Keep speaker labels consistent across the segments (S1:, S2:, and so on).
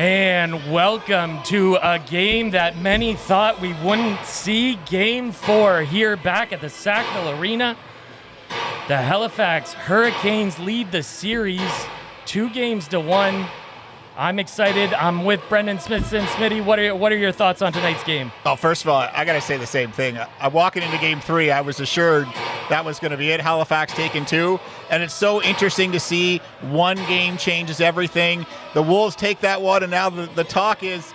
S1: And welcome to a game that many thought we wouldn't see. Game 4 here back at the Sackville Arena. The Halifax Hurricanes lead the series 2-1. I'm excited. I'm with Brendan Smith and Smitty. What are your thoughts on tonight's game?
S2: Oh, first of all, I got to say the same thing. Walking into Game 3, I was assured that was going to be it. Halifax taking 2. And it's so interesting to see one game changes everything. The Wolves take that one, and now the talk is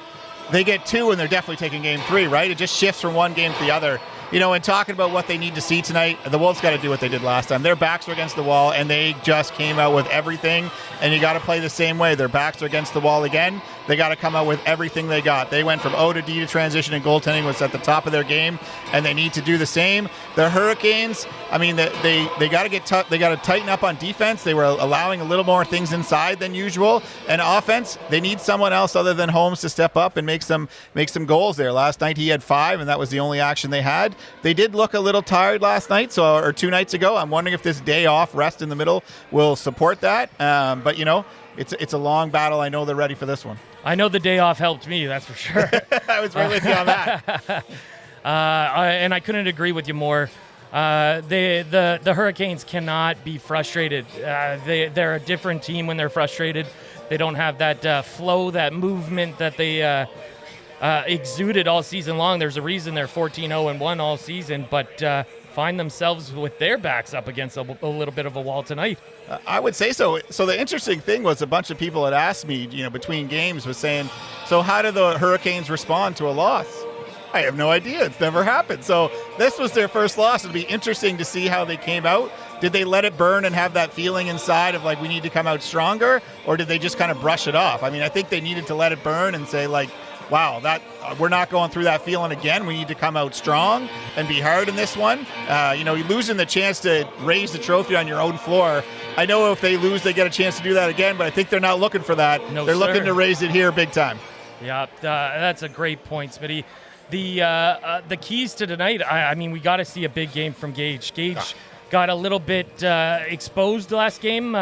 S2: they get 2, and they're definitely taking Game 3, right? It just shifts from one game to the other. You know, and talking about what they need to see tonight, the Wolves got to do what they did last time. Their backs are against the wall, and they just came out with everything, and you got to play the same way. Their backs are against the wall again. They got to come out with everything they got. They went from O to D to transition, and goaltending was at the top of their game, and they need to do the same. The Hurricanes, I mean, they got to they got to tighten up on defense. They were allowing a little more things inside than usual, and offense, they need someone else other than Holmes to step up and make some goals there. Last night he had 5, and that was the only action they had. They did look a little tired last night, or 2 nights ago. I'm wondering if this day off, rest in the middle, will support that. But you know, it's a long battle. I know they're ready for this one.
S1: I know the day off helped me, that's for sure.
S2: I was right with you on that.
S1: And I couldn't agree with you more. The Hurricanes cannot be frustrated. They're a different team when they're frustrated. They don't have that flow, that movement that they exuded all season long. There's a reason they're 14-0-1 all season, but find themselves with their backs up against a little bit of a wall tonight.
S2: I would say so. So the interesting thing was a bunch of people had asked me, you know, between games was saying, so how do the Hurricanes respond to a loss? I have no idea. It's never happened. So this was their first loss. It'll be interesting to see how they came out. Did they let it burn and have that feeling inside of like, we need to come out stronger? Or did they just kind of brush it off? I mean, I think they needed to let it burn and say like, wow, that we're not going through that feeling again. We need to come out strong and be hard in this one. You know, you're losing the chance to raise the trophy on your own floor. I know if they lose, they get a chance to do that again, but I think they're not looking for that.
S1: No,
S2: they're looking to raise it here big time.
S1: Yeah, that's a great point, Smitty. The keys to tonight, I mean, we got to see a big game from Gage. Gage got a little bit exposed last game.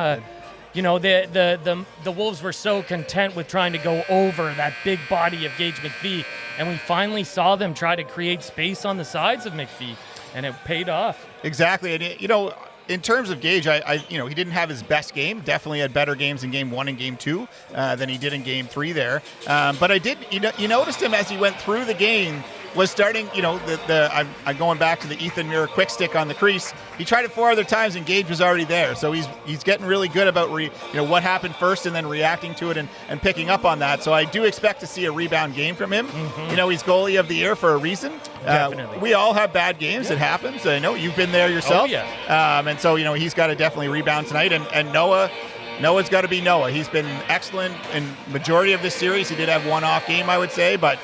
S1: You know, the Wolves were so content with trying to go over that big body of Gage McPhee, and we finally saw them try to create space on the sides of McPhee, and it paid off.
S2: Exactly, and you know, in terms of Gage, you know, he didn't have his best game. Definitely had better games in Game 1 and Game 2 than he did in Game 3 there. But I did, you noticed him as he went through the game was starting, you know, I'm going back to the Ethan Muir quick stick on the crease. He tried it 4 other times and Gage was already there. So he's getting really good about what happened first and then reacting to it and picking up on that. So I do expect to see a rebound game from him. Mm-hmm. You know, he's goalie of the year for a reason.
S1: Definitely.
S2: We all have bad games. Yeah. It happens. I know you've been there yourself.
S1: Oh, yeah.
S2: And so, you know, he's got to definitely rebound tonight. And Noah's got to be Noah. He's been excellent in majority of this series. He did have one off game, I would say, but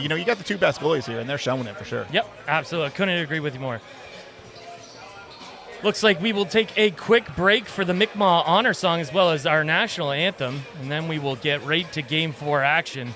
S2: you know, you got the 2 best goalies here, and they're showing it for sure.
S1: Yep, absolutely. Couldn't agree with you more. Looks like we will take a quick break for the Mi'kmaq Honor Song as well as our national anthem, and then we will get right to Game 4 action.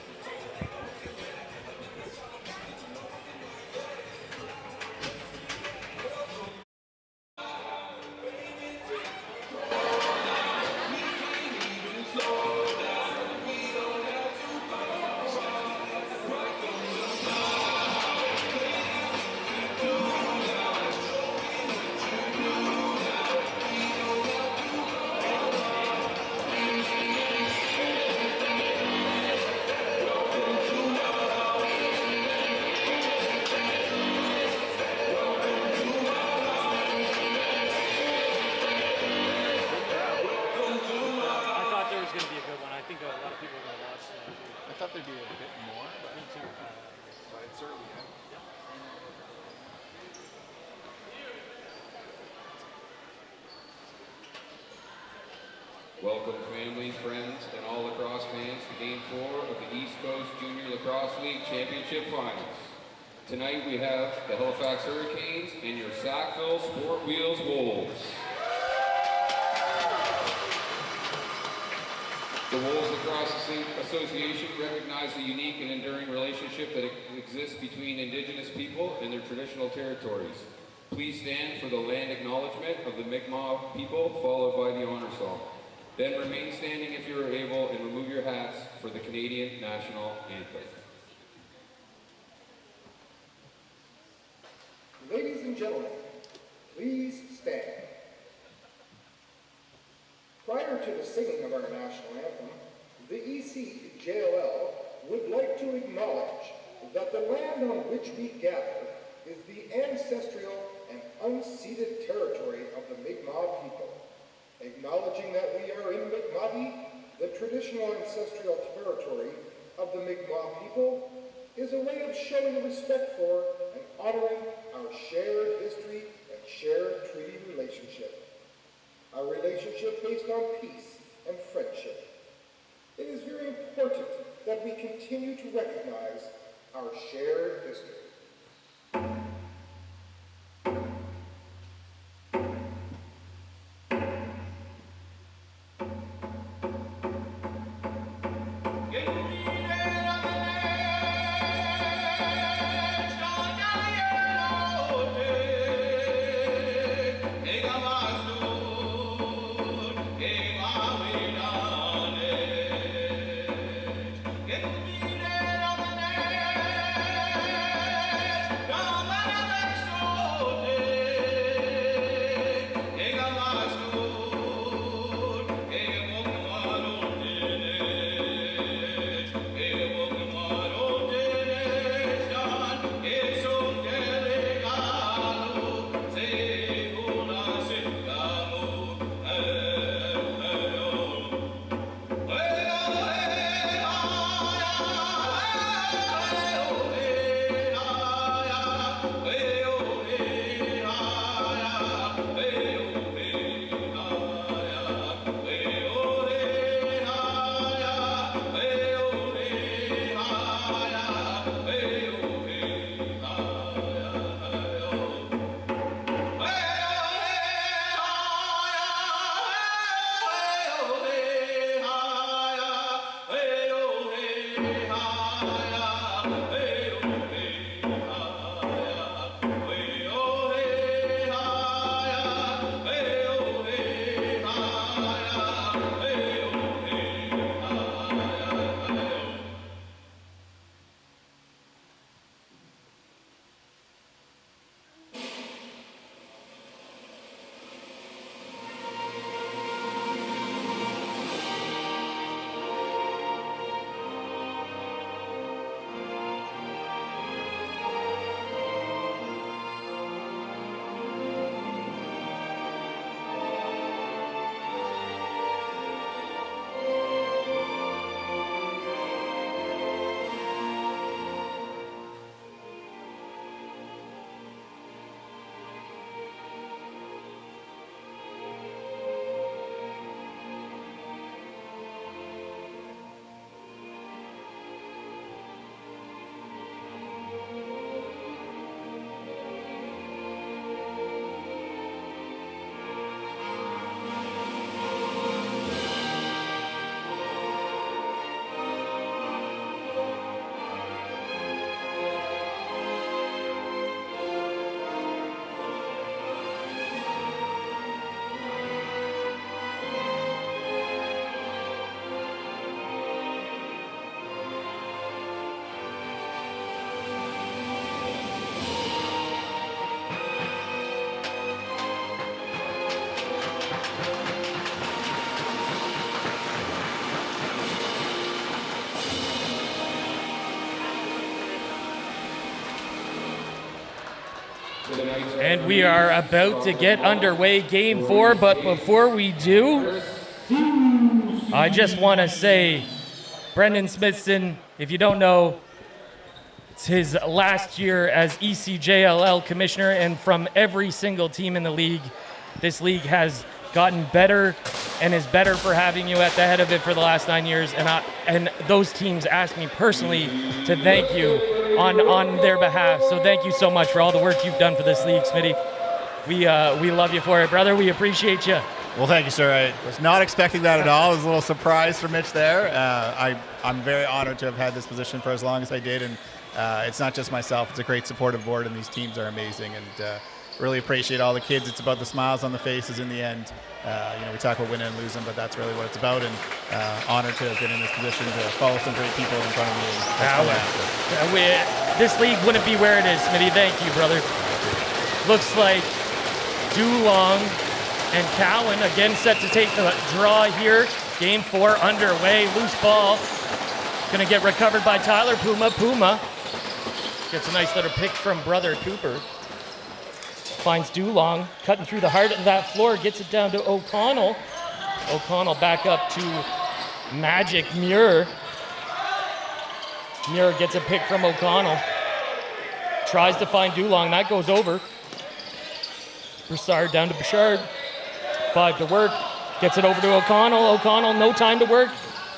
S3: Welcome family, friends, and all lacrosse fans to Game 4 of the East Coast Junior Lacrosse League Championship Finals. Tonight we have the Halifax Hurricanes and your Sackville Sportwheels Wolves. The Wolves Lacrosse Association recognizes the unique and enduring relationship that exists between Indigenous people and their traditional territories. Please stand for the land acknowledgement of the Mi'kmaq people, followed by the honor song. Then remain standing if you are able and remove your hats for the Canadian National Anthem.
S4: Ladies and gentlemen, please stand. Prior to the singing of our national anthem, the ECJLL would like to acknowledge that the land on which we gather is the ancestral and unceded territory of the Mi'kmaq people. Acknowledging that we are in Mi'kma'ki, the traditional ancestral territory of the Mi'kmaq people, is a way of showing respect for and honoring our shared history and shared treaty relationship. Our relationship based on peace and friendship. It is very important that we continue to recognize our shared history.
S1: And we are about to get underway game 4, but before we do, I just want to say, Brendan Smithson, if you don't know, it's his last year as ECJLL commissioner, and from every single team in the league, this league has gotten better and is better for having you at the head of it for the last 9 years. And those teams asked me personally to thank you on their behalf. So thank you so much for all the work you've done for this league, Smitty. We love you for it, brother. We appreciate you.
S2: Well, thank you, sir. I was not expecting that at all. It was a little surprise for Mitch there. I'm very honored to have had this position for as long as I did, and it's not just myself. It's a great supportive board, and these teams are amazing. And really appreciate all the kids. It's about the smiles on the faces in the end. We talk about winning and losing, but that's really what it's about, and honored to have been in this position to follow some great people in front of me.
S1: This league wouldn't be where it is, Smitty. Thank you, brother. Looks like Dulong and Cowan again set to take the draw here. Game 4 underway. Loose ball. Going to get recovered by Tyler Puma. Puma gets a nice little pick from brother Cooper. Finds Dulong, cutting through the heart of that floor, gets it down to O'Connell. O'Connell back up to Magic Muir. Muir gets a pick from O'Connell. Tries to find Dulong, that goes over. Broussard down to Bouchard. 5 to work, gets it over to O'Connell. O'Connell, no time to work.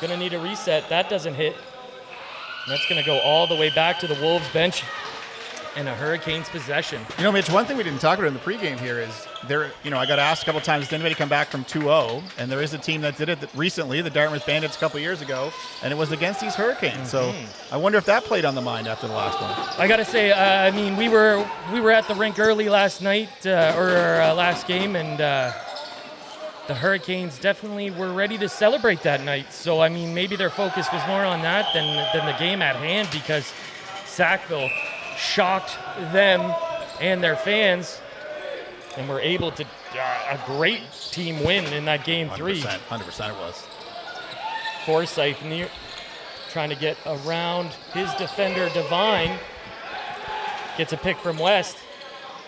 S1: Gonna need a reset, that doesn't hit. And that's gonna go all the way back to the Wolves bench. And a Hurricanes possession.
S2: Mitch, one thing we didn't talk about in the pregame here is I got asked a couple times, did anybody come back from 2-0? And there is a team that did it recently, the Dartmouth Bandits a couple years ago, and it was against these Hurricanes. So I wonder if that played on the mind after the last one.
S1: I got to say, we were at the rink early last night, last game, and the Hurricanes definitely were ready to celebrate that night. So, maybe their focus was more on that than the game at hand, because Sackville shocked them and their fans, and were able to a great team win in that game 3.
S2: 100% it was.
S1: Forsyth trying to get around his defender Devine. Gets a pick from West.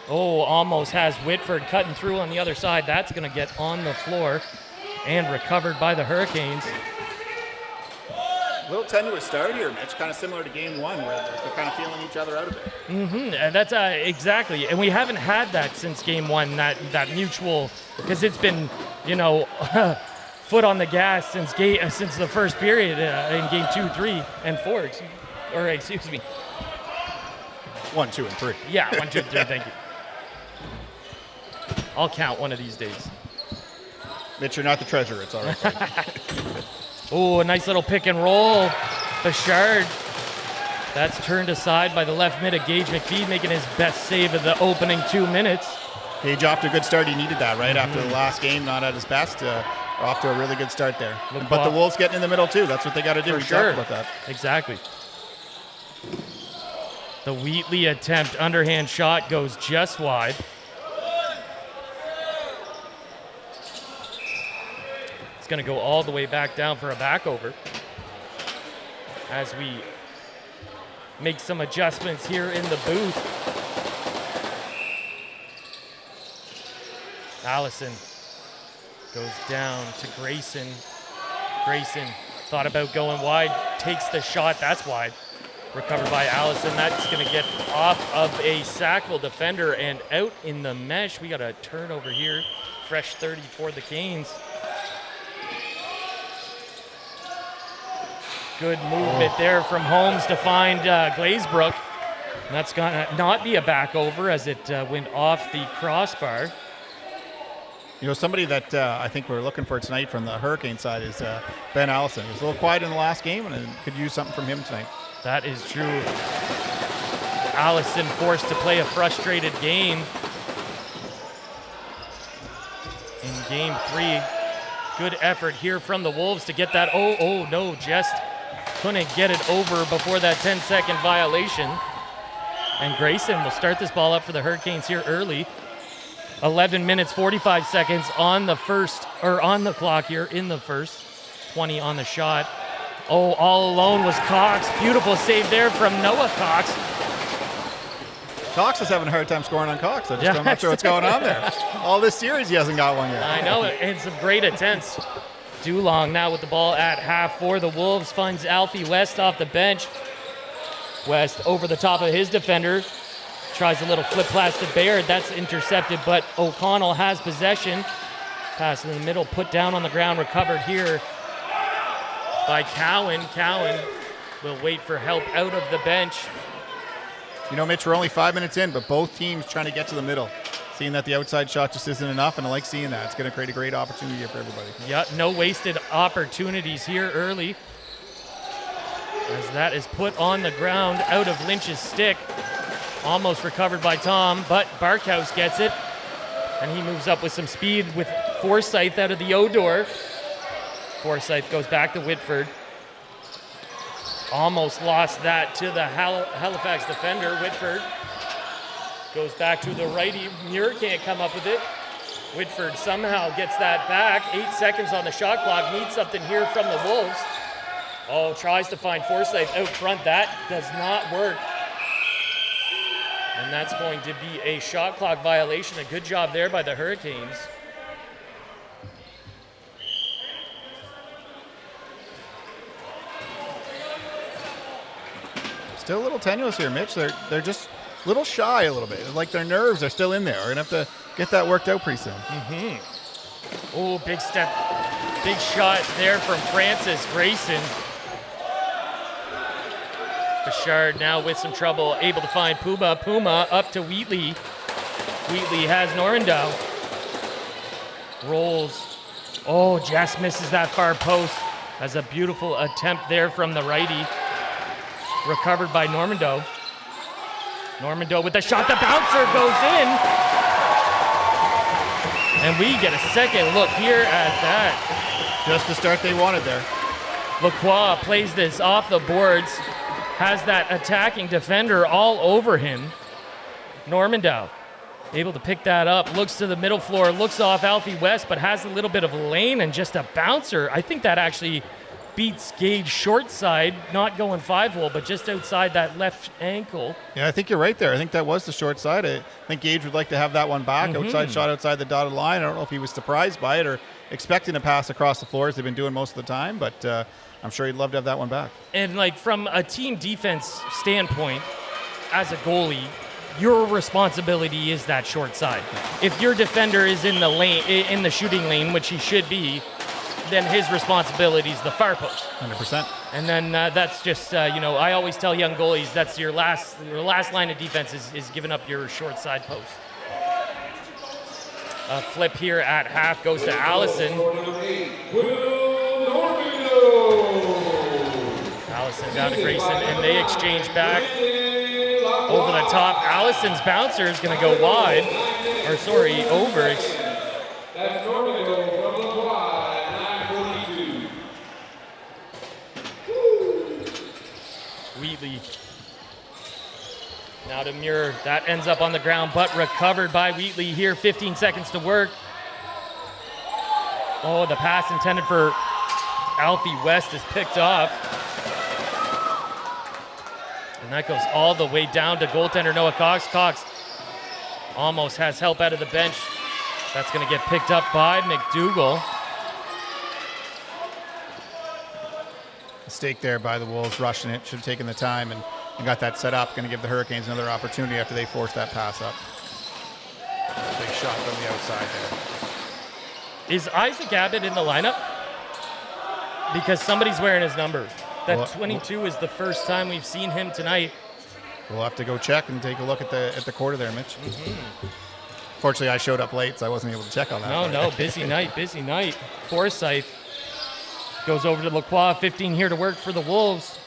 S1: Almost has Whitford cutting through on the other side. That's going to get on the floor and recovered by the Hurricanes.
S2: A little tenuous start here, Mitch, kind of similar to game 1, where they're kind of feeling each other out a bit.
S1: That's exactly, and we haven't had that since game 1. That mutual, because it's been, foot on the gas since the first period in game 2, 3, and 4. Excuse me.
S2: 1, 2, and 3.
S1: Yeah, 1, 2, 3. Thank you. I'll count one of these days.
S2: Mitch, you're not the treasurer. It's all right.
S1: A nice little pick and roll. Bouchard. That's turned aside by the left mid of Gage McPhee, making his best save of the opening 2 minutes.
S2: Gage off to a good start. He needed that, right? After the last game, not at his best. Off to a really good start there. But the Wolves getting in the middle, too. That's what they got to do. We talked about that.
S1: Exactly. The Wheatley attempt, underhand shot, goes just wide. Going to go all the way back down for a back over as we make some adjustments here in the booth. Allison goes down to Grayson. Grayson thought about going wide, takes the shot, that's wide. Recovered by Allison. That's going to get off of a Sackville defender and out in the mesh. We got a turnover here. Fresh 30 for the Canes. Good movement there from Holmes to find Glazebrook. And that's going to not be a back over as it went off the crossbar.
S2: Somebody that I think we're looking for tonight from the Hurricane side is Ben Allison. He was a little quiet in the last game, and could use something from him tonight.
S1: That is true. Allison forced to play a frustrated game in game 3. Good effort here from the Wolves to get that. No, just couldn't get it over before that 10-second violation. And Grayson will start this ball up for the Hurricanes here early. 11 minutes, 45 seconds on the clock here in the first. 20 on the shot. All alone was Cox. Beautiful save there from Noah Cox.
S2: Cox is having a hard time scoring on Cox. I'm not sure what's going on there. All this series, he hasn't got one yet.
S1: I know, and some great attempts. Dulong now with the ball at half for the Wolves. Finds Alfie West off the bench. West over the top of his defender. Tries a little flip pass to Baird. That's intercepted, but O'Connell has possession. Pass in the middle, put down on the ground, recovered here by Cowan. Cowan will wait for help out of the bench.
S2: Mitch, we're only 5 minutes in, but both teams trying to get to the middle. Seeing that the outside shot just isn't enough, and I like seeing that. It's going to create a great opportunity here for everybody.
S1: Yeah, no wasted opportunities here early. As that is put on the ground out of Lynch's stick. Almost recovered by Tom, but Barkhouse gets it. And he moves up with some speed with Forsyth out of the O-door. Forsyth goes back to Whitford. Almost lost that to the Halifax defender. Whitford goes back to the righty. Muir can't come up with it. Whitford somehow gets that back. 8 seconds on the shot clock. Needs something here from the Wolves. Oh, tries to find Forsyth out front. That does not work. And that's going to be a shot clock violation. A good job there by the Hurricanes.
S2: Still a little tenuous here, Mitch. They're just a little shy a little bit. Like their nerves are still in there. We're going to have to get that worked out pretty soon.
S1: Oh, big step. Big shot there from Francis Grayson. Bouchard now with some trouble, able to find Puma. Puma up to Wheatley. Wheatley has Normandow. Rolls. Oh, Jess misses that far post. Has a beautiful attempt there from the righty. Recovered by Normandow. Normandow with the shot. The bouncer goes in. And we get a second look here at that.
S2: Just the start they wanted there.
S1: Lacroix plays this off the boards. Has that attacking defender all over him. Normandow able to pick that up. Looks to the middle floor. Looks off Alfie West, but has a little bit of lane and just a bouncer. I think that actually beats Gage short side, not going 5-hole, but just outside that left ankle.
S2: Yeah, I think you're right there. I think that was the short side. I think Gage would like to have that one back. Outside shot outside the dotted line. I don't know if he was surprised by it or expecting a pass across the floor as they've been doing most of the time, but I'm sure he'd love to have that one back.
S1: And like from a team defense standpoint, as a goalie, your responsibility is that short side. If your defender is in the lane, in the shooting lane, which he should be, then his responsibility is the far post.
S2: 100%.
S1: And then that's just, I always tell young goalies that's your last line of defense is giving up your short side post. A flip here at half goes to Allison. Allison down to Grayson, and they exchange back over the top. Allison's bouncer is going to go wide, over.
S3: That's Normandow from the wide, 9:42.
S1: Wheatley. Now to Muir. That ends up on the ground, but recovered by Wheatley here. 15 seconds to work. Oh, the pass intended for Alfie West is picked off. And that goes all the way down to goaltender Noah Cox. Cox almost has help out of the bench. That's going to get picked up by McDougall.
S2: Mistake there by the Wolves, rushing it. Should have taken the time and got that set up. Going to give the Hurricanes another opportunity after they forced that pass up. Big shot from the outside there.
S1: Is Isaac Abbott in the lineup? Because somebody's wearing his number. That 22 is the first time we've seen him tonight.
S2: We'll have to go check and take a look at the quarter there, Mitch. Fortunately, I showed up late, so I wasn't able to check on that.
S1: No, busy night. Forsyth goes over to Lacroix. 15 here to work for the Wolves.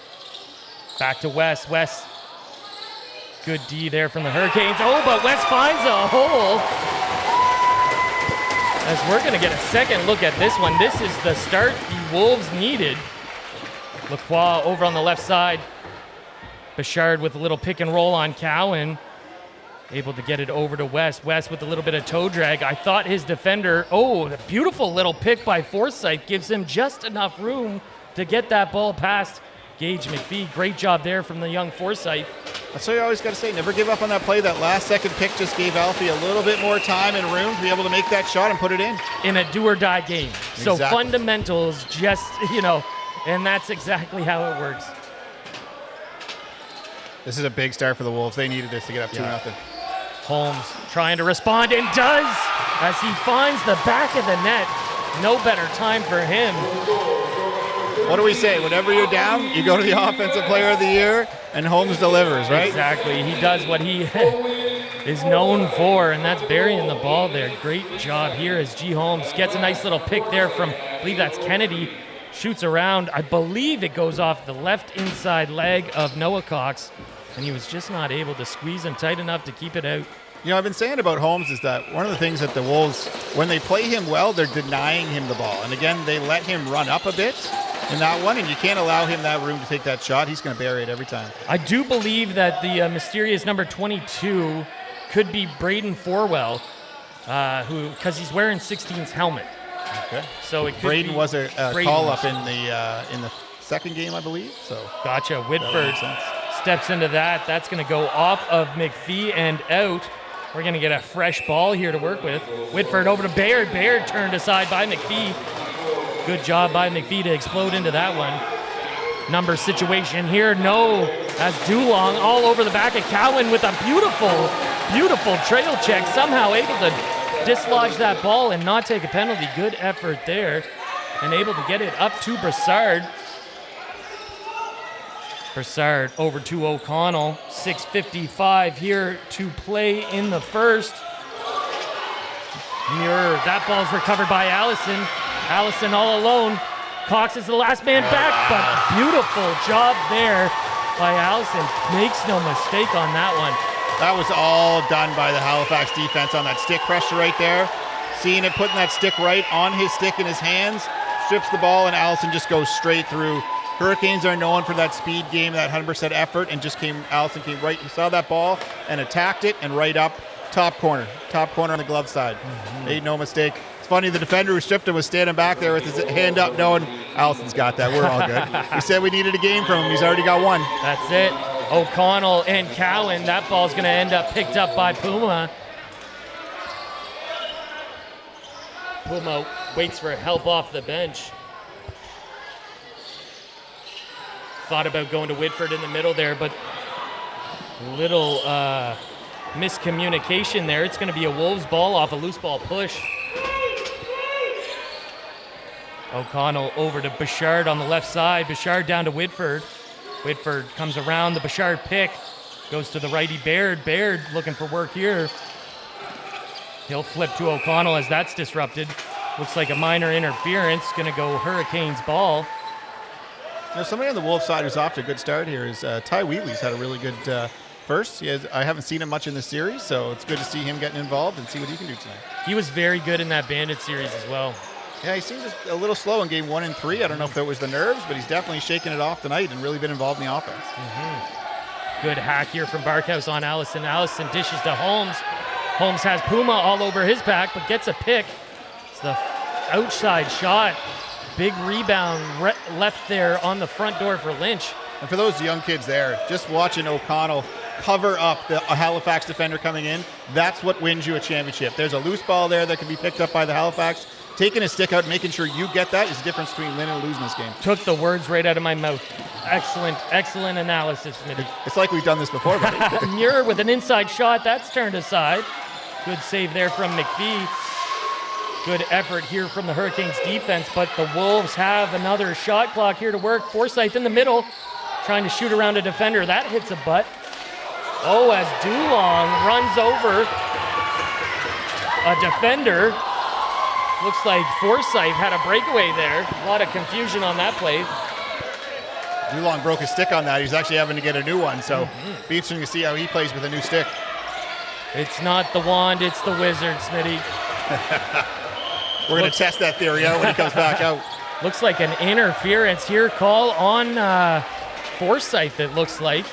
S1: Back to West. West, good D there from the Hurricanes. Oh, but West finds a hole. As we're going to get a second look at this one. This is the start the Wolves needed. Lacroix over on the left side. Bouchard with a little pick and roll on Cowan. Able to get it over to West. West with a little bit of toe drag. I thought his defender, the beautiful little pick by Forsyth gives him just enough room to get that ball past Gage McPhee. Great job there from the young Forsyth.
S2: That's what you always got to say. Never give up on that play. That last second pick just gave Alfie a little bit more time and room to be able to make that shot and put it in.
S1: In a do or die game.
S2: Exactly.
S1: So fundamentals just, and that's exactly how it works.
S2: This is a big start for the Wolves. They needed this to get up 2-0.
S1: Holmes trying to respond and does as he finds the back of the net. No better time for him.
S2: What do we say? Whenever you're down, you go to the Offensive Player of the Year, and Holmes delivers, right?
S1: Exactly. He does what he is known for, and that's burying the ball there. Great job here as G. Holmes gets a nice little pick there from, I believe that's Kennedy, shoots around. I believe it goes off the left inside leg of Noah Cox. and he was just not able to squeeze him tight enough to keep it out.
S2: You know, I've been saying about Holmes is that one of the things that the Wolves, when they play him well, they're denying him the ball. And again, they let him run up a bit in that one, and you can't allow him that room to take that shot. He's going to bury it every time.
S1: I do believe that the mysterious number 22 could be Braden Forwell, because he's wearing 16's helmet.
S2: Okay.
S1: So it could
S2: Braden
S1: be
S2: was a
S1: Braden
S2: call
S1: was-
S2: up in the second game, I believe. So
S1: Gotcha.
S2: that
S1: Whitford
S2: makes sense.
S1: steps into that. That's going to go off of McPhee and out. We're going to get a fresh ball here to work with. Whitford over to Baird. Baird turned aside by McPhee. Good job by McPhee to explode into that one. Number situation here. No, as Dulong all over the back of Cowan with a beautiful, beautiful trail check. Somehow able to dislodge that ball and not take a penalty. Good effort there. And able to get it up to Brassard. Brassard over to O'Connell. 6:55 here to play in the first. That ball's recovered by Allison. Allison all alone. Cox is the last man back, but beautiful job there by Allison. Makes no mistake on that one.
S2: That was all done by the Halifax defense on that stick pressure right there. Seeing it, putting that stick right on his stick in his hands, strips the ball, and Allison just goes straight through. Hurricanes are known for that speed game, that 100% effort, and Allison came right, he saw that ball and attacked it, and right up top corner on the glove side. Made no mistake. It's funny, the defender who stripped him was standing back there with his hand up knowing Allison's got that. We're all good. We said we needed a game from him. He's already got one.
S1: That's it. O'Connell and Cowan. That ball's going to end up picked up by Puma. Puma waits for help off the bench. Thought about going to Whitford in the middle there, but little miscommunication there. It's going to be a Wolves ball off a loose ball push. O'Connell over to Bouchard on the left side. Bouchard down to Whitford. Whitford comes around the Bouchard pick. Goes to the righty Baird. Baird looking for work here. He'll flip to O'Connell as that's disrupted. Looks like a minor interference. Going to go Hurricanes ball.
S2: Now, somebody on the Wolves side who's off to a good start here is Ty Wheatley's had a really good first. I haven't seen him much in the series, so it's good to see him getting involved and see what he can do tonight.
S1: He was very good in that Bandit series as well.
S2: Yeah, he seems a little slow in game 1 and 3. I don't know if that was the nerves, but he's definitely shaking it off tonight and really been involved in the offense.
S1: Good hack here from Barkhouse on Allison. Allison dishes to Holmes. Holmes has Puma all over his back, but gets a pick. It's the outside shot. Big rebound left there on the front door for Lynch.
S2: And for those young kids there, just watching O'Connell cover up a Halifax defender coming in, that's what wins you a championship. There's a loose ball there that can be picked up by the Halifax. Taking a stick out, making sure you get that is the difference between winning and losing this game.
S1: Took the words right out of my mouth. Excellent analysis, Smitty.
S2: It's like we've done this before, buddy.
S1: Muir with an inside shot. That's turned aside. Good save there from McPhee. Good effort here from the Hurricanes defense, but the Wolves have another shot clock here to work. Forsyth in the middle, trying to shoot around a defender. That hits a butt. Oh, as Dulong runs over a defender. Looks like Forsyth had a breakaway there. A lot of confusion on that play.
S2: Dulong broke his stick on that. He's actually having to get a new one, so be interesting to see how he plays with a new stick.
S1: It's not the wand, it's the wizard, Smitty.
S2: We're going to test that theory out when he comes back out.
S1: Looks like an interference here. Call on Forsyth, it looks like.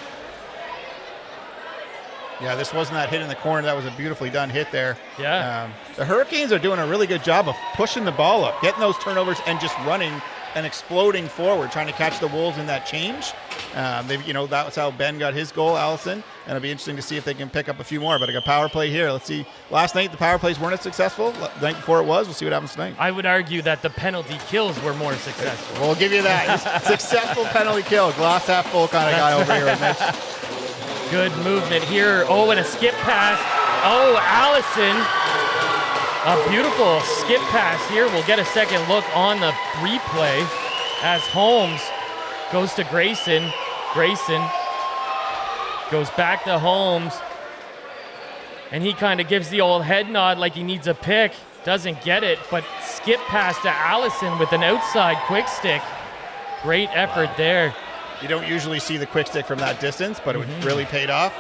S2: Yeah, this wasn't that hit in the corner. That was a beautifully done hit there.
S1: Yeah.
S2: The Hurricanes are doing a really good job of pushing the ball up, getting those turnovers, and just running and exploding forward, trying to catch the Wolves in that change. That's how Ben got his goal, Allison. And it'll be interesting to see if they can pick up a few more. But a power play here. Let's see. Last night, the power plays weren't as successful. The night before it was. We'll see what happens tonight.
S1: I would argue that the penalty kills were more successful.
S2: We'll give you that. Successful penalty kill. Glass half full kind of guy over here, Mitch.
S1: Good movement here. Oh, and a skip pass. Oh, Allison. A beautiful skip pass here. We'll get a second look on the replay as Holmes goes to Grayson. Grayson goes back to Holmes. And he kind of gives the old head nod like he needs a pick. Doesn't get it, but skip pass to Allison with an outside quick stick. Great effort there.
S2: You don't usually see the quick stick from that distance, but it really paid off.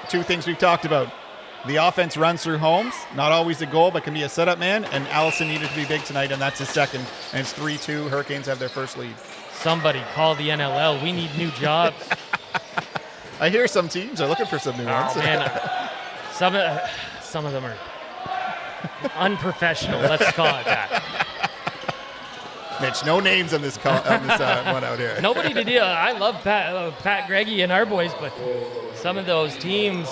S2: Two things we've talked about. The offense runs through Holmes, not always a goal, but can be a setup man, and Allison needed to be big tonight, and that's his second, and it's 3-2. Hurricanes have their first lead.
S1: Somebody call the NLL. We need new jobs.
S2: I hear some teams are looking for some new ones.
S1: Oh, man. Some of them are unprofessional. Let's call it that.
S2: Mitch, no names on this one out here.
S1: Nobody to deal. I love Pat Greggy and our boys, but some of those teams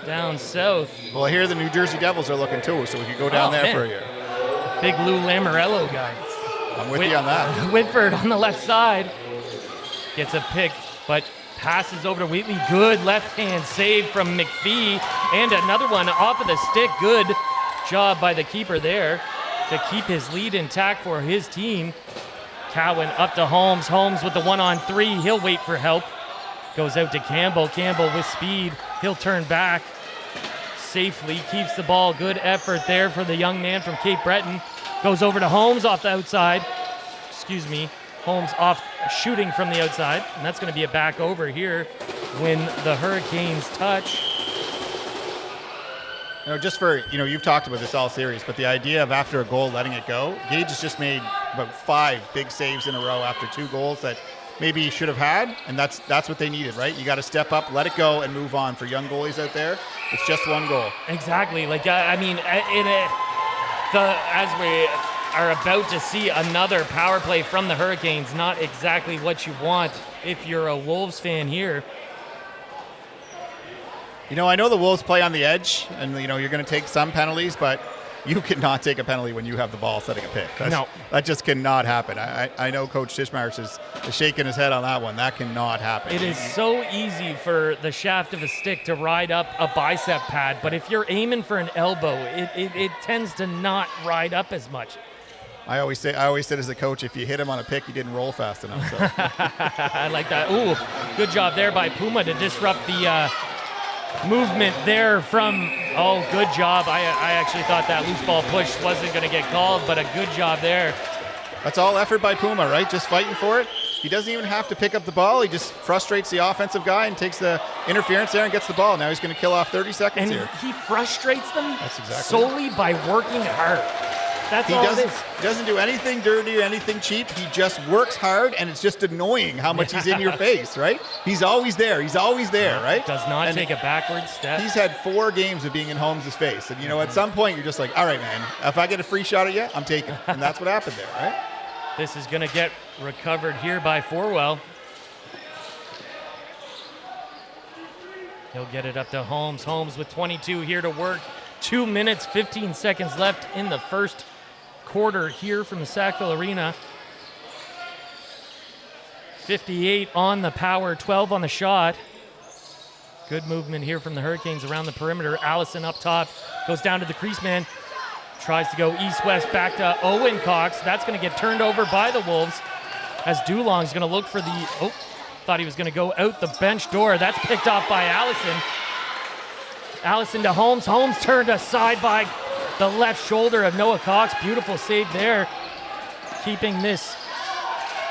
S1: down south.
S2: Well, I hear the New Jersey Devils are looking too, so we could go down there for a year.
S1: Big Lou Lamoriello guy.
S2: I'm with you on that.
S1: Whitford on the left side gets a pick, but passes over to Wheatley. Good left-hand save from McPhee, and another one off of the stick. Good job by the keeper there to keep his lead intact for his team. Cowan up to Holmes. Holmes with the 1-on-3. He'll wait for help. Goes out to Campbell. Campbell with speed. He'll turn back safely. Keeps the ball. Good effort there for the young man from Cape Breton. Goes over to Holmes off the outside. Excuse me. Holmes off shooting from the outside. And that's going to be a back over here when the Hurricanes touch.
S2: Just for, you've talked about this all series, but the idea of after a goal letting it go, Gage has just made about 5 big saves in a row after 2 goals that maybe he should have had, and that's what they needed, right? You got to step up, let it go, and move on. For young goalies out there, it's just 1 goal.
S1: Exactly. As we are about to see another power play from the Hurricanes, not exactly what you want if you're a Wolves fan here.
S2: I know the Wolves play on the edge, and, you're going to take some penalties, but you cannot take a penalty when you have the ball setting a pick. That just cannot happen. I know Coach Tishmeyer is shaking his head on that one. That cannot happen.
S1: It is so easy for the shaft of a stick to ride up a bicep pad, but if you're aiming for an elbow, it tends to not ride up as much.
S2: I always said as a coach, if you hit him on a pick, you didn't roll fast enough. So.
S1: I like that. Ooh, good job there by Puma to disrupt the movement there from, good job. I actually thought that loose ball push wasn't going to get called, but a good job there.
S2: That's all effort by Puma, right? Just fighting for it. He doesn't even have to pick up the ball. He just frustrates the offensive guy and takes the interference there and gets the ball. Now he's going to kill off 30 seconds here.
S1: And he frustrates them
S2: That's exactly
S1: solely by working hard. That's all it is.
S2: He doesn't do anything dirty or anything cheap. He just works hard, and it's just annoying how much he's in your face, right? He's always there. Right?
S1: Does not take a backward step.
S2: He's had 4 games of being in Holmes' face. And, at some point, you're just like, all right, man, if I get a free shot at you, I'm taking it. And that's what happened there, right?
S1: This is going to get recovered here by Forwell. He'll get it up to Holmes. Holmes with 22 here to work. 2 minutes, 15 seconds left in the first quarter here from the Sackville Arena. 58 on the power, 12 on the shot. Good movement here from the Hurricanes around the perimeter. Allison up top, goes down to the crease man. Tries to go east-west back to Owen Cox. That's going to get turned over by the Wolves as Dulong's going to look for thought he was going to go out the bench door. That's picked off by Allison. Allison to Holmes. Holmes turned aside by the left shoulder of Noah Cox. Beautiful save there. Keeping this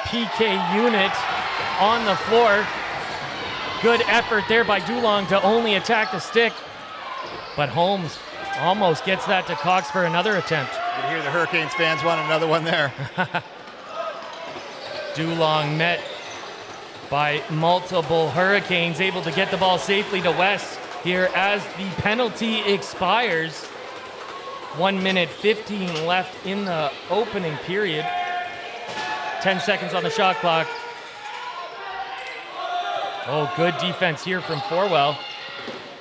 S1: PK unit on the floor. Good effort there by Dulong to only attack the stick. But Holmes almost gets that to Cox for another attempt.
S2: You can hear the Hurricanes fans want another one there.
S1: Dulong met by multiple Hurricanes, able to get the ball safely to West here as the penalty expires. 1 minute 15 left in the opening period. 10 seconds on the shot clock. Good defense here from Forwell.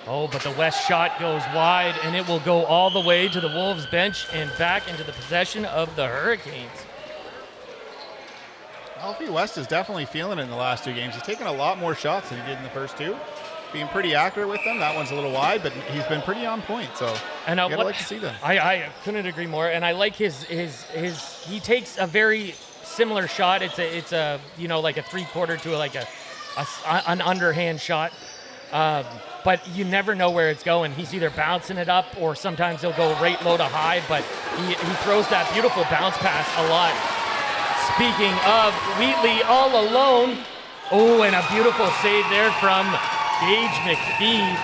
S1: But the West shot goes wide, and it will go all the way to the Wolves bench and back into the possession of the Hurricanes.
S2: Alfie West is definitely feeling it in the last 2 games. He's taken a lot more shots than he did in the first 2. Being pretty accurate with them. That one's a little wide, but he's been pretty on point. So you gotta like to see them.
S1: I couldn't agree more, and I like his. He takes a very similar shot. It's a like a 3/4 to like an underhand shot. But you never know where it's going. He's either bouncing it up or sometimes he'll go right low to high, but he throws that beautiful bounce pass a lot. Speaking of Wheatley all alone, Oh, and a beautiful save there from Gage McPhee.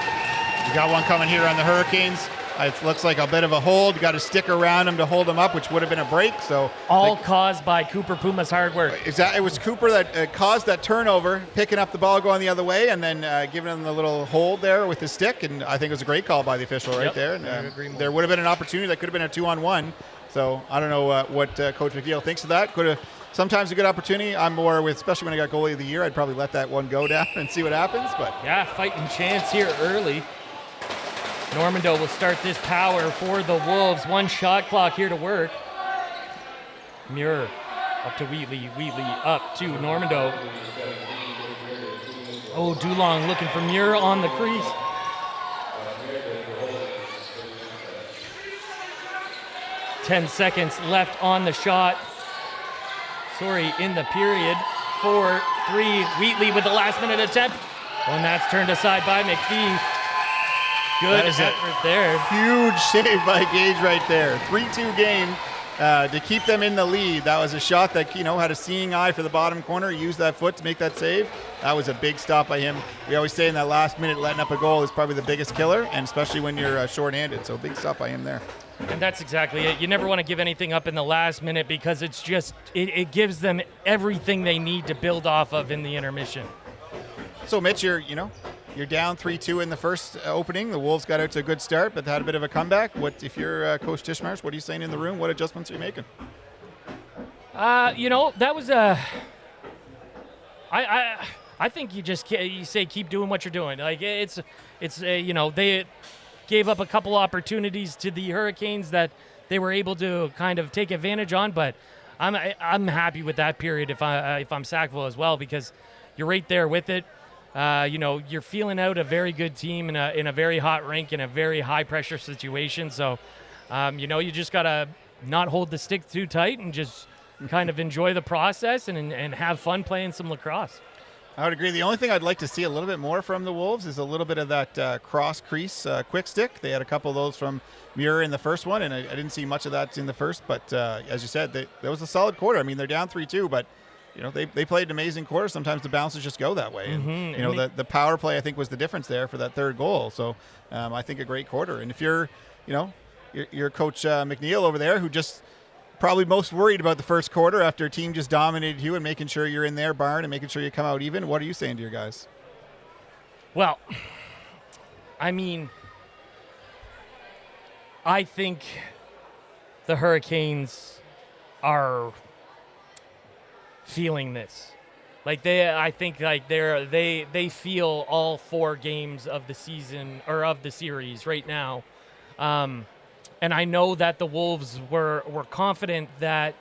S2: You got one coming here on the Hurricanes. It looks like a bit of a hold. You got to stick around him to hold him up, which would have been a break. So
S1: all caused by Cooper Puma's hard work.
S2: It was Cooper that caused that turnover, picking up the ball, going the other way, and then giving him the little hold there with his stick. And I think it was a great call by the official right there. And, there would have been an opportunity that could have been a 2-on-1. So I don't know what Coach McNeil thinks of that. Could have sometimes a good opportunity. I'm more with, especially when I got goalie of the year, I'd probably let that one go down and see what happens. But
S1: yeah, fighting chance here early. Normando will start this power for the Wolves. One shot clock here to work. Muir up to Wheatley. Wheatley up to Normando. Oh, Dulong looking for Muir on the crease. Ten seconds left on the shot. Sorry, in the period. 4-3. Wheatley with the last minute attempt. And that's turned aside by McPhee. Good effort there.
S2: Huge save by Gage right there. 3-2 game to keep them in the lead. That was a shot that, had a seeing eye for the bottom corner. He used that foot to make that save. That was a big stop by him. We always say in that last minute, letting up a goal is probably the biggest killer, and especially when you're shorthanded. So big stop by him there.
S1: And that's exactly it. You never want to give anything up in the last minute because it's just, it gives them everything they need to build off of in the intermission.
S2: So Mitch, you're down 3-2 in the first opening. The Wolves got out to a good start, but had a bit of a comeback. What if you're Coach Tishmarsh? What are you saying in the room? What adjustments are you making?
S1: That was I think you say keep doing what you're doing. Like it's they gave up a couple opportunities to the Hurricanes that they were able to kind of take advantage on, but I'm happy with that period if I'm Sackville as well, because you're right there with it. You're feeling out a very good team in a very hot rink in a very high pressure situation. So, you just gotta not hold the stick too tight and just kind of enjoy the process and have fun playing some lacrosse.
S2: I would agree. The only thing I'd like to see a little bit more from the Wolves is a little bit of that cross crease quick stick. They had a couple of those from Muir in the first one, and I didn't see much of that in the first. But as you said, that was a solid quarter. I mean, they're down 3-2, but they played an amazing quarter. Sometimes the bounces just go that way. And, the power play, I think, was the difference there for that third goal. So I think a great quarter. And if you're Coach McNeil over there, who just probably most worried about the first quarter after a team just dominated you and making sure you're in their barn and making sure you come out even, what are you saying to your guys?
S1: Well, I mean, I think the Hurricanes are feeling this. I think they feel all 4 games of the season or of the series right now. And I know that the Wolves were confident that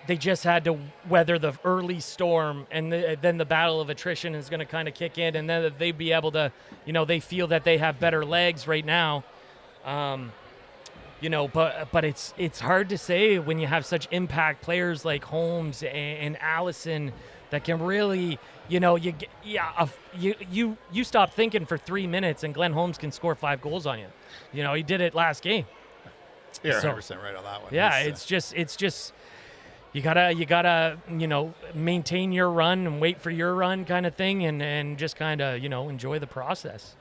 S1: they just had to weather the early storm, and then the battle of attrition is going to kind of kick in, and then they'd be able to, they feel that they have better legs right now. But it's hard to say when you have such impact players like Holmes and Allison that can really, you stop thinking for 3 minutes and Glenn Holmes can score 5 goals on you. He did it last game.
S2: You're 100% right on that one.
S1: Yeah, it's just you gotta maintain your run and wait for your run kind of thing, and just kind of enjoy the process.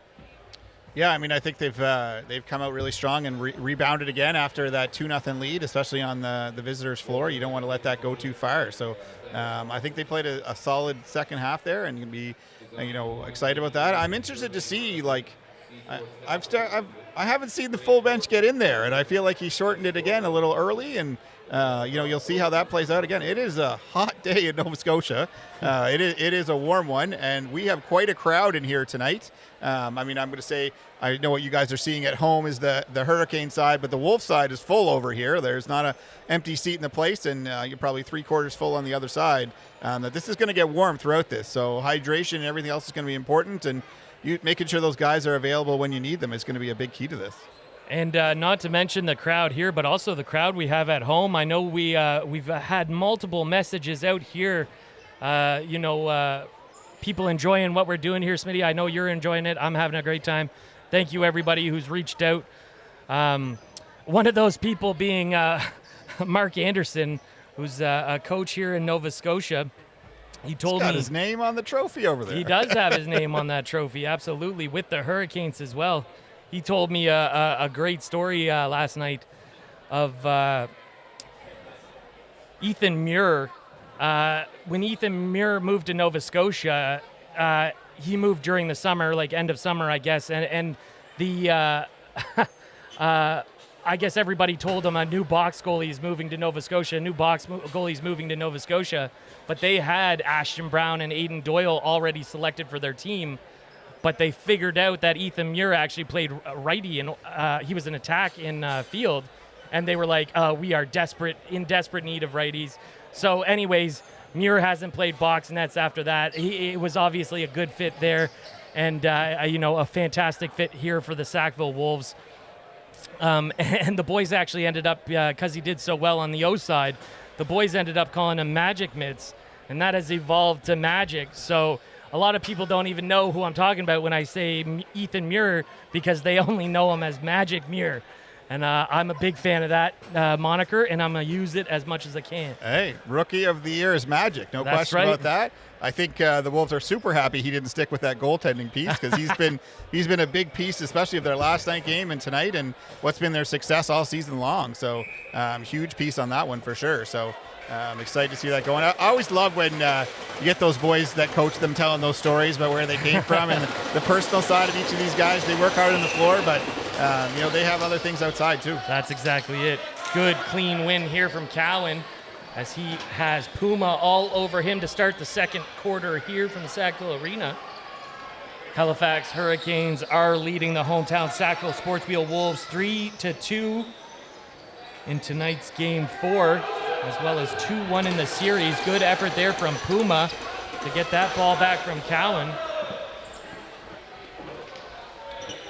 S2: Yeah, I mean, I think they've come out really strong and rebounded again after that 2-0 lead, especially on the visitors' floor. You don't want to let that go too far. So I think they played a solid second half there, and you can be excited about that. I'm interested to see I haven't seen the full bench get in there, and I feel like he shortened it again a little early, and you'll see how that plays out again. It is a hot day in Nova Scotia. It is a warm one, and we have quite a crowd in here tonight. I'm going to say, I know what you guys are seeing at home is the Hurricane side, but the Wolf side is full over here. There's not an empty seat in the place, and you're probably 3/4 full on the other side. That this is going to get warm throughout this, so hydration and everything else is going to be important, and making sure those guys are available when you need them is going to be a big key to this.
S1: And not to mention the crowd here, but also the crowd we have at home. I know we've had multiple messages out here, people enjoying what we're doing here, Smitty. I know you're enjoying it. I'm having a great time. Thank you, everybody who's reached out. One of those people being Mark Anderson, who's a coach here in Nova Scotia. He told
S2: He's got
S1: me
S2: his name on the trophy over there.
S1: he does have his name on that trophy, absolutely, with the Hurricanes as well. He told me a great story last night of Ethan Muir. When Ethan Muir moved to Nova Scotia, he moved during the summer, like end of summer, I guess, and the I guess everybody told him a new box goalie's moving to Nova Scotia, a new box goalie's moving to Nova Scotia, but they had Ashton Brown and Aiden Doyle already selected for their team, but they figured out that Ethan Muir actually played righty, and he was an attack in field, and they were like, we are in desperate need of righties. So anyways, Muir hasn't played box nets after that. It was obviously a good fit there, and a fantastic fit here for the Sackville Wolves. And the boys actually ended up, because he did so well on the O side, the boys ended up calling him Magic Mitts, and that has evolved to Magic. So a lot of people don't even know who I'm talking about when I say Ethan Muir, because they only know him as Magic Muir. And I'm a big fan of that moniker, and I'm going to use it as much as I can.
S2: Hey, Rookie of the Year is Magic. No
S1: That's
S2: question
S1: right.
S2: about that. I think the Wolves are super happy he didn't stick with that goaltending piece, because he's been a big piece, especially of their last night game and tonight, and what's been their success all season long. So huge piece on that one for sure. So I'm excited to see that going. I always love when you get those boys that coach them telling those stories about where they came from and the personal side of each of these guys. They work hard on the floor, but they have other things outside too.
S1: That's exactly it. Good, clean win here from Cowan, as he has Puma all over him to start the second quarter here from the Sackville Arena. Halifax Hurricanes are leading the hometown Sackville Sportwheels Wolves 3-2 in tonight's Game 4, as well as 2-1 in the series. Good effort there from Puma to get that ball back from Cowan.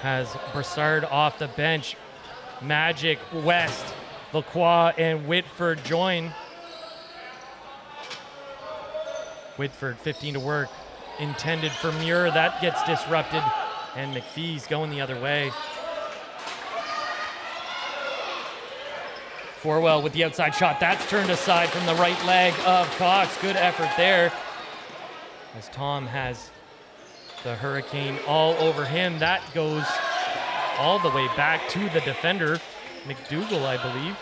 S1: Has Brassard off the bench. Magic, West, Lacroix, and Whitford join. Whitford 15 to work. Intended for Muir. That gets disrupted. And McPhee's going the other way. Forwell with the outside shot. That's turned aside from the right leg of Cox. Good effort there, as Tom has the Hurricane all over him. That goes all the way back to the defender, McDougall, I believe.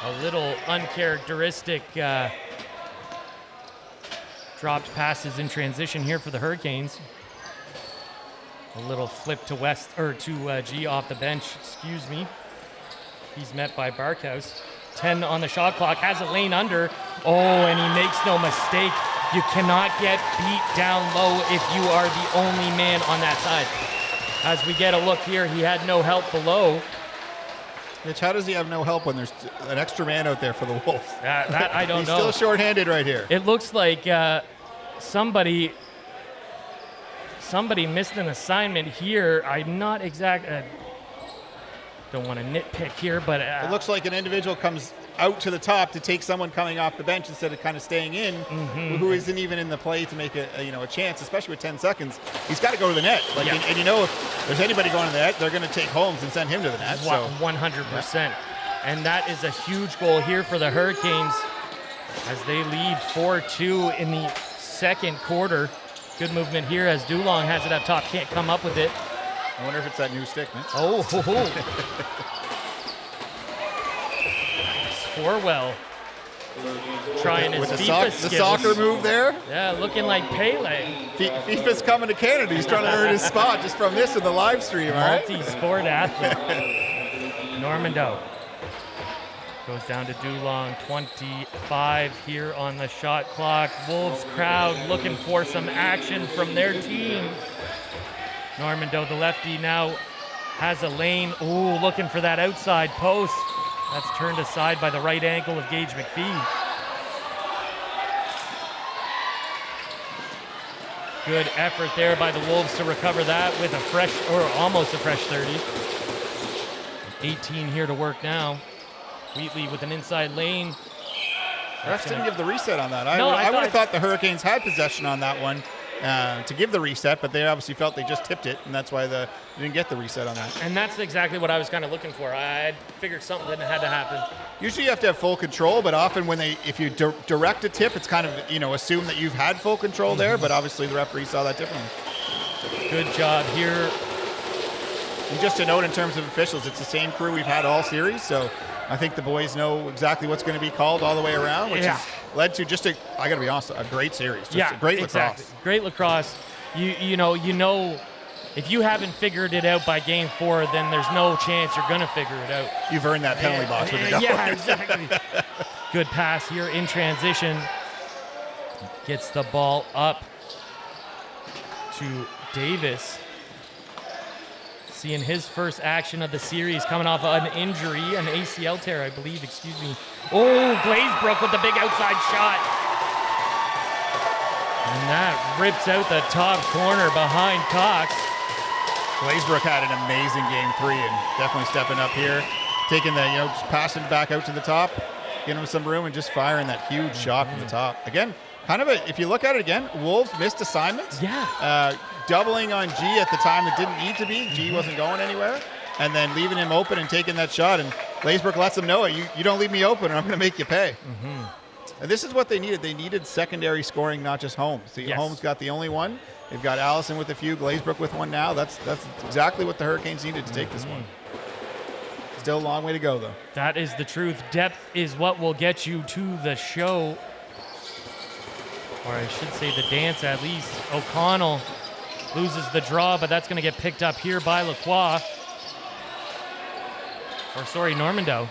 S1: A little uncharacteristic dropped passes in transition here for the Hurricanes. A little flip to West, or to G off the bench, excuse me. He's met by Barkhouse. 10 on the shot clock, has a lane under. Oh, and he makes no mistake. You cannot get beat down low if you are the only man on that side. As we get a look here, he had no help below.
S2: Mitch, how does he have no help when there's an extra man out there for the Wolves?
S1: That I don't know.
S2: He's still shorthanded right here.
S1: It looks like somebody missed an assignment here. I'm not exact. Don't want to nitpick here, but
S2: it looks like an individual comes out to the top to take someone coming off the bench instead of kind of staying in, who isn't even in the play to make a chance, especially with 10 seconds. He's got to go to the net. And if there's anybody going to the net, they're going to take Holmes and send him to the net.
S1: 100%. Yeah. And that is a huge goal here for the Hurricanes as they lead 4-2 in the second quarter. Good movement here as Dulong has it up top, can't come up with it.
S2: I wonder if it's that new stick, man.
S1: Oh, ho, ho. Forwell trying his FIFA skills.
S2: The soccer move there.
S1: Yeah, looking like Pele.
S2: FIFA's coming to Canada. He's trying to earn his spot just from this in the live stream, all right?
S1: Multi-sport athlete. Normando goes down to Dulong, 25 here on the shot clock. Wolves crowd looking for some action from their team. Normando, the lefty, now has a lane. Ooh, looking for that outside post. That's turned aside by the right ankle of Gage McPhee. Good effort there by the Wolves to recover that with a fresh, or almost a fresh 30. 18 here to work now. Wheatley with an inside lane.
S2: Refs didn't give the reset on that.
S1: No,
S2: I would have thought the Hurricanes had possession on that one. to give the reset, but they obviously felt they just tipped it, and that's why they didn't get the reset on that.
S1: And that's exactly what I was kind of looking for. I figured something had to happen.
S2: Usually you have to have full control, but often if you direct a tip, it's kind of, assume that you've had full control there, but obviously the referee saw that differently.
S1: Good job here.
S2: And just a note in terms of officials, it's the same crew we've had all series, so I think the boys know exactly what's going to be called all the way around, which has led to I got to be honest, a great series. Just a great lacrosse.
S1: Great lacrosse. You know, if you haven't figured it out by game 4, then there's no chance you're going to figure it out.
S2: You've earned that penalty box with a goal.
S1: Yeah, exactly. Good pass here in transition. Gets the ball up to Davis. Seeing his first action of the series, coming off an injury, an ACL tear, I believe, excuse me. Oh, Glazebrook with the big outside shot. And that rips out the top corner behind Cox.
S2: Glazebrook had an amazing game 3 and definitely stepping up here. Taking just passing back out to the top, getting him some room and just firing that huge shot from the top. Again, kind of if you look at it again, Wolves missed assignments.
S1: Yeah.
S2: Doubling on G at the time that didn't need to be. G wasn't going anywhere. And then leaving him open and taking that shot. And Glazebrook lets him know, you don't leave me open or I'm going to make you pay. And this is what they needed. They needed secondary scoring, not just Holmes. Holmes got the only one. They've got Allison with a few, Glazebrook with one now. That's exactly what the Hurricanes needed to take this one. Still a long way to go, though.
S1: That is the truth. Depth is what will get you to the show. Or I should say the dance, at least. O'Connell loses the draw, but that's going to get picked up here by Lacroix. Normando.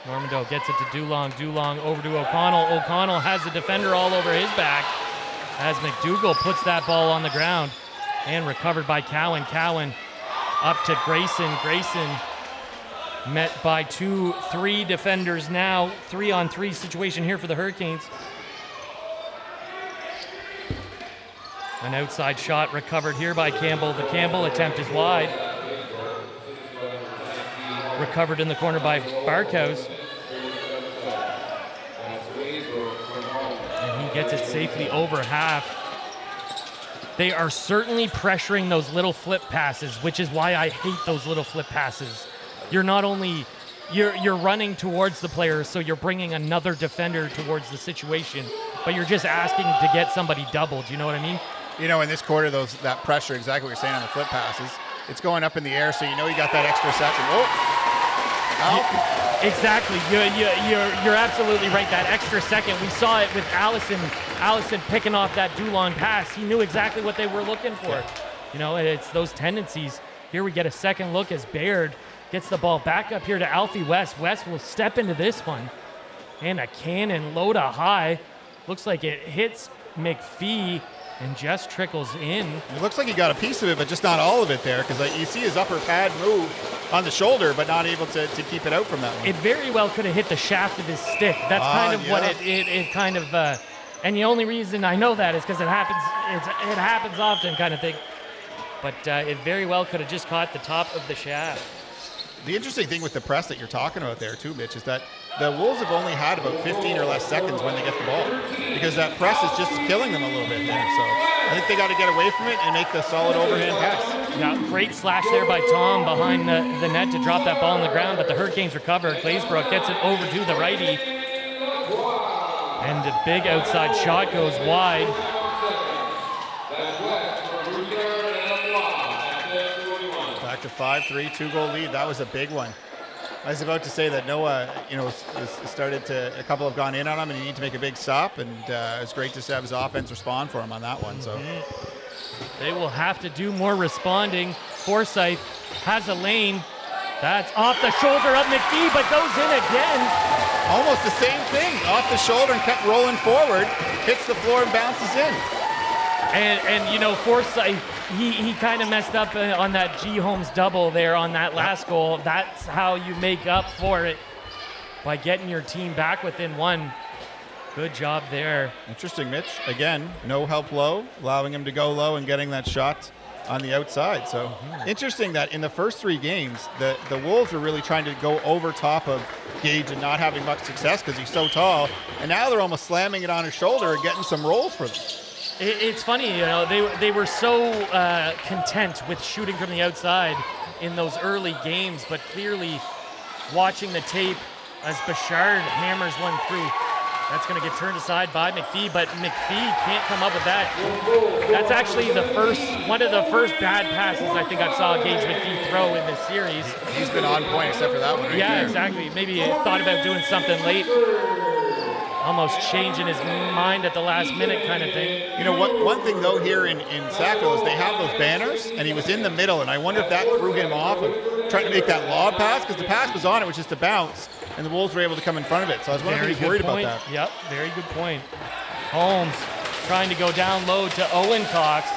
S1: Normando gets it to Dulong. Dulong over to O'Connell. O'Connell has the defender all over his back as McDougall puts that ball on the ground and recovered by Cowan. Cowan up to Grayson. Grayson met by 2-3 defenders now. 3-on-3 situation here for the Hurricanes. An outside shot recovered here by Campbell. The Campbell attempt is wide. Recovered in the corner by Barkhouse. And he gets it safely over half. They are certainly pressuring those little flip passes, which is why I hate those little flip passes. You're not only you're running towards the player, so you're bringing another defender towards the situation, but you're just asking to get somebody doubled. You know what I mean?
S2: In this quarter, that pressure, exactly what you're saying on the flip passes, it's going up in the air, so you got that extra second.
S1: Exactly. You're absolutely right. That extra second, we saw it with Allison. Allison picking off that Dulong pass. He knew exactly what they were looking for. It's those tendencies. Here we get a second look as Baird gets the ball back up here to Alfie West. West will step into this one. And a cannon low to high. Looks like it hits McPhee and just trickles in.
S2: It looks like he got a piece of it, but just not all of it there, because you see his upper pad move on the shoulder, but not able to keep it out from that one.
S1: It very well could have hit the shaft of his stick. That's kind of what it kind of, and the only reason I know that is because it happens often kind of thing. But it very well could have just caught the top of the shaft.
S2: The interesting thing with the press that you're talking about there too, Mitch, is that the Wolves have only had about 15 or less seconds when they get the ball, because that press is just killing them a little bit there. So I think they got to get away from it and make the solid overhand pass.
S1: Yeah, great slash there by Tom behind the net to drop that ball on the ground, but the Hurricanes recover. Glazebrook gets it over to the righty, and the big outside shot goes wide.
S2: Back to 5-3, 2-goal lead. That was a big one. I was about to say that Noah, a couple have gone in on him, and he needs to make a big stop, and it's great to have his offense respond for him on that one. So
S1: they will have to do more responding. Forsyth has a lane. That's off the shoulder of McPhee, but goes in again.
S2: Almost the same thing. Off the shoulder and kept rolling forward. Hits the floor and bounces in.
S1: And Forsyth, he kind of messed up on that G. Holmes double there on that last goal. That's how you make up for it, by getting your team back within one. Good job there.
S2: Interesting, Mitch. Again, no help low, allowing him to go low and getting that shot on the outside. So interesting that in the first 3 games, the Wolves were really trying to go over top of Gage and not having much success because he's so tall. And now they're almost slamming it on his shoulder and getting some rolls for them.
S1: It's funny, they were so content with shooting from the outside in those early games, but clearly watching the tape as Bouchard hammers one through, that's going to get turned aside by McPhee, but McPhee can't come up with that. That's actually one of the first bad passes I think I saw Gage McPhee throw in this series.
S2: He's been on point except for that one right there.
S1: Exactly. Maybe he thought about doing something late. Almost changing his mind at the last minute kind of thing.
S2: One thing though here in Sackville is they have those banners, and he was in the middle, and I wonder if that threw him off of trying to make that lob pass, because the pass was on, it was just a bounce, and the Wolves were able to come in front of it. So I was wondering if he was worried about that.
S1: Yep, very good point. Holmes trying to go down low to Owen Cox.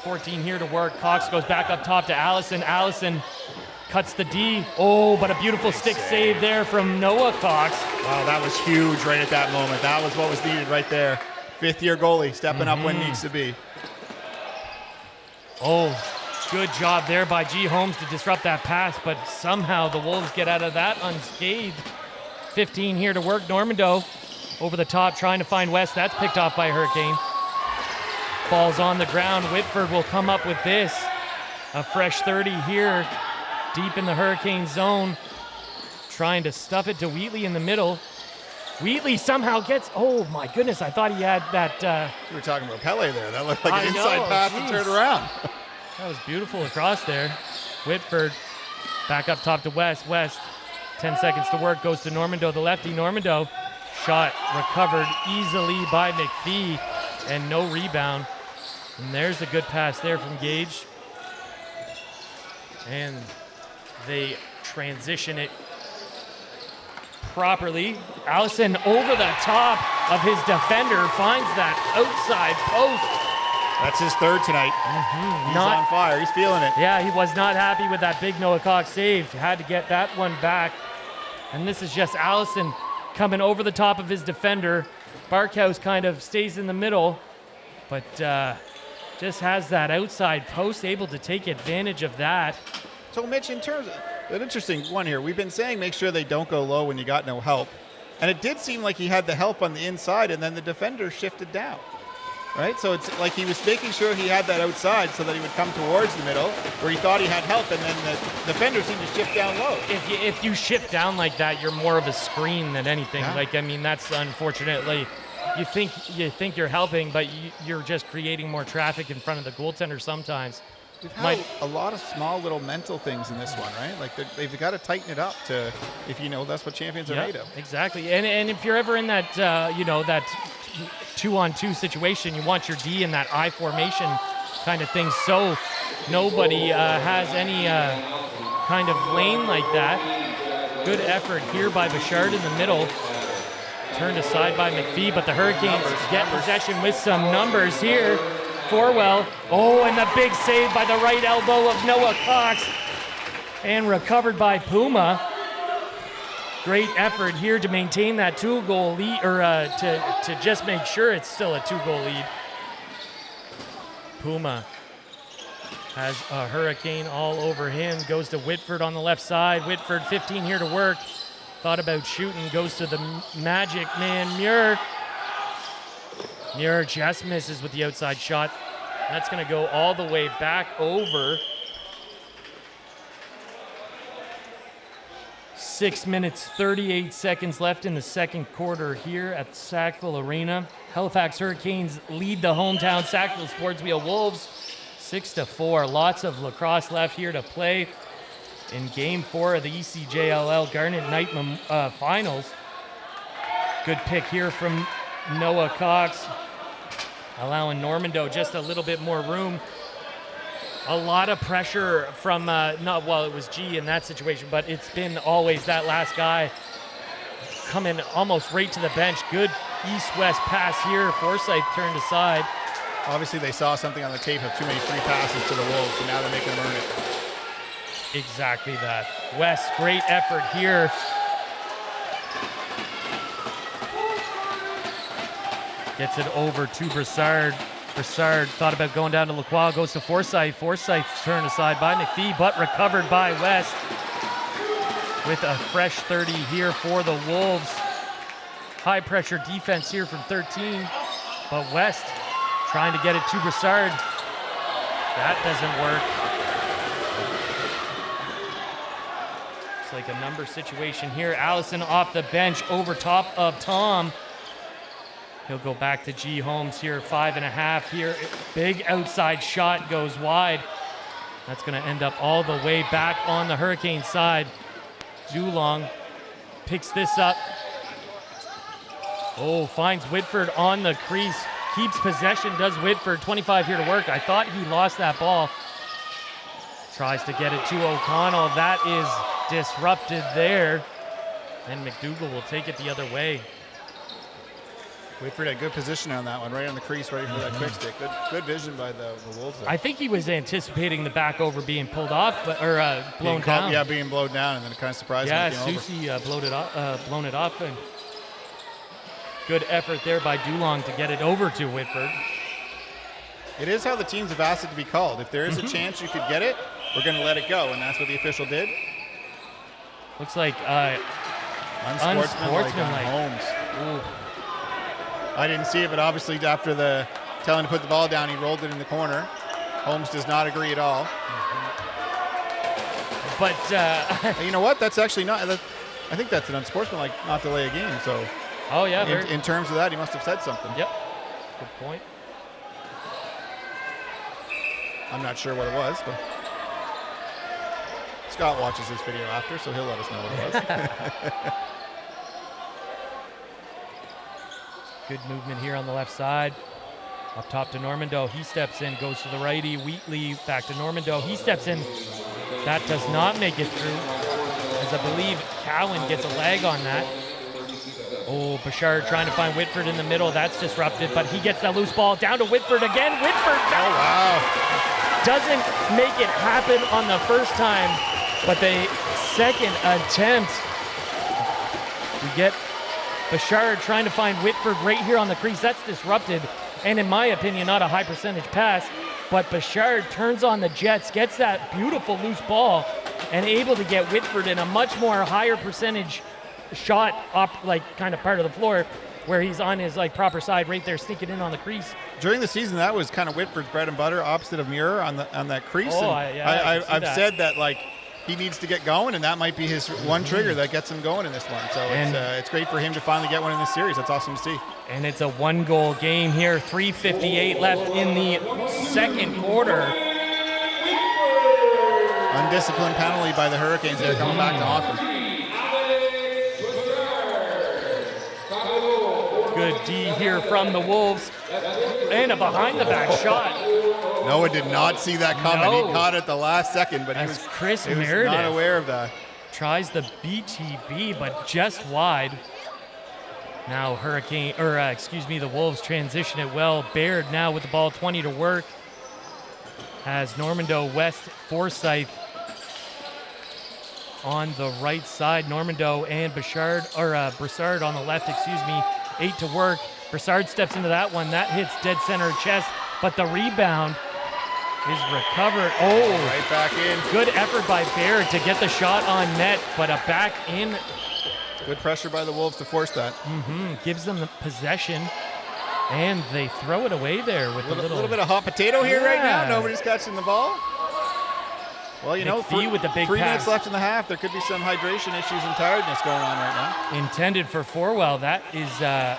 S1: 14 here to work. Cox goes back up top to Allison. Allison cuts the D. Oh, but a beautiful stick save there from Noah Cox.
S2: Wow, that was huge right at that moment. That was what was needed right there. Fifth-year goalie stepping up when needs to be.
S1: Oh, good job there by G. Holmes to disrupt that pass, but somehow the Wolves get out of that unscathed. 15 here to work. Normando over the top trying to find West. That's picked off by Hurricane. Ball's on the ground. Whitford will come up with this. A fresh 30 here. Deep in the Hurricane zone, trying to stuff it to Wheatley in the middle. Wheatley somehow gets, oh my goodness, I thought he had that.
S2: We were talking about Pele there. That looked like an inside pass to turn around.
S1: That was beautiful across there. Whitford back up top to West. West, 10 seconds to work, goes to Normando, the lefty. Normando, shot recovered easily by McPhee, and no rebound. And there's a good pass there from Gage. And they transition it properly. Allison over the top of his defender finds that outside post.
S2: That's his third tonight. He's on fire. He's feeling it.
S1: Yeah, he was not happy with that big Noah Cox save. Had to get that one back. And this is just Allison coming over the top of his defender. Barkhouse kind of stays in the middle, but just has that outside post, able to take advantage of that.
S2: So, Mitch, in terms of an interesting one here, we've been saying make sure they don't go low when you got no help. And it did seem like he had the help on the inside, and then the defender shifted down, right? So it's like he was making sure he had that outside so that he would come towards the middle where he thought he had help, and then the defender seemed to shift down low.
S1: If you shift down like that, you're more of a screen than anything.
S2: Yeah.
S1: That's unfortunately, you think you're helping, but you're just creating more traffic in front of the goaltender sometimes.
S2: We've had a lot of small little mental things in this one, right? Like they've got to tighten it up to, if that's what champions are made of.
S1: Exactly. And if you're ever in that, that 2-on-2 situation, you want your D in that I formation kind of thing, so nobody has any kind of lane like that. Good effort here by Bouchard in the middle. Turned aside by McPhee, but the Hurricanes get possession with some numbers here. Forwell, and the big save by the right elbow of Noah Cox, and recovered by Puma. Great effort here to maintain that 2-goal lead, or to just make sure it's still a 2-goal lead. Puma has a Hurricane all over him, goes to Whitford on the left side. Whitford, 15 here to work. Thought about shooting, goes to the magic man, Muir. Muir just misses with the outside shot. That's going to go all the way back over. 6 minutes, 38 seconds left in the second quarter here at Sackville Arena. Halifax Hurricanes lead the hometown Sackville Sportwheels Wolves 6-4. Lots of lacrosse left here to play in Game 4 of the ECJLL Garnet Knight Finals. Good pick here from Noah Cox, allowing Normando just a little bit more room. A lot of pressure from, it was G in that situation, but it's been always that last guy coming almost right to the bench. Good east-west pass here. Forsyth turned aside.
S2: Obviously, they saw something on the tape of too many free passes to the Wolves, and now they're making them earn it.
S1: Exactly that. West, great effort here. Gets it over to Broussard. Broussard thought about going down to Lacroix, goes to Forsyth. Forsyth's turned aside by McPhee, but recovered by West. With a fresh 30 here for the Wolves. High pressure defense here from 13, but West Trying to get it to Broussard. That doesn't work. It's like a number situation here. Allison off the bench over top of Tom. He'll go back to G. Holmes here, 5.5 here. Big outside shot goes wide. That's going to end up all the way back on the Hurricane side. Dulong picks this up. Oh, finds Whitford on the crease. Keeps possession, does Whitford. 25 here to work. I thought he lost that ball. Tries to get it to O'Connell. That is disrupted there. And McDougall will take it the other way.
S2: Whitford had good position on that one, right on the crease, ready for that quick stick. Good vision by the Wolves there.
S1: I think he was anticipating the back over being pulled off, or blown down.
S2: Yeah, being blown down, and then it kind of surprised him.
S1: Yeah, Susie blown it off, and good effort there by Dulong to get it over to Whitford.
S2: It is how the teams have asked it to be called. If there is a chance you could get it, we're going to let it go, and that's what the official did.
S1: Looks like
S2: unsportsmanlike on Holmes.
S1: Ooh.
S2: I didn't see it, but obviously after the telling to put the ball down, he rolled it in the corner. Holmes does not agree at all.
S1: But
S2: you know what? That's actually not. I think that's an unsportsmanlike not to delay a game. So,
S1: oh yeah,
S2: in terms of that, he must have said something.
S1: Yep. Good point.
S2: I'm not sure what it was, but Scott watches this video after, so he'll let us know what it was.
S1: Good movement here on the left side. Up top to Normando. He steps in, goes to the righty. Wheatley back to Normando. He steps in. That does not make it through, as I believe Cowan gets a leg on that. Oh, Bouchard trying to find Whitford in the middle. That's disrupted, but he gets that loose ball down to Whitford again. Whitford doesn't make it happen on the first time, but the second attempt, we get Bouchard trying to find Whitford right here on the crease. That's disrupted, and in my opinion, not a high percentage pass, but Bouchard turns on the Jets, gets that beautiful loose ball, and able to get Whitford in a much more higher percentage shot up, like kind of part of the floor, where he's on his like proper side right there, sneaking in on the crease.
S2: During the season, that was kind of Whitford's bread and butter, opposite of Muir on that crease.
S1: Oh,
S2: I've said that like he needs to get going, and that might be his one trigger that gets him going in this one. So it's great for him to finally get one in this series. That's awesome to see.
S1: And it's a one-goal game here. 3:58 left in the second quarter.
S2: Undisciplined penalty by the Hurricanes. They're coming back to haunt them.
S1: Good D here from the Wolves. And a behind-the-back shot.
S2: Noah did not see that coming.
S1: No.
S2: He caught it the last second, but he was not aware of that.
S1: Tries the BTB, but just wide. Now the Wolves transition it well. Baird now with the ball, 20 to work. Has Normando, West, Forsyth on the right side. Normando and Broussard on the left, 8 to work. Broussard steps into that one. That hits dead center chest, but the rebound is recovered. Oh,
S2: right back in.
S1: Good effort by Baird to get the shot on net, but a back in.
S2: Good pressure by the Wolves to force that.
S1: Gives them the possession, and they throw it away there with a little
S2: bit of hot potato here right now. Nobody's catching the ball. Well, you know,
S1: with the big
S2: 3
S1: pass.
S2: minutes left in the half. There could be some hydration issues and tiredness going on right now.
S1: Intended for Forwell. That is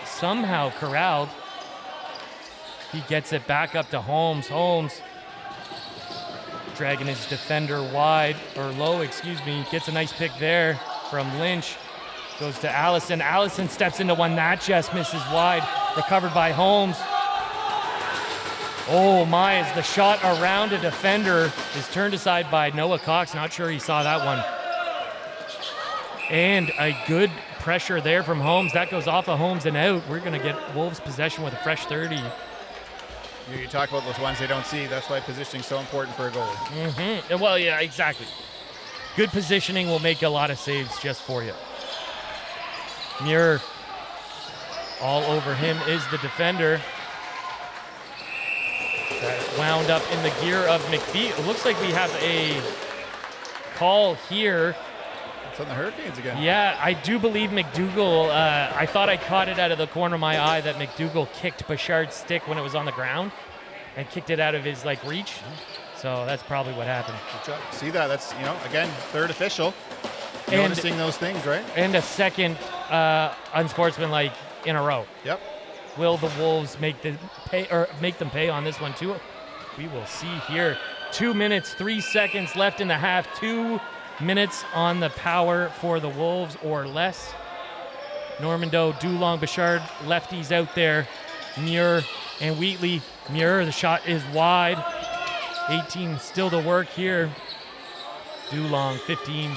S1: somehow corralled. He gets it back up to Holmes. Holmes dragging his defender low, Gets a nice pick there from Lynch. Goes to Allison. Allison steps into one. That just misses wide. Recovered by Holmes. Oh my, as the shot around a defender is turned aside by Noah Cox. Not sure he saw that one. And a good pressure there from Holmes. That goes off of Holmes and out. We're going to get Wolves possession with a fresh 30.
S2: You talk about those ones they don't see. That's why positioning is so important for a goal.
S1: Well, yeah, exactly. Good positioning will make a lot of saves just for you. Muir, all over him is the defender. That wound up in the gear of McPhee. It looks like we have a call here.
S2: It's on the Hurricanes again.
S1: Yeah, I do believe McDougall, I thought I caught it out of the corner of my eye that McDougall kicked Bouchard's stick when it was on the ground and kicked it out of his reach. So that's probably what happened.
S2: See that? That's, again, third official. Noticing those things, right?
S1: And a second unsportsmanlike in a row.
S2: Yep.
S1: Will the Wolves make them pay on this one too? We will see here. 2 minutes, 3 seconds left in the half. 2 minutes on the power for the Wolves or less. Normando, Dulong, Bouchard, lefties out there. Muir and Wheatley. Muir, the shot is wide. 18 still to work here. Dulong, 15.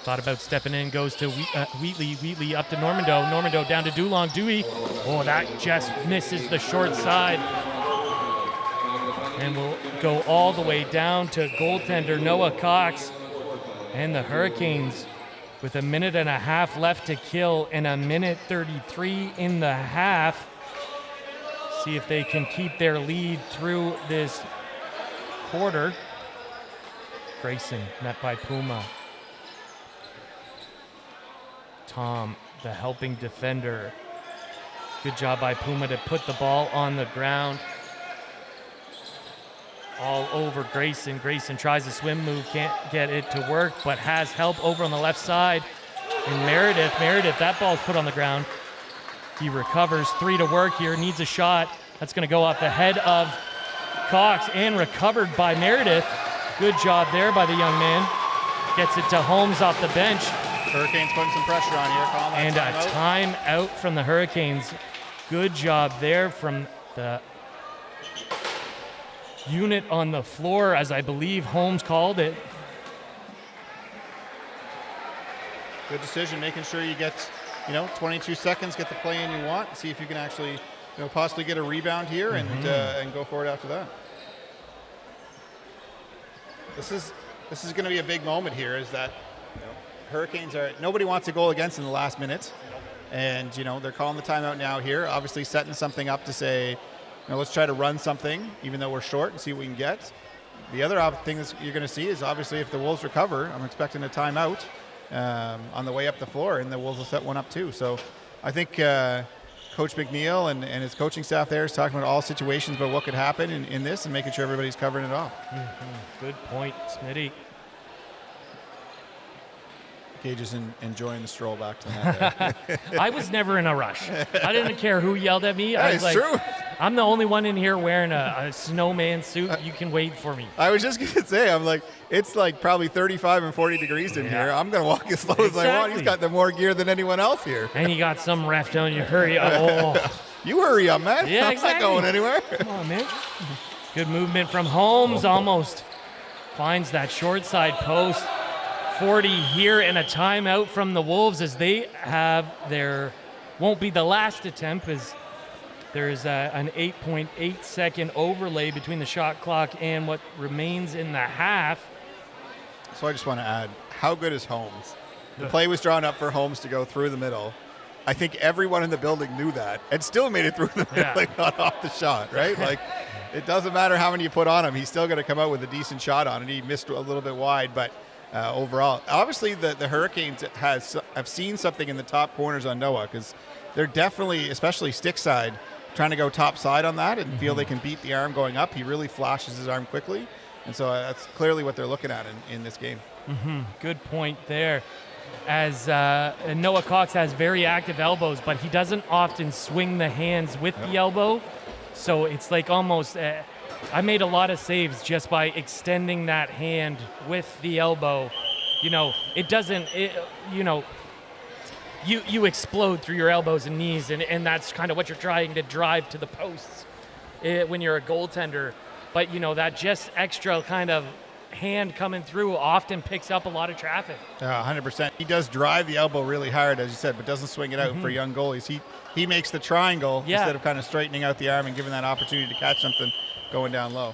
S1: Thought about stepping in, goes to Wheatley. Wheatley up to Normando. Normando down to Dulong. Dewey. Oh, that just misses the short side. And we'll go all the way down to goaltender Noah Cox. And the Hurricanes with 1.5 minutes left to kill and 1:33 in the half. See if they can keep their lead through this quarter. Grayson met by Puma. Tom, the helping defender. Good job by Puma to put the ball on the ground. All over Grayson. Grayson tries a swim move, can't get it to work, but has help over on the left side. And Meredith, that ball's put on the ground. He recovers, 3 to work here, needs a shot. That's gonna go off the head of Cox and recovered by Meredith. Good job there by the young man. Gets it to Holmes off the bench.
S2: Hurricanes putting some pressure on here. Call
S1: and a timeout from the Hurricanes. Good job there from the unit on the floor, as I believe Holmes called it.
S2: Good decision, making sure you get, 22 seconds, get the play in you want, see if you can actually, possibly get a rebound here and go for it after that. This is going to be a big moment here. Is that Hurricanes nobody wants a goal against in the last minute, and they're calling the timeout now here. Obviously, setting something up to say, let's try to run something, even though we're short, and see what we can get. The other thing that you're going to see is obviously if the Wolves recover, I'm expecting a timeout on the way up the floor, and the Wolves will set one up too. So I think Coach McNeil and his coaching staff there is talking about all situations about what could happen in this and making sure everybody's covering it off.
S1: Good point, Smitty.
S2: Gage is enjoying the stroll back to the net.
S1: I was never in a rush. I didn't care who yelled at me. I was like,
S2: true.
S1: I'm the only one in here wearing a snowman suit. You can wait for me.
S2: I was just going to say, I'm like, it's like probably 35 and 40 degrees in here. I'm going to walk as slow as I want. He's got the more gear than anyone else here.
S1: And you got some ref telling you, hurry up. Oh.
S2: You hurry up, man.
S1: Yeah,
S2: I'm not going anywhere.
S1: Come on, man. Good movement from Holmes. Almost finds that short side post. 40 here and a timeout from the Wolves as they have won't be the last attempt, as there's an 8.8 second overlay between the shot clock and what remains in the half.
S2: So I just want to add, how good is Holmes? The play was drawn up for Holmes to go through the middle. I think everyone in the building knew that and still made it through the middle and got off the shot, right? It doesn't matter how many you put on him. He's still going to come out with a decent shot on it. He missed a little bit wide, but overall, obviously the Hurricanes have seen something in the top corners on Noah, because they're definitely, especially stick side, trying to go top side on that and feel they can beat the arm going up. He really flashes his arm quickly, and so that's clearly what they're looking at in this game.
S1: Good point there. As Noah Cox has very active elbows, but he doesn't often swing the hands with the elbow, so it's like almost I made a lot of saves just by extending that hand with the elbow. It doesn't, you explode through your elbows and knees, and that's kind of what you're trying to drive to the posts when you're a goaltender. But, that just extra kind of hand coming through often picks up a lot of traffic.
S2: 100%. He does drive the elbow really hard, as you said, but doesn't swing it out for young goalies. He makes the triangle instead of kind of straightening out the arm and giving that opportunity to catch something going down low.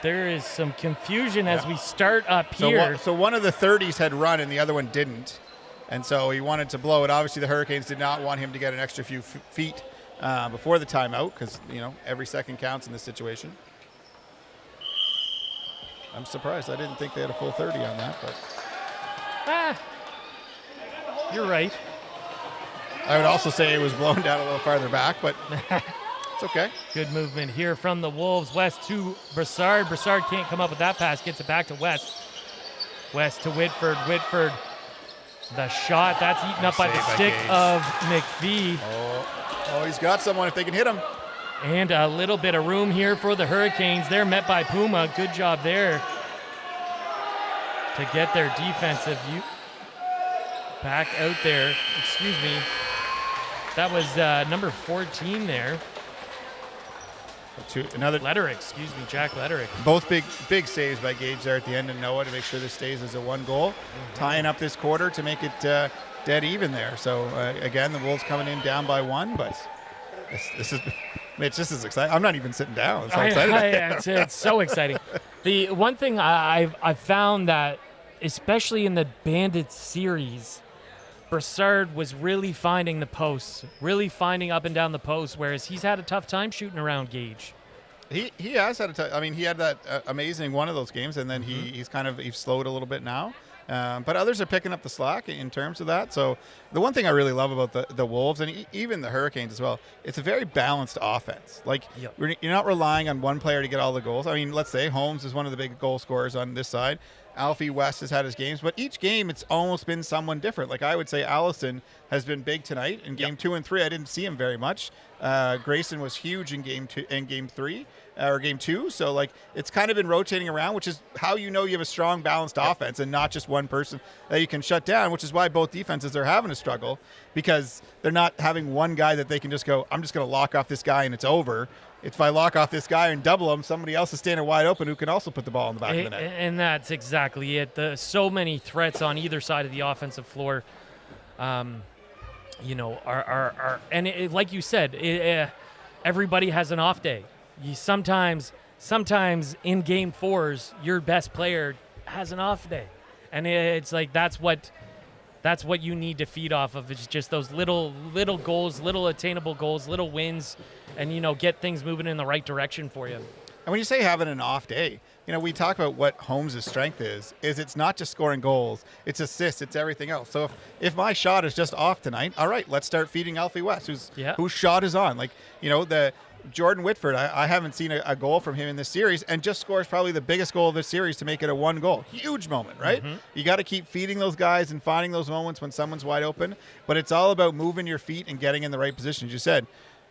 S1: There is some confusion as we start up here.
S2: So one of the 30s had run and the other one didn't. And so he wanted to blow it. Obviously, the Hurricanes did not want him to get an extra few feet before the timeout because, every second counts in this situation. I'm surprised. I didn't think they had a full 30 on that, but
S1: you're right.
S2: I would also say it was blown down a little farther back, but it's okay.
S1: Good movement here from the Wolves. West to Brassard. Brassard can't come up with that pass. Gets it back to West. West to Whitford. Whitford, the shot. That's eaten up by the stick of McPhee.
S2: Oh, he's got someone if they can hit him.
S1: And a little bit of room here for the Hurricanes. They're met by Puma. Good job there to get their defensive back out there. Excuse me. That was number 14 there. Jack Letterick.
S2: Both big saves by Gage there at the end and Noah to make sure this stays as a one goal. Tying up this quarter to make it dead even there. So, again, the Wolves coming in down by 1, but this is... Mitch, this is exciting. I'm not even sitting down. I'm so excited.
S1: It's so exciting. The one thing I've found that, especially in the Bandits series, Brassard was really finding the posts, really finding up and down the post, whereas he's had a tough time shooting around Gage.
S2: He has had he had that amazing one of those games, and then he's slowed a little bit now. But others are picking up the slack in terms of that. So the one thing I really love about the Wolves and even the Hurricanes as well, it's a very balanced offense. Like you're not relying on one player to get all the goals. I mean, let's say Holmes is one of the big goal scorers on this side. Alfie West has had his games, but each game it's almost been someone different. Like I would say Allison has been big tonight. In game 2 and 3, I didn't see him very much. Grayson was huge in game 3 or game 2. So like it's kind of been rotating around, which is how you have a strong balanced offense and not just one person that you can shut down, which is why both defenses are having a struggle because they're not having one guy that they can just go, I'm just going to lock off this guy and it's over. If I lock off this guy and double him, somebody else is standing wide open who can also put the ball in the back of the net.
S1: And that's exactly it. So many threats on either side of the offensive floor, are like you said, everybody has an off day. Sometimes in game 4s, your best player has an off day, and it's like that's what you need to feed off of. It's just those little goals, little attainable goals, little wins, and get things moving in the right direction for you.
S2: And when you say having an off day, we talk about what Holmes' strength is it's not just scoring goals, it's assists, it's everything else. So if my shot is just off tonight, all right, let's start feeding Alfie West, whose shot is on. Like, the Jordan Whitford, I haven't seen a goal from him in this series and just scores probably the biggest goal of the series to make it a 1 goal. Huge moment, right? You got to keep feeding those guys and finding those moments when someone's wide open, but it's all about moving your feet and getting in the right position. As you said,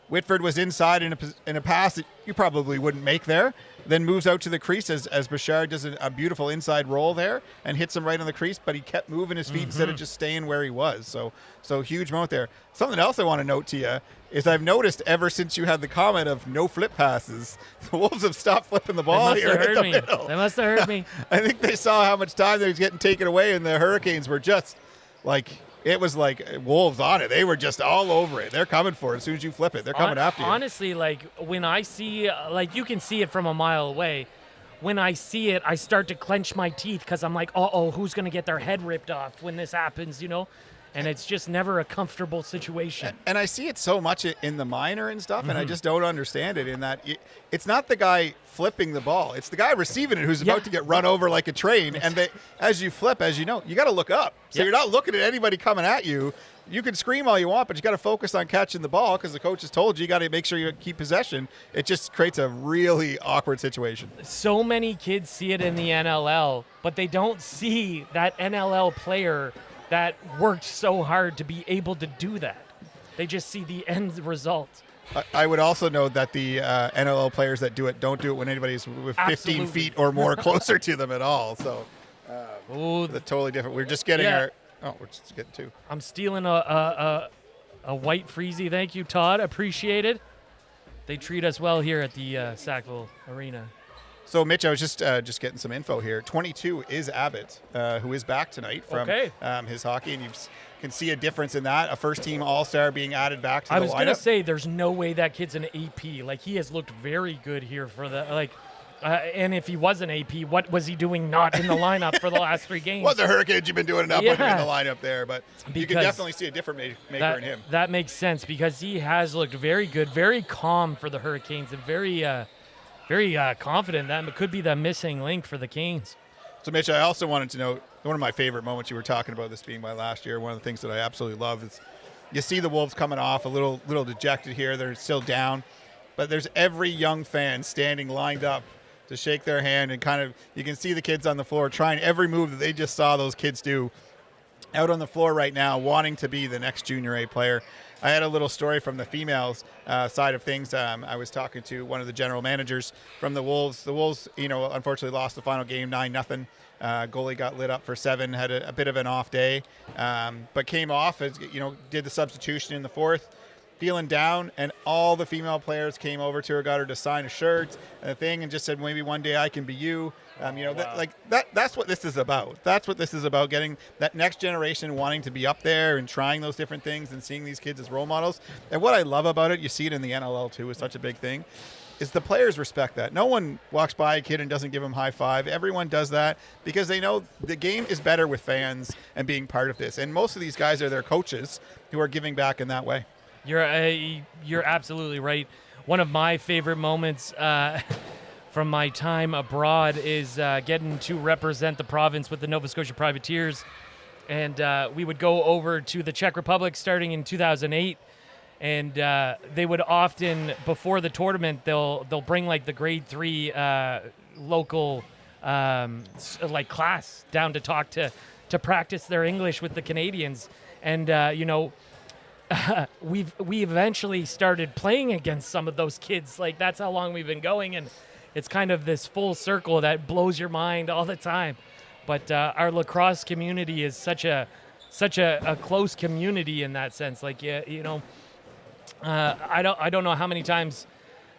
S2: Whitford was inside in a pass that you probably wouldn't make there, then moves out to the crease as Bouchard does a beautiful inside roll there and hits him right on the crease, but he kept moving his feet instead of just staying where he was. So huge moment there. Something else I want to note to you is I've noticed ever since you had the comment of no flip passes, the Wolves have stopped flipping the ball here in the middle.
S1: They must have heard me.
S2: I think they saw how much time they was getting taken away, and the Hurricanes were just like... It was like Wolves on it. They were just all over it. They're coming for it. As soon as you flip it, they're coming after you.
S1: Honestly, like when I see, like you can see it from a mile away. When I see it, I start to clench my teeth because I'm like, who's going to get their head ripped off when this happens, And it's just never a comfortable situation.
S2: And I see it so much in the minor and stuff, and I just don't understand it in that it's not the guy flipping the ball. It's the guy receiving it who's about to get run over like a train. And as you flip, you got to look up. So you're not looking at anybody coming at you. You can scream all you want, but you got to focus on catching the ball because the coach has told you got to make sure you keep possession. It just creates a really awkward situation.
S1: So many kids see it in the NLL, but they don't see that NLL player that worked so hard to be able to do that. They just see the end result.
S2: I would also note that the NLL players that do it don't do it when anybody's with 15 feet or more closer to them at all. So, they're totally different. We're just getting we're just getting 2.
S1: I'm stealing a white freezy. Thank you, Todd. Appreciate it. They treat us well here at the Sackville Arena.
S2: So, Mitch, I was just getting some info here. 22 is Abbott, who is back tonight from his hockey, and you can see a difference in that. A first-team All-Star being added back to the lineup.
S1: I was going to say, there's no way that kid's an AP. Like, he has looked very good here for the And if he was an AP, what was he doing not in the lineup for the last 3 games?
S2: Well, the Hurricanes, you've been doing enough with him in the lineup there, but you can
S1: Because
S2: definitely see a different maker in him.
S1: That makes sense because he has looked very good, very calm for the Hurricanes, and very confident. That could be the missing link for the Canes.
S2: So, Mitch, I also wanted to note one of my favorite moments you were talking about, this being my last year. One of the things that I absolutely love is you see the Wolves coming off a little dejected here. They're still down, but there's every young fan standing lined up to shake their hand, and kind of you can see the kids on the floor trying every move that they just saw those kids do out on the floor right now, wanting to be the next junior A player. I had a little story from the females side of things. I was talking to one of the general managers from the Wolves. The Wolves, unfortunately lost the final game 9-0. Goalie got lit up for 7, had a bit of an off day, but came off as did the substitution in the 4th, feeling down, and all the female players came over to her, got her to sign a shirt and a thing, and just said, maybe one day I can be you.
S1: Wow.
S2: That's what this is about. That's what this is about, getting that next generation wanting to be up there and trying those different things and seeing these kids as role models. And what I love about it, you see it in the NLL too, is such a big thing, is the players respect that. No one walks by a kid and doesn't give him high five. Everyone does that because they know the game is better with fans and being part of this. And most of these guys are their coaches who are giving back in that way.
S1: You're absolutely right. One of my favorite moments from my time abroad is getting to represent the province with the Nova Scotia Privateers, and we would go over to the Czech Republic starting in 2008, and they would often, before the tournament, they'll bring like the grade 3 local like class down to talk to practice their English with the Canadians, and we eventually started playing against some of those kids. Like, that's how long we've been going, and it's kind of this full circle that blows your mind all the time. But our lacrosse community is such a close community in that sense. Like, I don't know how many times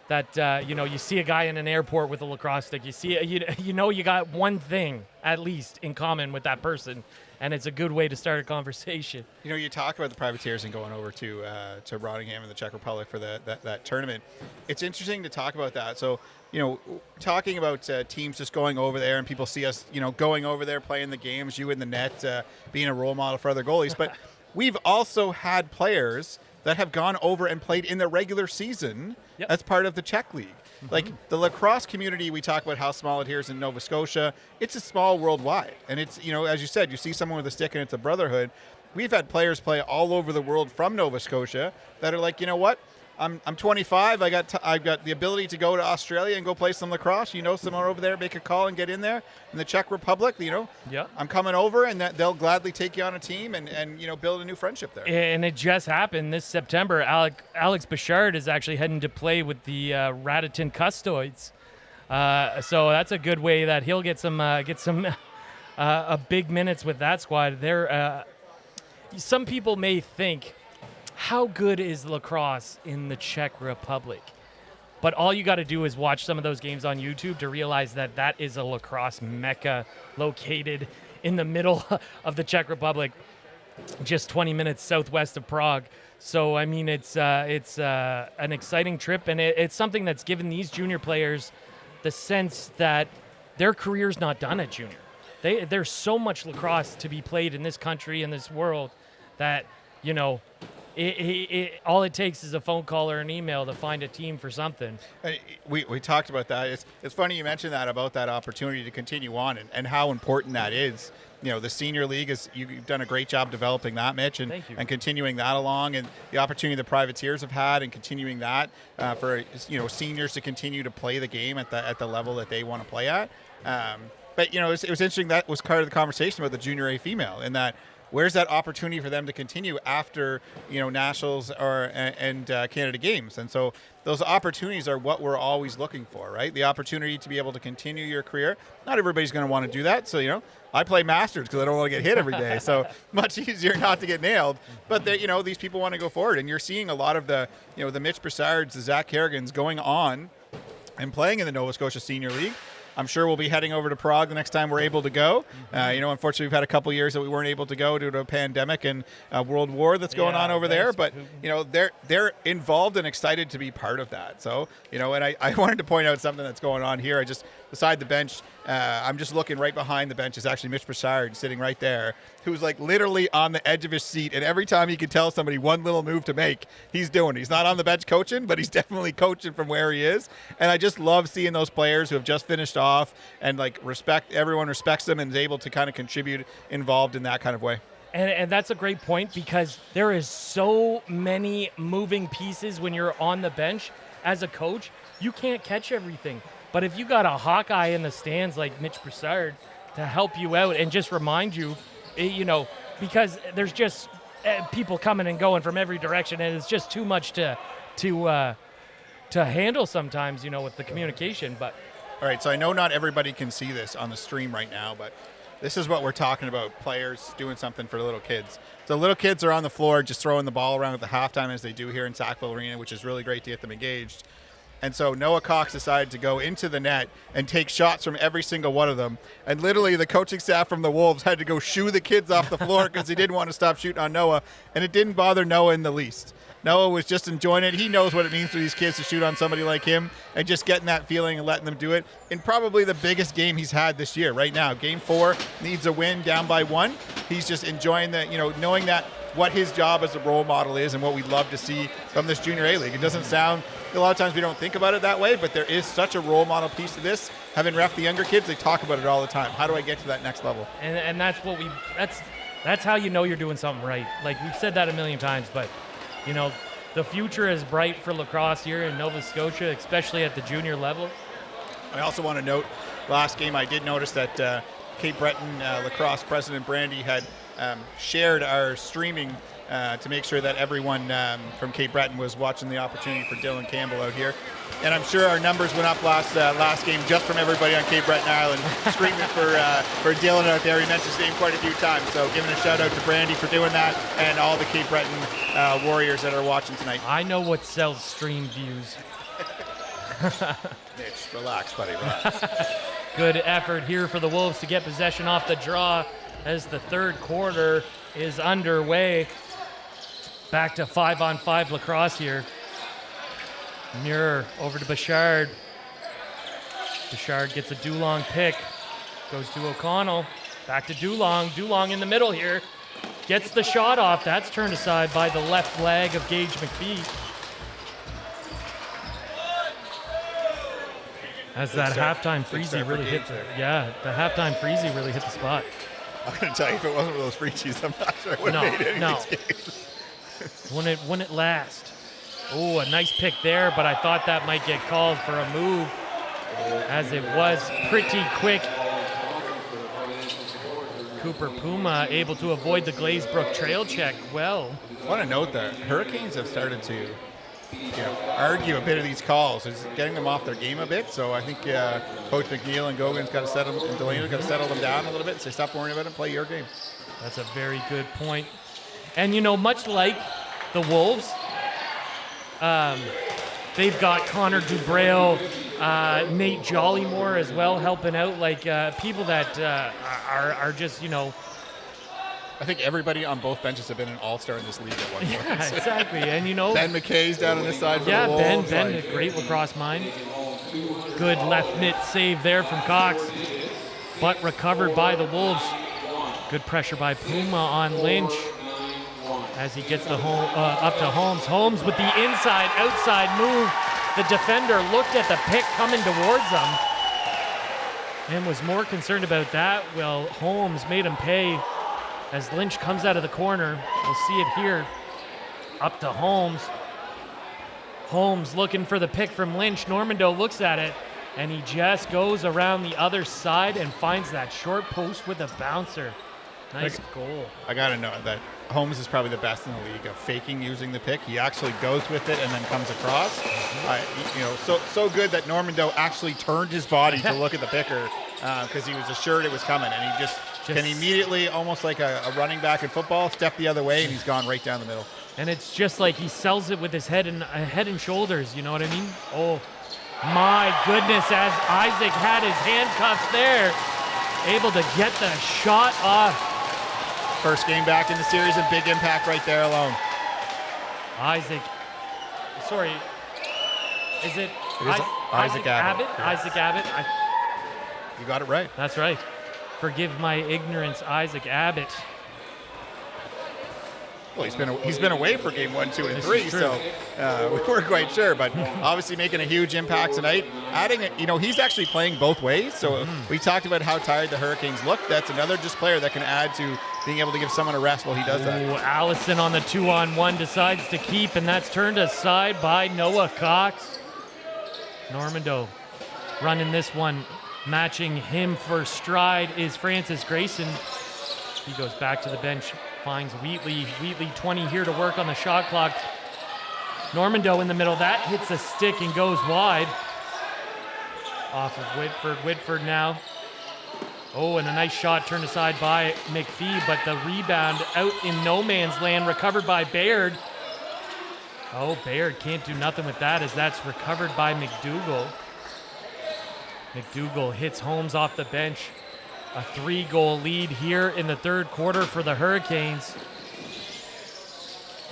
S1: that you see a guy in an airport with a lacrosse stick. You see you got one thing at least in common with that person, and it's a good way to start a conversation.
S2: You talk about the Privateers and going over to Rotterdam in the Czech Republic for that tournament. It's interesting to talk about that. So, talking about teams just going over there, and people see us, going over there, playing the games, you in the net, being a role model for other goalies. But we've also had players that have gone over and played in the regular season as part of the Czech League. Mm-hmm. Like, the lacrosse community, we talk about how small it is in Nova Scotia. It's a small worldwide. And it's, as you said, you see someone with a stick and it's a brotherhood. We've had players play all over the world from Nova Scotia that are like, you know what? I'm 25. I've got the ability to go to Australia and go play some lacrosse. Someone over there, make a call and get in there. In the Czech Republic, I'm coming over, and that they'll gladly take you on a team and build a new friendship there.
S1: And it just happened this September. Alex Bouchard is actually heading to play with the Raditon Custoids. So that's a good way that he'll get some big minutes with that squad. Some people may think, how good is lacrosse in the Czech Republic? But all you got to do is watch some of those games on YouTube to realize that is a lacrosse mecca located in the middle of the Czech Republic, just 20 minutes southwest of Prague. So, I mean, it's an exciting trip, and it's something that's given these junior players the sense that their career's not done at junior. There's so much lacrosse to be played in this country, in this world, that, all it takes is a phone call or an email to find a team for something.
S2: We talked about that. It's funny you mentioned that about that opportunity to continue on and how important that is. The senior league you've done a great job developing that, Mitch, and continuing that along, and the opportunity the Privateers have had and continuing that for seniors to continue to play the game at the level that they want to play at. But it was interesting, that was part of the conversation about the junior A female, in that where's that opportunity for them to continue after nationals and Canada Games. And so those opportunities are what we're always looking for, right? The opportunity to be able to continue your career. Not everybody's going to want to do that. So I play Masters because I don't want to get hit every day. So much easier not to get nailed. But these people want to go forward, and you're seeing a lot of the the Mitch Broussards, the Zach Kerrigans going on and playing in the Nova Scotia Senior League. I'm sure we'll be heading over to Prague the next time we're able to go. Unfortunately, we've had a couple years that we weren't able to go due to a pandemic and a world war that's going on over there. But they're involved and excited to be part of that. So and I wanted to point out something that's going on here. I just beside the bench, I'm just looking right behind the bench is actually Mitch Broussard sitting right there, who's like literally on the edge of his seat. And every time he can tell somebody one little move to make, he's doing it. He's not on the bench coaching, but he's definitely coaching from where he is. And I just love seeing those players who have just finished off and everyone respects them and is able to kind of contribute involved in that kind of way.
S1: And that's a great point, because there is so many moving pieces when you're on the bench as a coach. You can't catch everything. But if you got a Hawkeye in the stands like Mitch Broussard to help you out and just remind you, because there's just people coming and going from every direction, and it's just too much to handle sometimes, with the communication. But
S2: all right, so I know not everybody can see this on the stream right now, but this is what we're talking about, players doing something for the little kids. So little kids are on the floor just throwing the ball around at the halftime as they do here in Sackville Arena, which is really great to get them engaged. And so Noah Cox decided to go into the net and take shots from every single one of them. And literally the coaching staff from the Wolves had to go shoo the kids off the floor because they didn't want to stop shooting on Noah. And it didn't bother Noah in the least. Noah was just enjoying it. He knows what it means for these kids to shoot on somebody like him, and just getting that feeling and letting them do it in probably the biggest game he's had this year right now. Game 4 needs a win, down by 1. He's just enjoying that, knowing that what his job as a role model is and what we'd love to see from this Junior A-League. It doesn't sound, a lot of times we don't think about it that way, but there is such a role model piece to this. Having ref the younger kids, they talk about it all the time. How do I get to that next level?
S1: And that's what that's how you're doing something right. Like, we've said that a million times, but the future is bright for lacrosse here in Nova Scotia, especially at the junior level.
S2: I also want to note, last game I did notice that Cape Breton lacrosse president Brandy had shared our streaming to make sure that everyone from Cape Breton was watching the opportunity for Dylan Campbell out here. And I'm sure our numbers went up last game just from everybody on Cape Breton Island screaming for Dylan out there. He mentioned his name quite a few times. So giving a shout out to Brandy for doing that, and all the Cape Breton Warriors that are watching tonight.
S1: I know what sells stream views.
S2: Mitch, relax, buddy, relax.
S1: Good effort here for the Wolves to get possession off the draw as the third quarter is underway. Back to 5-on-5 lacrosse here. Muir over to Bouchard. Bouchard gets a Dulong pick. Goes to O'Connell. Back to Dulong. Dulong in the middle here. Gets the shot off. That's turned aside by the left leg of Gage McPhee. As that halftime freezy really hit there. Yeah, the halftime freezy really hit the spot.
S2: I'm going to tell you, if it wasn't for those freezies, I'm not sure I would have made any of these games.
S1: Wouldn't it last? Oh, a nice pick there, but I thought that might get called for a move, as it was pretty quick. Cooper Puma able to avoid the Glazebrook trail check well.
S2: I want to note that Hurricanes have started to argue a bit of these calls. It's getting them off their game a bit. So I think Coach McNeil and Gogan's got to settle them, and Delano's got to settle them down a little bit. So stop worrying about it and play your game.
S1: That's a very good point. And much like the Wolves, they've got Connor Dubrail, Nate Jollymore as well helping out, like people that are just,
S2: I think everybody on both benches have been an all-star in this league at one point.
S1: Yeah, exactly. And
S2: Ben McKay's down on this side for the Wolves.
S1: Ben, a great lacrosse mind. Good left mitt save there from Cox, but recovered by the Wolves. Good pressure by Puma on Lynch as he gets the up to Holmes. Holmes with the inside-outside move. The defender looked at the pick coming towards him and was more concerned about that. Well, Holmes made him pay as Lynch comes out of the corner. We'll see it here. Up to Holmes. Holmes looking for the pick from Lynch. Normando looks at it, and he just goes around the other side and finds that short post with a bouncer. Nice goal.
S2: I got to know that Holmes is probably the best in the league of faking using the pick. He actually goes with it and then comes across. So good that Normando actually turned his body to look at the picker because he was assured it was coming, and he just can immediately, almost like a running back in football, step the other way, and he's gone right down the middle.
S1: And it's just like he sells it with his head and shoulders. You know what I mean? Oh, My goodness, as Isaac had his handcuffs there, able to get the shot off.
S2: First game back in the series, a big impact right there alone.
S1: Isaac, sorry, is it
S2: Isaac Abbott.
S1: Yes. Isaac Abbott.
S2: You got it right.
S1: That's right. Forgive my ignorance, Isaac Abbott.
S2: Well, he's been away for game 1, 2, and
S1: This
S2: 3,
S1: is true.
S2: so we weren't quite sure. But obviously making a huge impact tonight. Adding it, he's actually playing both ways. So we talked about how tired the Hurricanes look. That's another just player that can add to being able to give someone a rest while he does that.
S1: Ooh, Allison on the 2-on-1 decides to keep, and that's turned aside by Noah Cox. Normando running this one. Matching him for stride is Francis Grayson. He goes back to the bench. Finds Wheatley. Wheatley 20 here to work on the shot clock. Normando in the middle. That hits a stick and goes wide. Off of Whitford. Whitford now. Oh, and a nice shot turned aside by McPhee, but the rebound out in no man's land, recovered by Baird. Oh, Baird can't do nothing with that as that's recovered by McDougall. McDougall hits Holmes off the bench. A 3-goal lead here in the third quarter for the Hurricanes.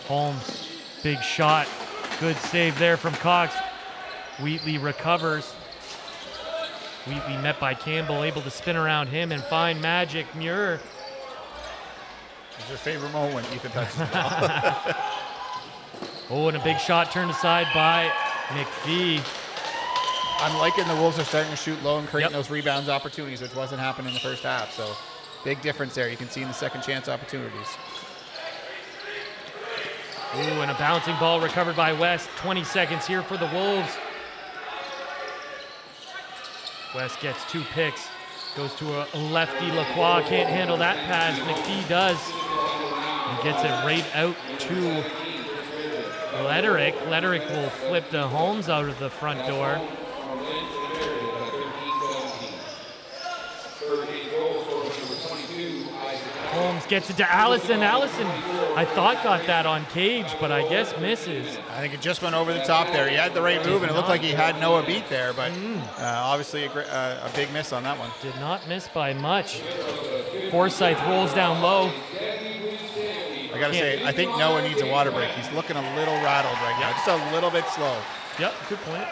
S1: Holmes, big shot. Good save there from Cox. Wheatley recovers. Wheatley met by Campbell, able to spin around him and find Magic Muir.
S2: It's your favorite moment when Ethan touches the ball.
S1: Oh, and a big shot turned aside by McPhee.
S2: I'm liking the Wolves are starting to shoot low and creating those rebounds opportunities, which wasn't happening in the first half. So big difference there. You can see in the second chance opportunities.
S1: Ooh, and a bouncing ball recovered by West. 20 seconds here for the Wolves. West gets 2 picks. Goes to a lefty. Lacroix can't handle that pass. McPhee does. And gets it right out to Lederick. Lederick will flip the Holmes out of the front door. Holmes gets it to Allison. Allison, I thought got that on Cage, but I guess misses.
S2: I think it just went over the top there. He had the right move, and it looked like he had Noah beat there, but obviously a big miss on that one.
S1: Did not miss by much. Forsyth rolls down low.
S2: I got to say, I think Noah needs a water break. He's looking a little rattled right now, just a little bit slow.
S1: Yep, good point.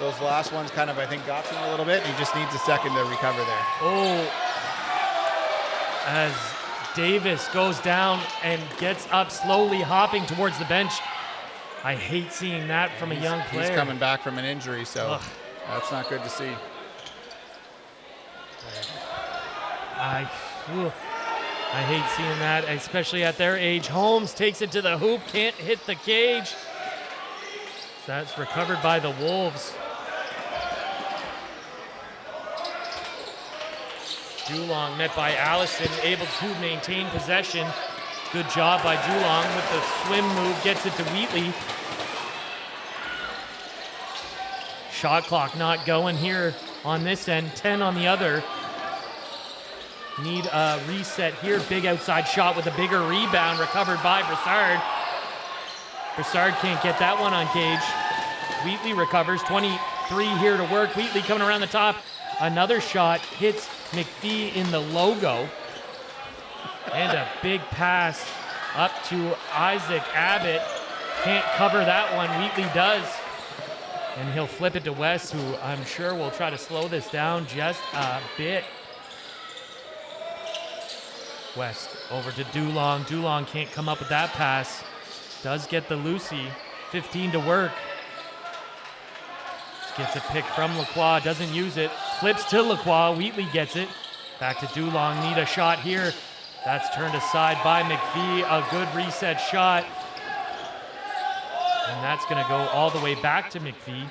S2: Those last ones kind of, I think, got to him a little bit. He just needs a second to recover there.
S1: Oh, as Davis goes down and gets up slowly, hopping towards the bench. I hate seeing that from a young player.
S2: He's coming back from an injury, so that's not good to see.
S1: I hate seeing that, especially at their age. Holmes takes it to the hoop, can't hit the cage. That's recovered by the Wolves. Dulong met by Allison, able to maintain possession. Good job by Dulong with the swim move, gets it to Wheatley. Shot clock not going here on this end, 10 on the other. Need a reset here, big outside shot with a bigger rebound, recovered by Broussard. Broussard can't get that one on Cage. Wheatley recovers, 23 here to work. Wheatley coming around the top. Another shot hits McPhee in the logo. And a big pass up to Isaac Abbott. Can't cover that one. Wheatley does. And he'll flip it to West, who I'm sure will try to slow this down just a bit. West over to Dulong. Dulong can't come up with that pass. Does get the Lucy. 15 to work. Gets a pick from Lacroix, doesn't use it. Flips to Lacroix, Wheatley gets it. Back to Dulong, need a shot here. That's turned aside by McPhee, a good reset shot. And that's gonna go all the way back to McPhee.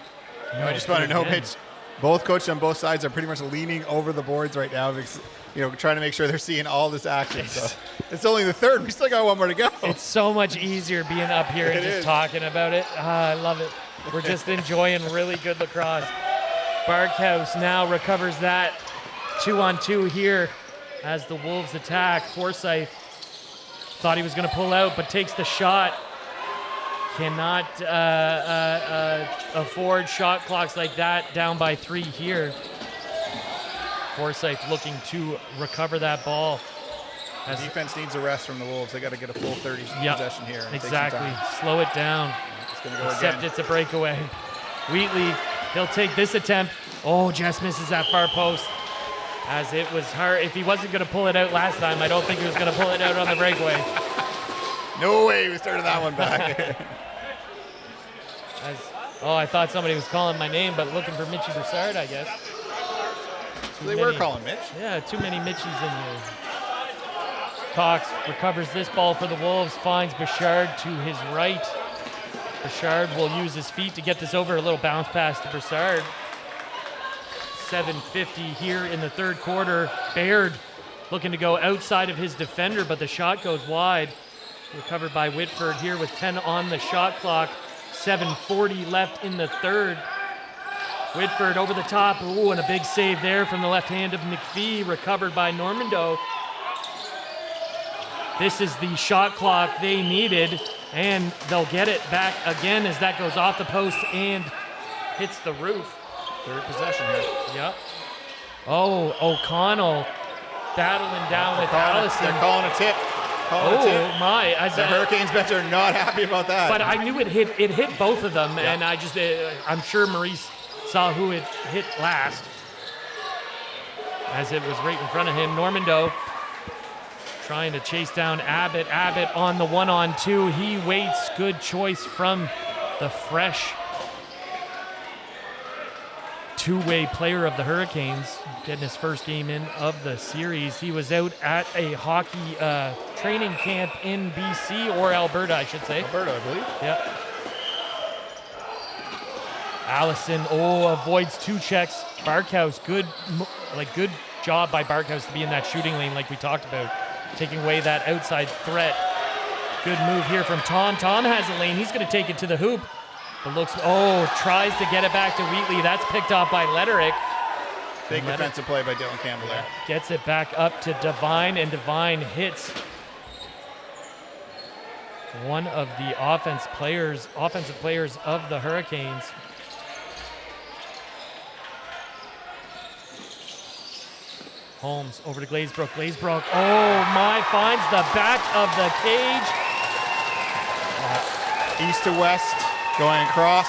S2: I just want to know, Mitch, both coaches on both sides are pretty much leaning over the boards right now, because, trying to make sure they're seeing all this action. So it's only the third, we still got one more to go.
S1: It's so much easier being up here and just talking about it. I love it. We're just enjoying really good lacrosse. Barkhouse now recovers that 2-on-2 here as the Wolves attack. Forsyth thought he was going to pull out, but takes the shot. Cannot afford shot clocks like that down by 3 here. Forsyth looking to recover that ball.
S2: The defense needs a rest from the Wolves. They got to get a full 30 possession here.
S1: Exactly. Slow it down.
S2: It's going to go
S1: Except
S2: again.
S1: it's a breakaway. Wheatley, he'll take this attempt. Oh, just misses that far post. As it was hard. If he wasn't going to pull it out last time, I don't think he was going to pull it out on the breakaway.
S2: No way we started that one back.
S1: I thought somebody was calling my name, but looking for Mitchie Broussard, I guess.
S2: They were calling Mitch.
S1: Yeah, too many Mitchies in here. Cox recovers this ball for the Wolves, finds Bouchard to his right. Bouchard will use his feet to get this over. A little bounce pass to Broussard. 7:50 here in the third quarter. Baird looking to go outside of his defender, but the shot goes wide. Recovered by Whitford here with 10 on the shot clock. 7:40 left in the third. Whitford over the top. Ooh, and a big save there from the left hand of McPhee. Recovered by Normando. This is the shot clock they needed, and they'll get it back again as that goes off the post and hits the roof.
S2: Third possession here.
S1: Yep. Oh, O'Connell battling down with Allison.
S2: They're calling a tip.
S1: Oh my!
S2: The Hurricanes bench are not happy about that.
S1: But I knew it hit both of them, and I'm sure Maurice saw who it hit last, as it was right in front of him. Normando trying to chase down Abbott. Abbott on the 1-on-2. He waits. Good choice from the fresh two-way player of the Hurricanes, getting his first game in of the series. He was out at a hockey training camp in BC, or Alberta, I should say.
S2: Alberta, I believe.
S1: Yep. Allison, avoids 2 checks. Barkhouse, good job by Barkhouse to be in that shooting lane like we talked about, taking away that outside threat. Good move here from Tom. Tom has a lane. He's going to take it to the hoop. But tries to get it back to Wheatley. That's picked off by Letterick.
S2: Big defensive play by Dylan Campbell there.
S1: Gets it back up to Devine, and Devine hits one of the offensive players of the Hurricanes. Holmes over to Glazebrook. Glazebrook, finds the back of the cage.
S2: East to west, going across,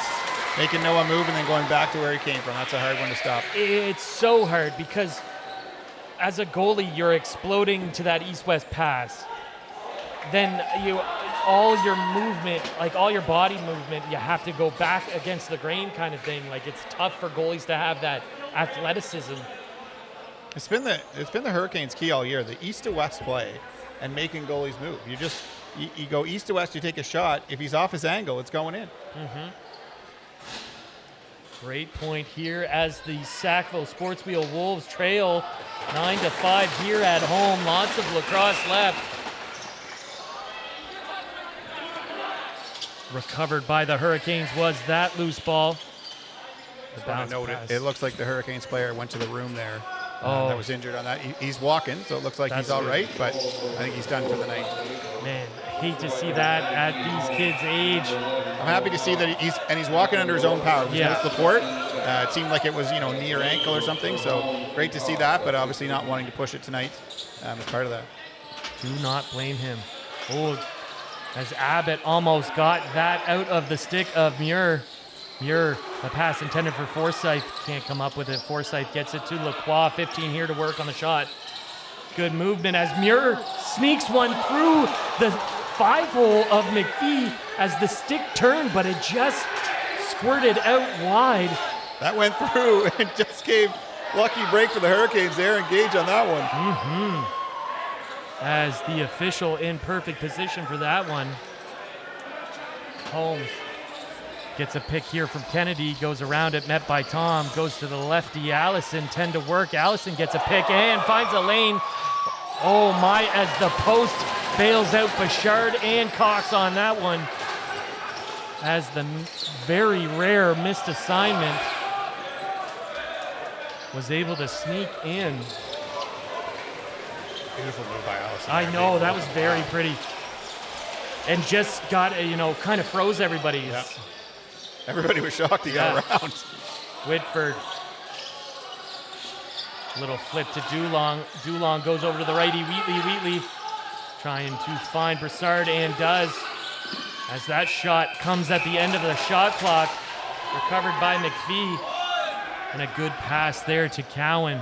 S2: making Noah move, and then going back to where he came from. That's a hard one to stop.
S1: It's so hard because as a goalie, you're exploding to that east-west pass. Then all your movement, like all your body movement, you have to go back against the grain kind of thing. Like, it's tough for goalies to have that athleticism.
S2: It's been the Hurricanes' key all year, the east to west play and making goalies move. You go east to west, you take a shot. If he's off his angle, it's going in.
S1: Mm-hmm. Great point here as the Sackville Sportswheels Wolves trail 9-5 here at home. Lots of lacrosse left. Recovered by the Hurricanes was that loose ball.
S2: It looks like the Hurricanes player went to the room there. That was injured on that. He's walking, so it looks like he's all right, but I think he's done for the night.
S1: Man, hate to see that at these kids' age.
S2: I'm happy to see that he's walking under his own power. Yeah. Support. It seemed like it was knee or ankle or something, so great to see that, but obviously not wanting to push it tonight as part of that.
S1: Do not blame him. As Abbott almost got that out of the stick of Muir. Muir, a pass intended for Forsyth, can't come up with it. Forsyth gets it to Lacroix, 15 here to work on the shot. Good movement as Muir sneaks one through the 5-hole of McPhee as the stick turned, but it just squirted out wide.
S2: That went through and just gave lucky break for the Hurricanes there. Engage on that one.
S1: Mm-hmm. As the official in perfect position for that one. Holmes gets a pick here from Kennedy, goes around it, met by Tom, goes to the lefty, Allison, 10 to work. Allison gets a pick and finds a lane. As the post bails out Bouchard and Cox on that one. As the very rare missed assignment was able to sneak in.
S2: Beautiful move by Allison.
S1: I know, that was very pretty. and just got, kind of froze everybody.
S2: Yeah. Everybody was shocked he got around.
S1: Whitford. Little flip to Dulong. Dulong goes over to the righty. Wheatley trying to find Broussard and does. As that shot comes at the end of the shot clock. Recovered by McPhee. And a good pass there to Cowan.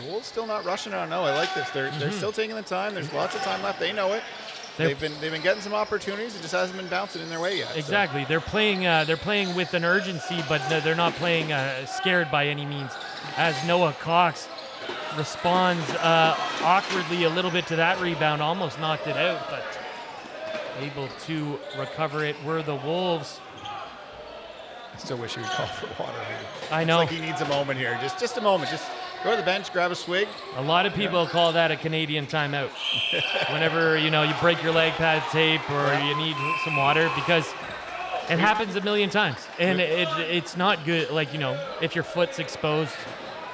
S2: The Wolves still not rushing it. No, I like this. They're still taking the time. There's lots of time left. They know it. They've been getting some opportunities. It just hasn't been bouncing in their way yet.
S1: Exactly. So. They're playing with an urgency, but they're not playing scared by any means. As Noah Cox responds awkwardly a little bit to that rebound, almost knocked it out, but able to recover it were the Wolves.
S2: I still wish he would call for water here.
S1: I know.
S2: It's like he needs a moment here. Just a moment. Just go to the bench, grab a swig.
S1: A lot of people call that a Canadian timeout. Whenever, you break your leg pad tape or you need some water, because it happens a million times. And it's not good. Like, if your foot's exposed,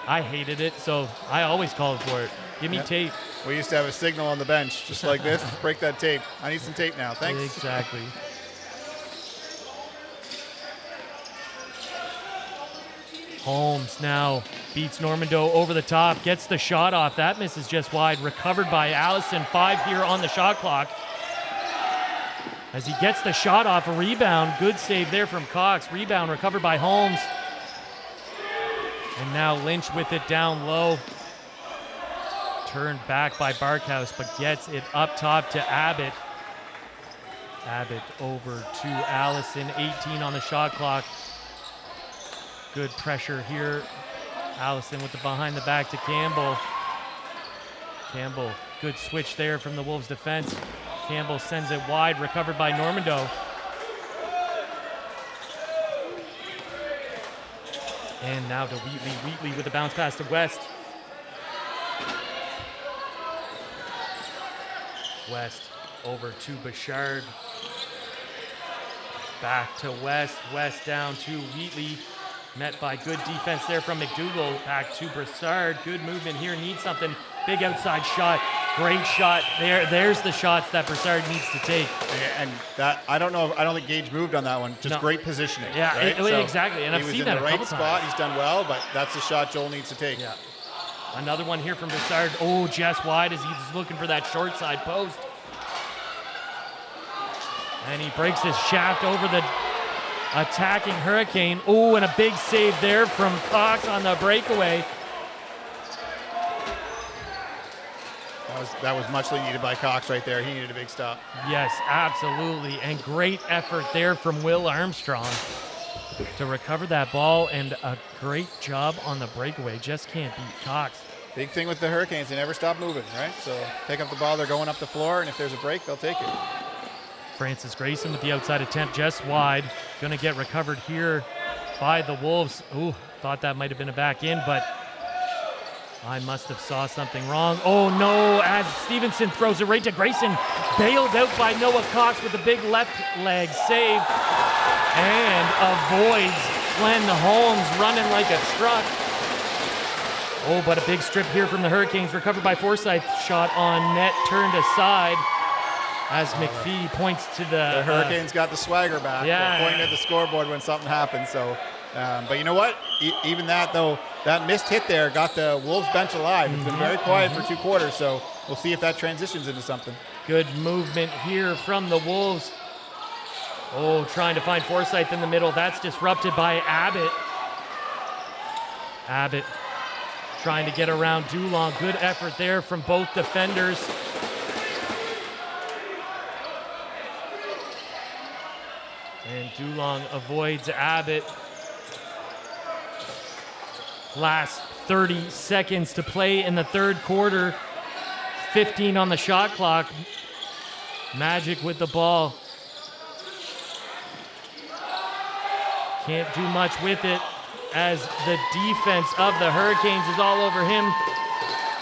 S1: I hated it, so I always called for it. Give me tape.
S2: We used to have a signal on the bench, just like this. Break that tape. I need some tape now. Thanks.
S1: Exactly. Holmes now beats Normando over the top, gets the shot off. That misses just wide. Recovered by Allison. 5 here on the shot clock. As he gets the shot off, a rebound. Good save there from Cox. Rebound recovered by Holmes. And now Lynch with it down low. Turned back by Barkhouse, but gets it up top to Abbott. Abbott over to Allison. 18 on the shot clock. Good pressure here. Allison with the behind the back to Campbell. Campbell, good switch there from the Wolves defense. Campbell sends it wide, recovered by Normando. And now to Wheatley. Wheatley with a bounce pass to West. West over to Bouchard. Back to West. West down to Wheatley. Met by good defense there from McDougall. Back to Broussard. Good movement here. Needs something. Big outside shot. Great shot. There's the shots that Broussard needs to take.
S2: And that, I don't think Gage moved on that one. Just great positioning.
S1: Yeah,
S2: right?
S1: Exactly. And I've seen that a couple times.
S2: He was in the right spot. He's done well, but that's the shot Joel needs to take.
S1: Yeah. Another one here from Broussard. Oh, just wide as he's looking for that short side post. And he breaks his shaft over the attacking Hurricane. Oh, and a big save there from Cox on the breakaway.
S2: That was muchly needed by Cox right there. He needed a big stop.
S1: Yes, absolutely. And great effort there from Will Armstrong to recover that ball, and a great job on the breakaway. Just can't beat Cox.
S2: Big thing with the Hurricanes, they never stop moving, right? So pick up the ball, they're going up the floor, and if there's a break, they'll take it.
S1: Francis Grayson with the outside attempt just wide. Going to get recovered here by the Wolves. Ooh, thought that might have been a back in, but I must have saw something wrong. Oh no, as Stevenson throws it right to Grayson. Bailed out by Noah Cox with a big left leg save. And avoids Glenn Holmes running like a truck. Oh, but a big strip here from the Hurricanes. Recovered by Forsyth. Shot on net, turned aside. As McPhee points to the
S2: Hurricanes got the swagger back.
S1: Yeah.
S2: They're pointing at the scoreboard when something happens. So, but you know what? Even that though, that missed hit there got the Wolves bench alive. It's been very quiet for 2 quarters. So we'll see if that transitions into something.
S1: Good movement here from the Wolves. Oh, trying to find Forsyth in the middle. That's disrupted by Abbott. Abbott trying to get around Dulong. Good effort there from both defenders. And Dulong avoids Abbott. Last 30 seconds to play in the third quarter. 15 on the shot clock. Magic with the ball. Can't do much with it as the defense of the Hurricanes is all over him.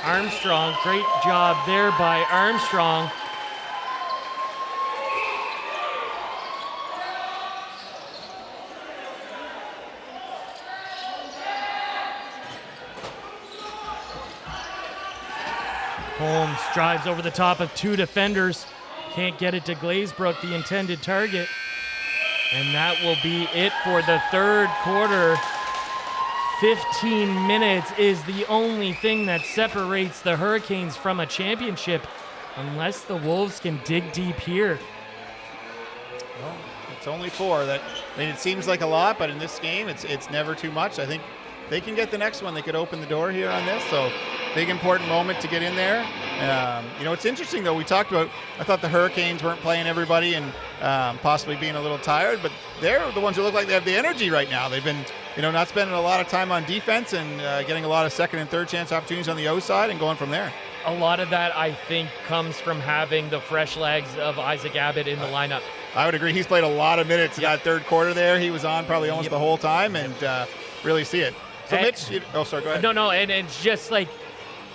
S1: Armstrong, great job there by Armstrong. Holmes drives over the top of 2 defenders. Can't get it to Glazebrook, the intended target. And that will be it for the third quarter. 15 minutes is the only thing that separates the Hurricanes from a championship, unless the Wolves can dig deep here.
S2: Well, it's only 4. It seems like a lot, but in this game, it's never too much. I think they can get the next one. They could open the door here on this. So big important moment to get in there. It's interesting though. We talked about. I thought the Hurricanes weren't playing everybody and possibly being a little tired, but they're the ones who look like they have the energy right now. They've been, not spending a lot of time on defense and getting a lot of second and third chance opportunities on the outside and going from there.
S1: A lot of that, I think, comes from having the fresh legs of Isaac Abbott in the lineup.
S2: I would agree. He's played a lot of minutes in that third quarter there. He was on probably almost the whole time and really see it. So Mitch, sorry, go ahead.
S1: No, and it's just like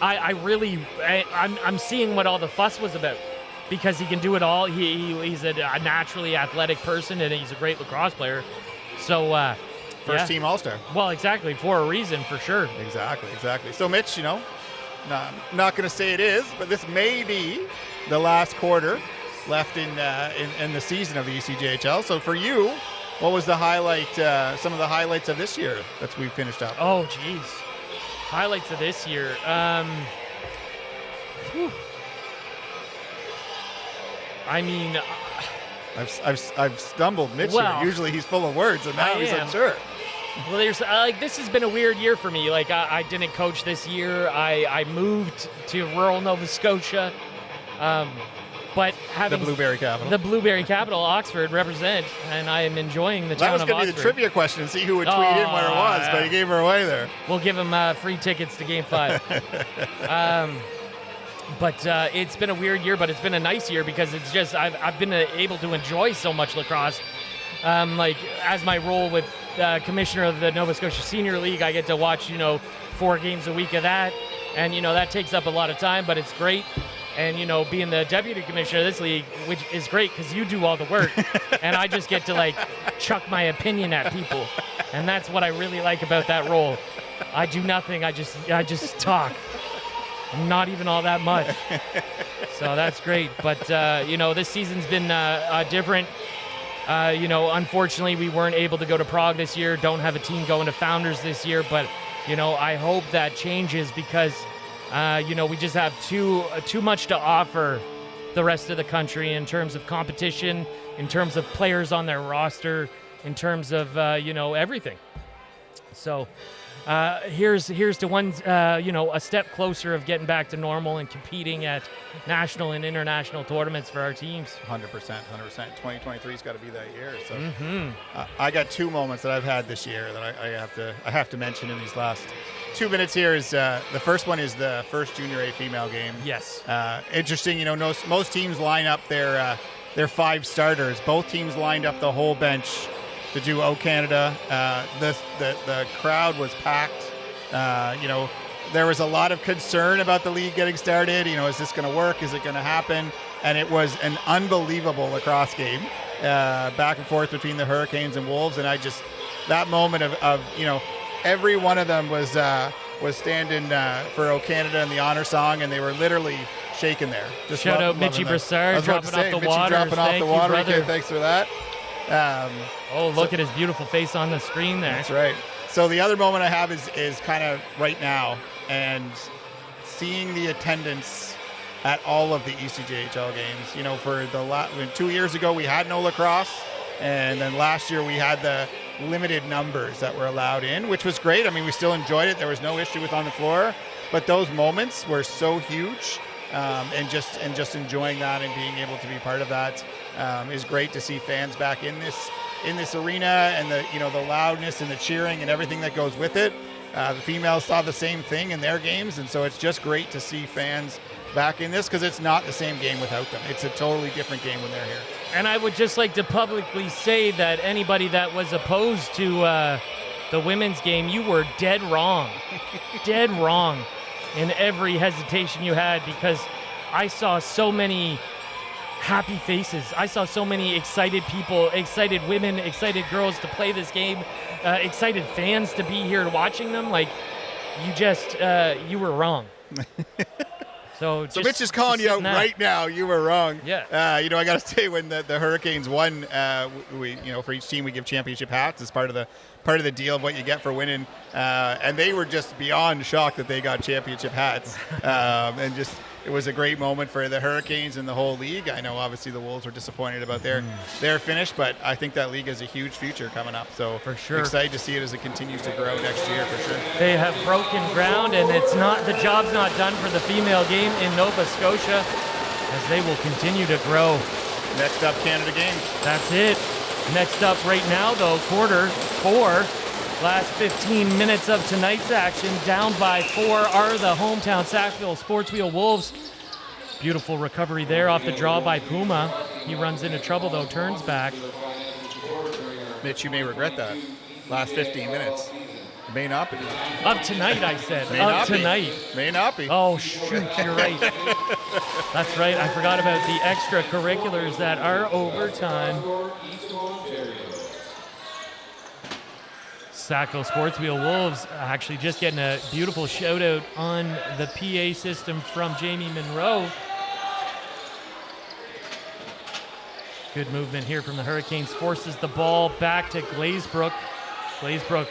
S1: I'm seeing what all the fuss was about, because he can do it all. He's a naturally athletic person, and he's a great lacrosse player. So
S2: first team All-Star.
S1: Well, exactly, for a reason, for sure.
S2: Exactly. So Mitch, I'm not going to say it is, but this may be the last quarter left in the season of the ECJHL. So for you, what was the highlight? Some of the highlights of this year that we finished up.
S1: Oh, geez, highlights of this year. I mean,
S2: I've stumbled Mitch here. Usually he's full of words, and now he's unsure.
S1: Well, there's this has been a weird year for me. Like I didn't coach this year. I moved to rural Nova Scotia. But having
S2: the Blueberry
S1: Capital, Oxford represent, and I am enjoying the town of Oxford.
S2: That was going to be the trivia question and see who would tweet in where it was, but he gave her away there.
S1: We'll give him free tickets to Game 5. But it's been a weird year, but it's been a nice year because it's just I've been able to enjoy so much lacrosse. As my role with commissioner of the Nova Scotia Senior League, I get to watch 4 games a week of that, and that takes up a lot of time, but it's great. And, being the deputy commissioner of this league, which is great because you do all the work, and I just get to, chuck my opinion at people. And that's what I really like about that role. I do nothing. I just talk. Not even all that much. So that's great. But, this season's been different. Unfortunately, we weren't able to go to Prague this year. Don't have a team going to Founders this year. But, I hope that changes because we just have too much to offer the rest of the country in terms of competition, in terms of players on their roster, in terms of everything. So here's to one a step closer of getting back to normal and competing at national and international tournaments for our teams.
S2: 100%. 2023's got to be that year. So I got 2 moments that I've had this year that I have to mention in these last 2 minutes here. Is the first one is the first Junior A female game.
S1: Yes.
S2: Interesting. Most teams line up their 5 starters. Both teams lined up the whole bench to do O Canada. The crowd was packed. There was a lot of concern about the league getting started. Is this going to work? Is it going to happen? And it was an unbelievable lacrosse game, back and forth between the Hurricanes and Wolves. And that moment of every one of them was standing for O Canada and the honor song, and they were literally shaking there.
S1: Just shout out Mitchie Broussard dropping off the water.
S2: Thanks for that.
S1: Look at his beautiful face on the screen there.
S2: That's right. So the other moment I have is kind of right now, and seeing the attendance at all of the ECJHL games. For 2 years ago we had no lacrosse, and then last year we had the limited numbers that were allowed in, which was great. I mean, we still enjoyed it. There was no issue with on the floor, but those moments were so huge, and just enjoying that and being able to be part of that is great to see fans back in this arena, and the loudness and the cheering and everything that goes with it. The females saw the same thing in their games, and so it's just great to see fans back in this because it's not the same game without them. It's a totally different game when they're here.
S1: And I would just like to publicly say that anybody that was opposed to the women's game, you were dead wrong. Dead wrong in every hesitation you had, because I saw so many happy faces. I saw so many excited people, excited women, excited girls to play this game, excited fans to be here watching them. You were wrong. So
S2: Mitch is calling you out right now. You were wrong.
S1: Yeah.
S2: I got to say, when the Hurricanes won, we for each team we give championship hats as part of the deal of what you get for winning. And they were just beyond shocked that they got championship hats. And just it was a great moment for the Hurricanes and the whole league. I know obviously the Wolves were disappointed about their finish, but I think that league has a huge future coming up. So
S1: for sure,
S2: excited to see it as it continues to grow next year for sure.
S1: They have broken ground, and the job's not done for the female game in Nova Scotia, as they will continue to grow.
S2: Next up, Canada Games.
S1: That's it. Next up right now, though, quarter 4. Last 15 minutes of tonight's action. Down by 4 are the hometown Sackville Sportwheels Wolves. Beautiful recovery there off the draw by Puma. He runs into trouble, though, turns back.
S2: Mitch, you may regret that. Last 15 minutes. May not be.
S1: Of tonight, I said.
S2: May not
S1: tonight.
S2: Be. May not be.
S1: Oh, shoot, you're right. That's right. I forgot about the extracurriculars that are overtime. Sackville Sportswheel Wolves actually just getting a beautiful shout out on the PA system from Jamie Monroe. Good movement here from the Hurricanes. Forces the ball back to Glazebrook. Glazebrook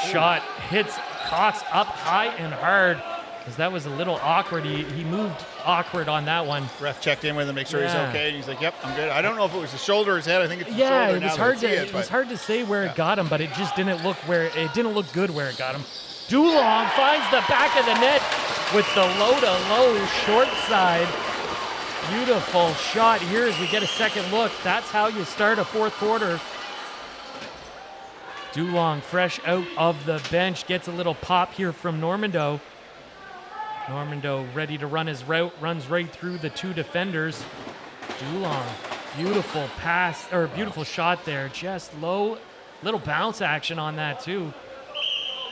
S1: shot hits Cox up high and hard, because that was a little awkward. He moved awkward on that one.
S2: Ref checked in with him, make sure he's okay, and he's like, "Yep, I'm good." I don't know if it was his shoulder or his head. I think it's his shoulder.
S1: It was hard to say where it got him, but it just didn't look good where it got him. Dulong finds the back of the net with the low-to-low short side. Beautiful shot here as we get a second look. That's how you start a fourth quarter. Dulong, fresh out of the bench, gets a little pop here from Normando. Normando ready to run his route, runs right through the 2 defenders. Dulong, beautiful pass, or beautiful shot there. Just low, little bounce action on that too.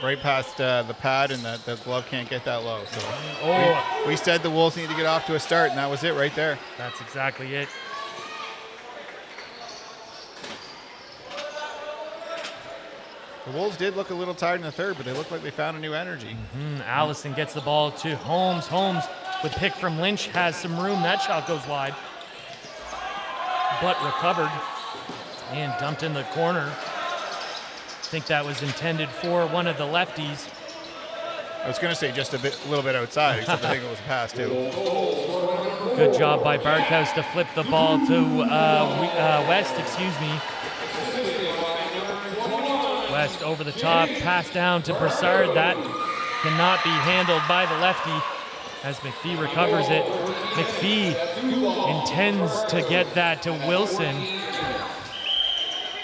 S2: Right past the pad, and the glove can't get that low. So we said the Wolves need to get off to a start, and that was it right there.
S1: That's exactly it.
S2: The Wolves did look a little tired in the third, but they looked like they found a new energy.
S1: Allison gets the ball to Holmes. Holmes with pick from Lynch has some room. That shot goes wide, but recovered and dumped in the corner. I think that was intended for one of the lefties.
S2: I was going to say just a little bit outside, except I think it was a pass too.
S1: Good job by Barkhouse to flip the ball to West, West over the top, pass down to Broussard. That cannot be handled by the lefty as McPhee recovers it. McPhee intends to get that to Wilson.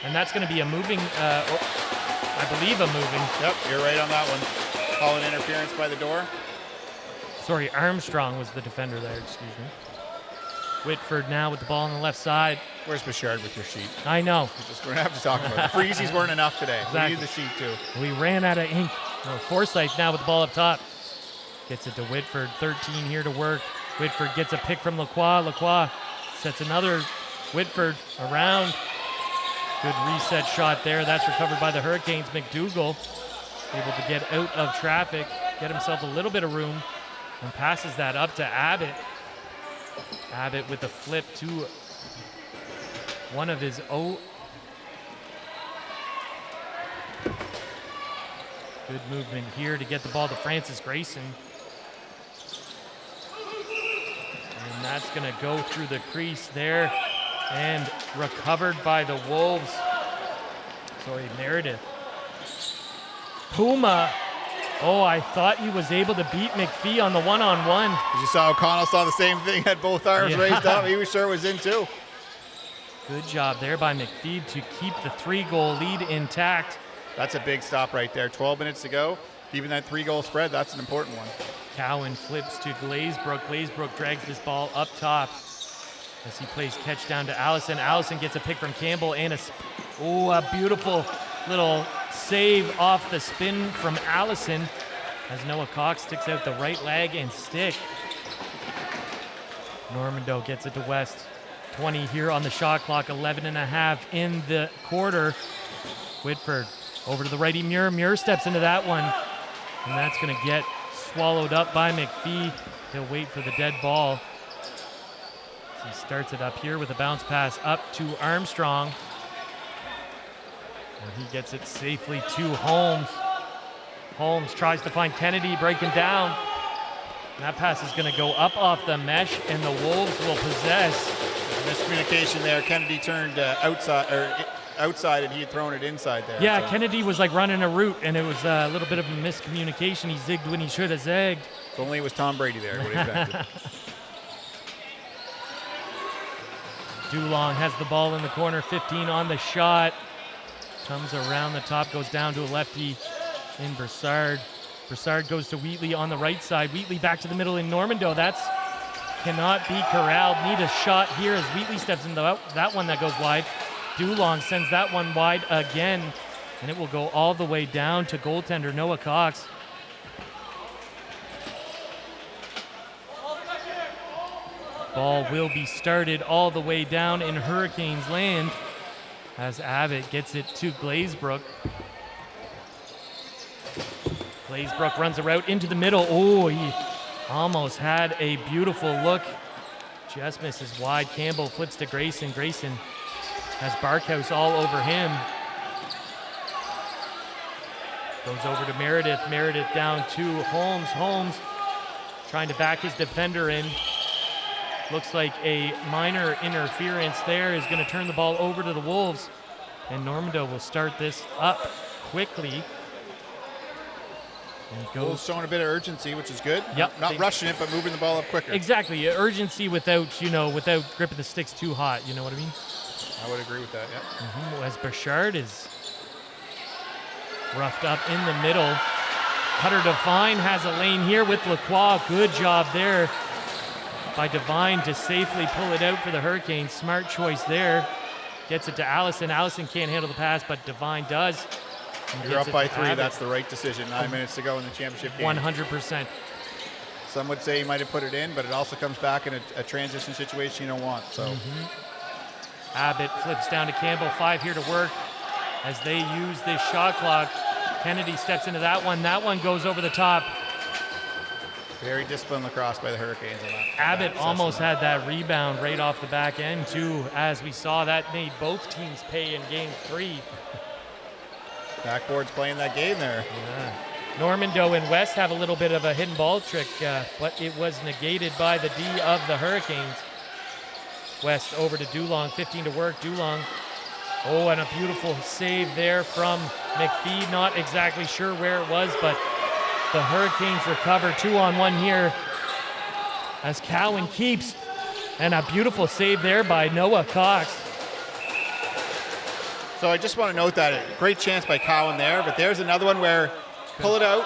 S1: And that's going to be a moving, I believe a moving.
S2: Yep, you're right on that one. Call an interference by the door.
S1: Sorry, Armstrong was the defender there, excuse me. Whitford now with the ball on the left side.
S2: Where's Bouchard with your sheet?
S1: I know.
S2: We're going to have to talk about it. The freezies weren't enough today.
S1: Exactly.
S2: We need the sheet too.
S1: We ran out of ink. Forsyth now with the ball up top. Gets it to Whitford, 13 here to work. Whitford gets a pick from Lacroix. Lacroix sets another Whitford around. Good reset shot there. That's recovered by the Hurricanes. McDougall able to get out of traffic, get himself a little bit of room, and passes that up to Abbott. Abbott with a flip to one of his own. Good movement here to get the ball to Francis Grayson. And that's going to go through the crease there and recovered by the Wolves. Sorry, Meredith. Puma. Oh, I thought he was able to beat McPhee on the one-on-one.
S2: You saw O'Connell saw the same thing, had both arms raised up. He was sure it was in too.
S1: Good job there by McPhee to keep the 3-goal lead intact.
S2: That's a big stop right there. 12 minutes to go. Even that 3-goal spread, that's an important one.
S1: Cowan flips to Glazebrook. Glazebrook drags this ball up top as he plays catch down to Allison. Allison gets a pick from Campbell and a beautiful little save off the spin from Allison as Noah Cox sticks out the right leg and stick. Normando gets it to West. 20 here on the shot clock, 11.5 in the quarter. Whitford over to the righty Muir. Muir steps into that one, and that's going to get swallowed up by McPhee. He'll wait for the dead ball. He starts it up here with a bounce pass up to Armstrong. And he gets it safely to Holmes. Holmes tries to find Kennedy breaking down. And that pass is going to go up off the mesh, and the Wolves will possess.
S2: Miscommunication there. Kennedy turned outside, and he had thrown it inside there.
S1: Yeah,
S2: so.
S1: Kennedy was like running a route, and it was a little bit of a miscommunication. He zigged when he should have zagged.
S2: If only it was Tom Brady there, would have expected.
S1: Dulong has the ball in the corner, 15 on the shot. Comes around the top, goes down to a lefty in Broussard. Broussard goes to Wheatley on the right side. Wheatley back to the middle in Normando. That's cannot be corralled. Need a shot here as Wheatley steps into that one that goes wide. Dulong sends that one wide again, and it will go all the way down to goaltender Noah Cox. Ball will be started all the way down in Hurricanes land as Abbott gets it to Glazebrook. Glazebrook runs a route into the middle. Oh, he almost had a beautiful look. Just misses wide. Campbell flips to Grayson. Grayson has Barkhouse all over him. Goes over to Meredith. Meredith down to Holmes. Holmes trying to back his defender in. Looks like a minor interference there is going to turn the ball over to the Wolves. And Normando will start this up quickly. And
S2: Wolves showing a bit of urgency, which is good.
S1: Yep.
S2: Not rushing it, but moving the ball up quicker.
S1: Exactly. Urgency without gripping the sticks too hot. You know what I mean?
S2: I would agree with that, yeah.
S1: As Bouchard is roughed up in the middle. Cutter Devine has a lane here with Lacroix. Good job there by Devine to safely pull it out for the Hurricanes. Smart choice there. Gets it to Allison. Allison can't handle the pass, but Devine does.
S2: You're up by 3. That's the right decision. 9 minutes to go in the championship game.
S1: 100%.
S2: Some would say he might have put it in, but it also comes back in a transition situation you don't want. So
S1: Abbott flips down to Campbell. 5 here to work as they use this shot clock. Kennedy steps into that one. That one goes over the top.
S2: Very disciplined lacrosse by the Hurricanes on that.
S1: Abbott almost had that rebound right off the back end, too. As we saw, that made both teams pay in game 3.
S2: Backboard's playing that game there.
S1: Yeah. Normando and West have a little bit of a hidden ball trick, but it was negated by the D of the Hurricanes. West over to Dulong, 15 to work. Dulong, oh, and a beautiful save there from McPhee. Not exactly sure where it was, but the Hurricanes recover 2-on-1 here as Cowan keeps, and a beautiful save there by Noah Cox.
S2: So I just want to note that great chance by Cowan there, but there's another one where pull it out,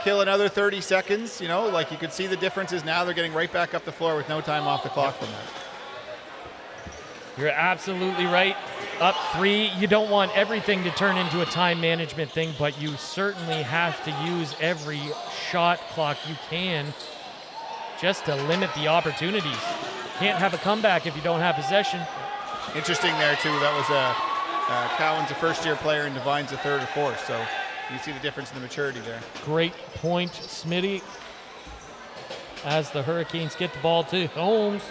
S2: kill another 30 seconds, you know, like you could see the differences now. They're getting right back up the floor with no time off the clock from that.
S1: You're absolutely right. Up 3, you don't want everything to turn into a time management thing, but you certainly have to use every shot clock you can just to limit the opportunities. Can't have a comeback if you don't have possession.
S2: Interesting there, too. That was Cowan's a first-year player and Devine's a third or fourth, so you see the difference in the maturity there.
S1: Great point, Smitty. As the Hurricanes get the ball to Holmes.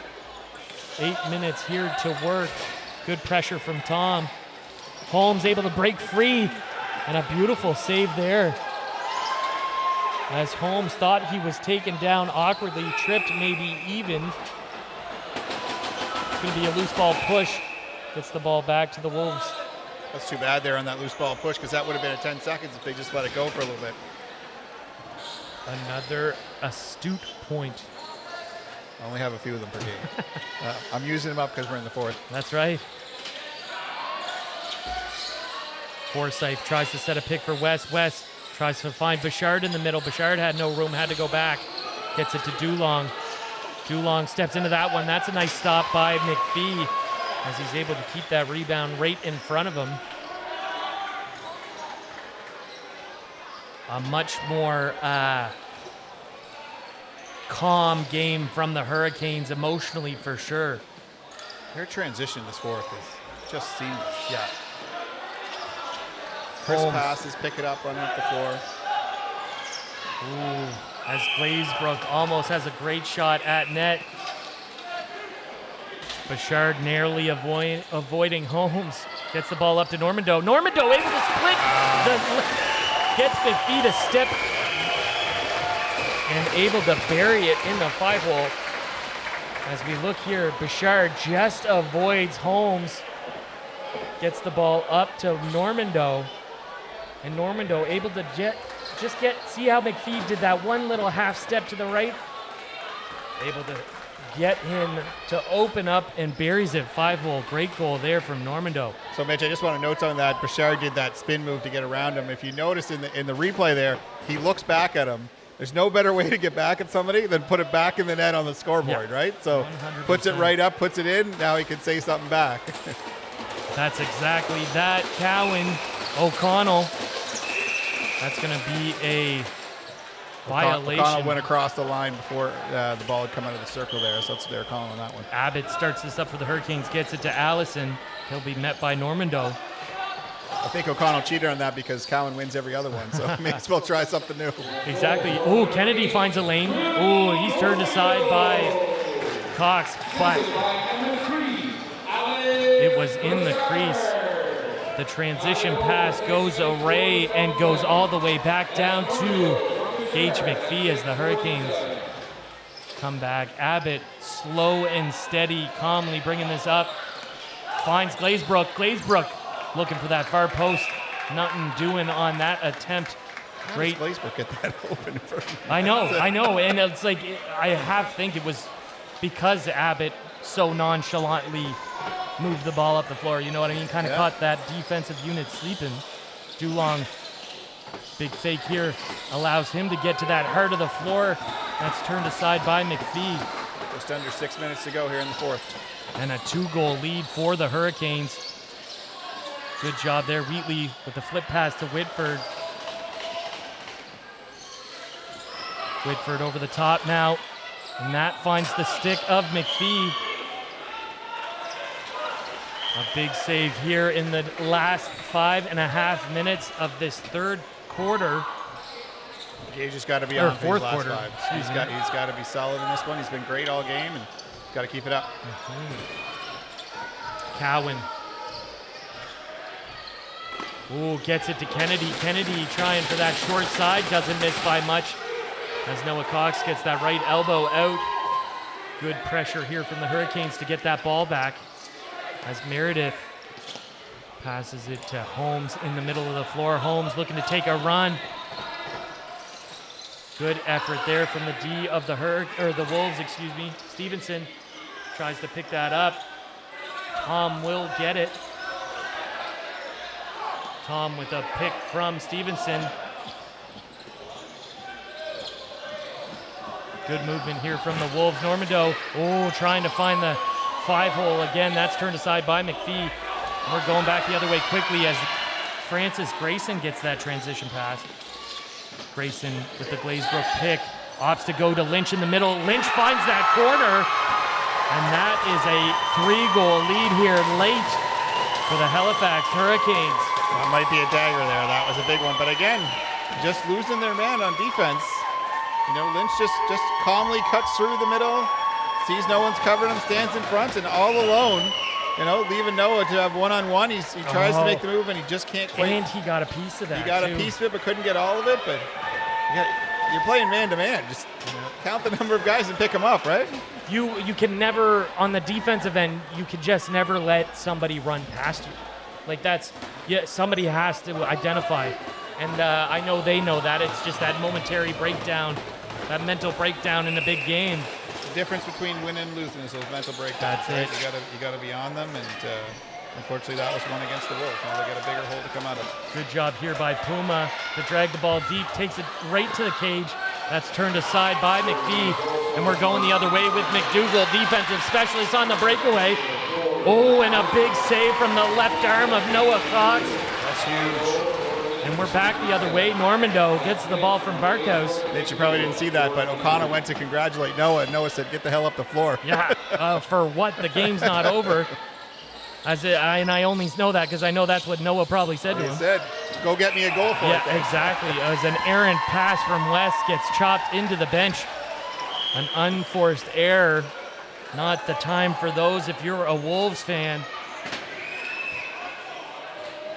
S1: 8 minutes here to work. Good pressure from Tom. Holmes able to break free, and a beautiful save there. As Holmes thought he was taken down awkwardly, tripped, maybe even. It's going to be a loose ball push. Gets the ball back to the Wolves.
S2: That's too bad there on that loose ball push, because that would have been a 10 seconds if they just let it go for a little bit.
S1: Another astute point.
S2: I only have a few of them per game. I'm using them up because we're in the 4th.
S1: That's right. Forsyth tries to set a pick for West. West tries to find Bouchard in the middle. Bouchard had no room, had to go back. Gets it to Dulong. Dulong steps into that one. That's a nice stop by McPhee as he's able to keep that rebound right in front of him. A much more calm game from the Hurricanes emotionally, for sure.
S2: Their transition this 4th is just seamless.
S1: Yeah.
S2: Chris passes, pick it up, run up the floor.
S1: Ooh. as Glazebrook almost has a great shot at net. Bouchard narrowly avoiding Holmes. Gets the ball up to Normando. Normando able to split. Gets McPhee to step and able to bury it in the 5-hole. As we look here, Bouchard just avoids Holmes. Gets the ball up to Normando. And Normando able to see how McPhee did that one little half step to the right. Able to get him to open up and buries it 5-hole. Great goal there from Normando.
S2: So Mitch, I just want to note on that. Bouchard did that spin move to get around him. If you notice in the replay there, he looks back at him. There's no better way to get back at somebody than put it back in the net on the scoreboard, right? So
S1: 100%.
S2: Puts it right up, puts it in. Now he can say something back.
S1: That's exactly that. Cowan, O'Connell. That's going to be a violation.
S2: O'Connell went across the line before the ball had come out of the circle there, so that's what they're calling that one.
S1: Abbott starts this up for the Hurricanes, gets it to Allison. He'll be met by Normando.
S2: I think O'Connell cheated on that because Cowan wins every other one, so may as well try something new.
S1: Exactly. Oh, Kennedy finds a lane. Oh, he's turned aside by Cox, but it was in the crease. The transition pass goes away and goes all the way back down to Gage McPhee as the Hurricanes come back. Abbott, slow and steady, calmly bringing this up. Finds Glazebrook. Glazebrook looking for that far post. Nothing doing on that attempt. Great.
S2: How does Glazebrook get that open for me?
S1: I know. And it's like, I think it was because Abbott so nonchalantly moved the ball up the floor. You know what I mean? Kind of caught that defensive unit sleeping. Dulong, big fake here, allows him to get to that heart of the floor. That's turned aside by McPhee.
S2: Just under 6 minutes to go here in the fourth.
S1: And a 2-goal lead for the Hurricanes. Good job there. Wheatley with the flip pass to Whitford. Whitford over the top now. And that finds the stick of McPhee. A big save here in the last 5.5 minutes of this third quarter.
S2: Gage has got to be on for
S1: fourth
S2: these last
S1: quarter.
S2: five. He's got to be solid in this one. He's been great all game and got to keep it up.
S1: Cowan. Ooh, gets it to Kennedy. Kennedy trying for that short side. Doesn't miss by much as Noah Cox gets that right elbow out. Good pressure here from the Hurricanes to get that ball back. As Meredith passes it to Holmes in the middle of the floor. Holmes looking to take a run. Good effort there from the D of the Wolves, Stevenson tries to pick that up. Tom will get it. Tom with a pick from Stevenson. Good movement here from the Wolves. Normando, trying to find the 5-hole again. That's turned aside by McPhee. We're going back the other way quickly as Francis Grayson gets that transition pass. Grayson with the Glazebrook pick. Opts to go to Lynch in the middle. Lynch finds that corner. And that is a 3-goal lead here late for the Halifax Hurricanes.
S2: That might be a dagger there. That was a big one. But again, just losing their man on defense. You know, Lynch just calmly cuts through the middle. Sees no one's covering him, stands in front, and all alone, you know, leaving Noah to have one-on-one. He tries to make the move, and he just can't quite.
S1: And he got a piece of that.
S2: He got a piece of it, but couldn't get all of it. But you're playing man-to-man. Just count the number of guys and pick them up, right?
S1: You can never, on the defensive end, you can just never let somebody run past you. Like somebody has to identify. And I know they know that. It's just that momentary breakdown, that mental breakdown in a big game.
S2: The difference between winning and losing is those mental breakdowns.
S1: That's it.
S2: You got to be on them, and unfortunately that was one against the Wolves. Now they got a bigger hole to come out of.
S1: Good job here by Puma to drag the ball deep, takes it right to the cage. That's turned aside by McPhee, and we're going the other way with McDougall, defensive specialist on the breakaway. Oh, and a big save from the left arm of Noah Cox.
S2: That's huge.
S1: And we're back the other way. Normando gets the ball from Barkhouse.
S2: Mitch, you probably didn't see that, but O'Connor went to congratulate Noah, and Noah said, "Get the hell up the floor."
S1: Yeah, for what? The game's not over. And I only know that because I know that's what Noah probably said to him.
S2: He said. go get me a goal for it.
S1: Yeah, exactly. As an errant pass from West gets chopped into the bench. An unforced error. Not the time for those if you're a Wolves fan.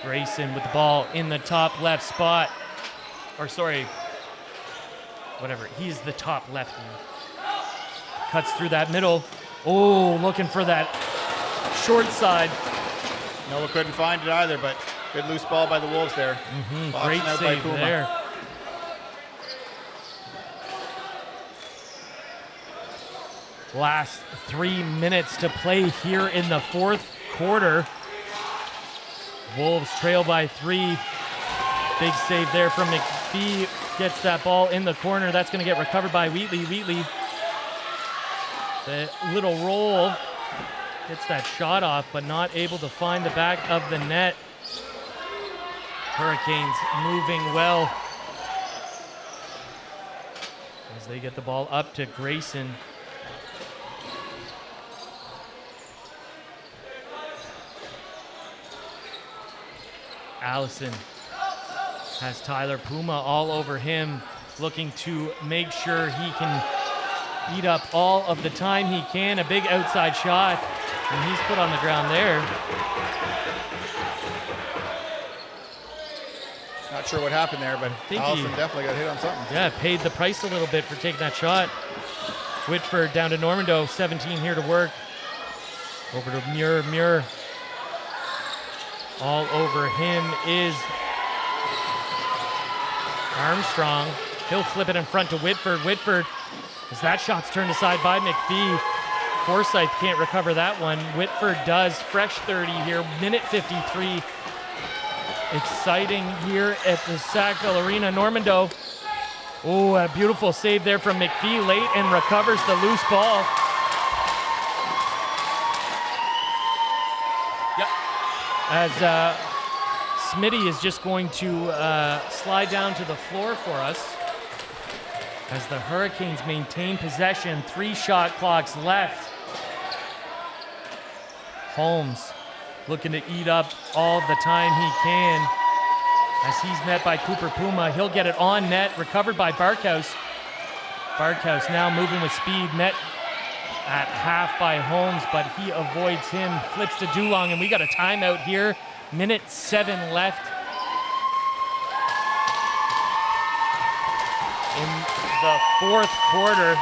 S1: Grayson with the ball in the top left spot. Or sorry, whatever. He's the top lefty. Cuts through that middle. Oh, looking for that short side.
S2: Noah couldn't find it either, but good loose ball by the Wolves there.
S1: Great save there. Last 3 minutes to play here in the fourth quarter. Wolves trail by 3. Big save there from McPhee. Gets that ball in the corner. That's going to get recovered by Wheatley. Wheatley, the little roll, gets that shot off, but not able to find the back of the net. Hurricanes moving well as they get the ball up to Grayson. Allison has Tyler Puma all over him, looking to make sure he can eat up all of the time he can. A big outside shot, and he's put on the ground there.
S2: Not sure what happened there, but Allison definitely got hit on something.
S1: Yeah, paid the price a little bit for taking that shot. Whitford down to Normando, 17 here to work. Over to Muir. Muir. All over him is Armstrong. He'll flip it in front to Whitford. Whitford, as that shot's turned aside by McPhee. Forsyth can't recover that one. Whitford does. Fresh 30 here, minute 53. Exciting here at the Sackville Arena. Normando. Oh, a beautiful save there from McPhee late and recovers the loose ball. Yep. As Smitty is just going to slide down to the floor for us. As the Hurricanes maintain possession, 3 shot clocks left. Holmes looking to eat up all the time he can. As he's met by Cooper Puma, he'll get it on net, recovered by Barkhouse. Barkhouse now moving with speed, net at half by Holmes, but he avoids him, flips to Dulong, and we got a timeout here. Minute 7 left in the fourth quarter.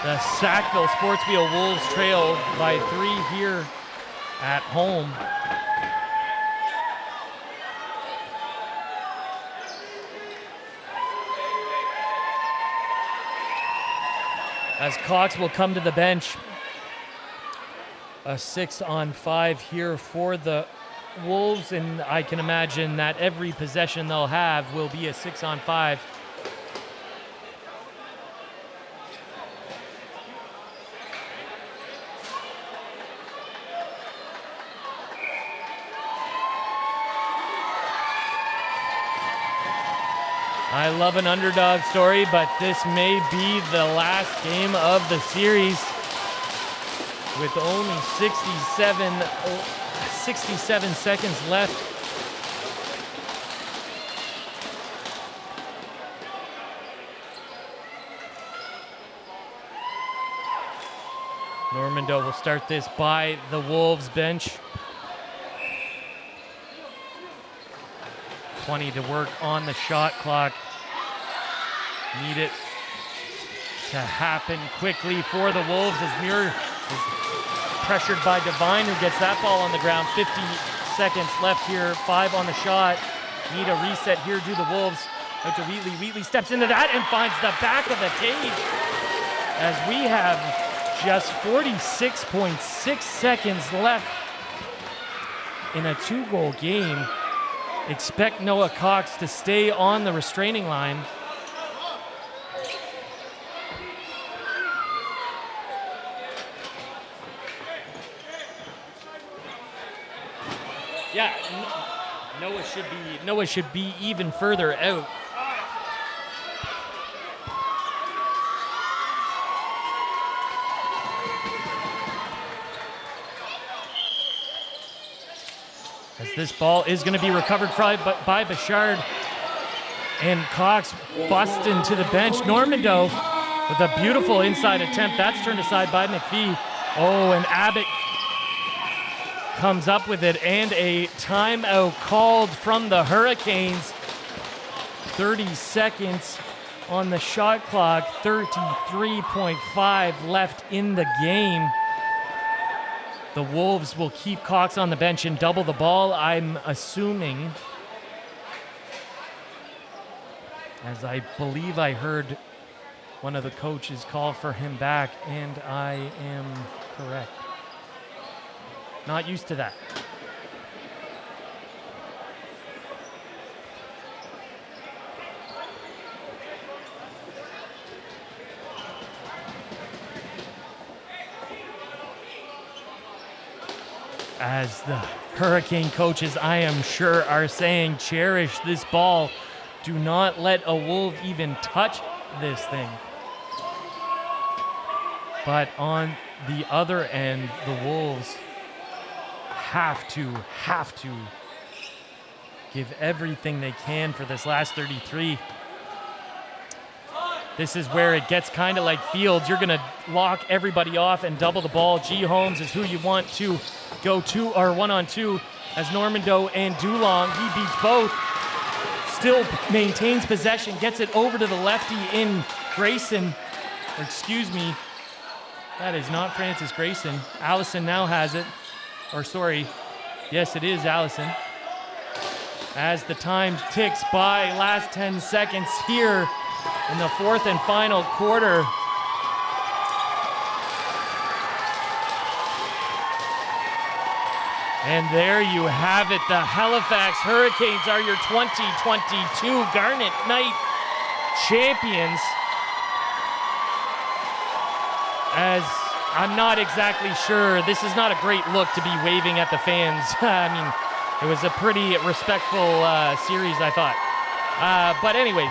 S1: The Sackville Sportswheel Wolves trail by 3 here at home. As Cox will come to the bench. A 6-on-5 here for the Wolves, and I can imagine that every possession they'll have will be a 6-on-5. I love an underdog story, but this may be the last game of the series. With only 67 seconds left. Normando will start this by the Wolves bench. 20 to work on the shot clock. Need it to happen quickly for the Wolves as Muir is pressured by Devine, who gets that ball on the ground. 50 seconds left here, 5 on the shot. Need a reset here, do the Wolves. Out to Wheatley. Wheatley steps into that and finds the back of the cage. As we have just 46.6 seconds left in a 2-goal game. Expect Noah Cox to stay on the restraining line. Yeah, Noah should be even further out. As this ball is going to be recovered by Bouchard. And Cox busting to the bench. Normando with a beautiful inside attempt. That's turned aside by McPhee. Oh, and Abbott comes up with it, and a timeout called from the Hurricanes. 30 seconds on the shot clock, 33.5 left in the game. The Wolves will keep Cox on the bench and double the ball, I'm assuming, as I believe I heard one of the coaches call for him back, and I am correct. Not used to that. As the Hurricane coaches, I am sure, are saying, cherish this ball. Do not let a Wolf even touch this thing. But on the other end, the Wolves have to give everything they can for this last 33. This is where it gets kind of like Fields. You're going to lock everybody off and double the ball. G. Holmes is who you want to go 2 or 1-on-2 as Normando and Dulong. He beats both. Still maintains possession, gets it over to the lefty in Grayson. Or excuse me, that is not Francis Grayson. Allison now has it. Or sorry, yes, it is Allison. As the time ticks by, last 10 seconds here in the fourth and final quarter. And there you have it. The Halifax Hurricanes are your 2022 Garnet Knight champions. As I'm not exactly sure, this is not a great look to be waving at the fans. I mean, it was a pretty respectful series, I thought. But anyways,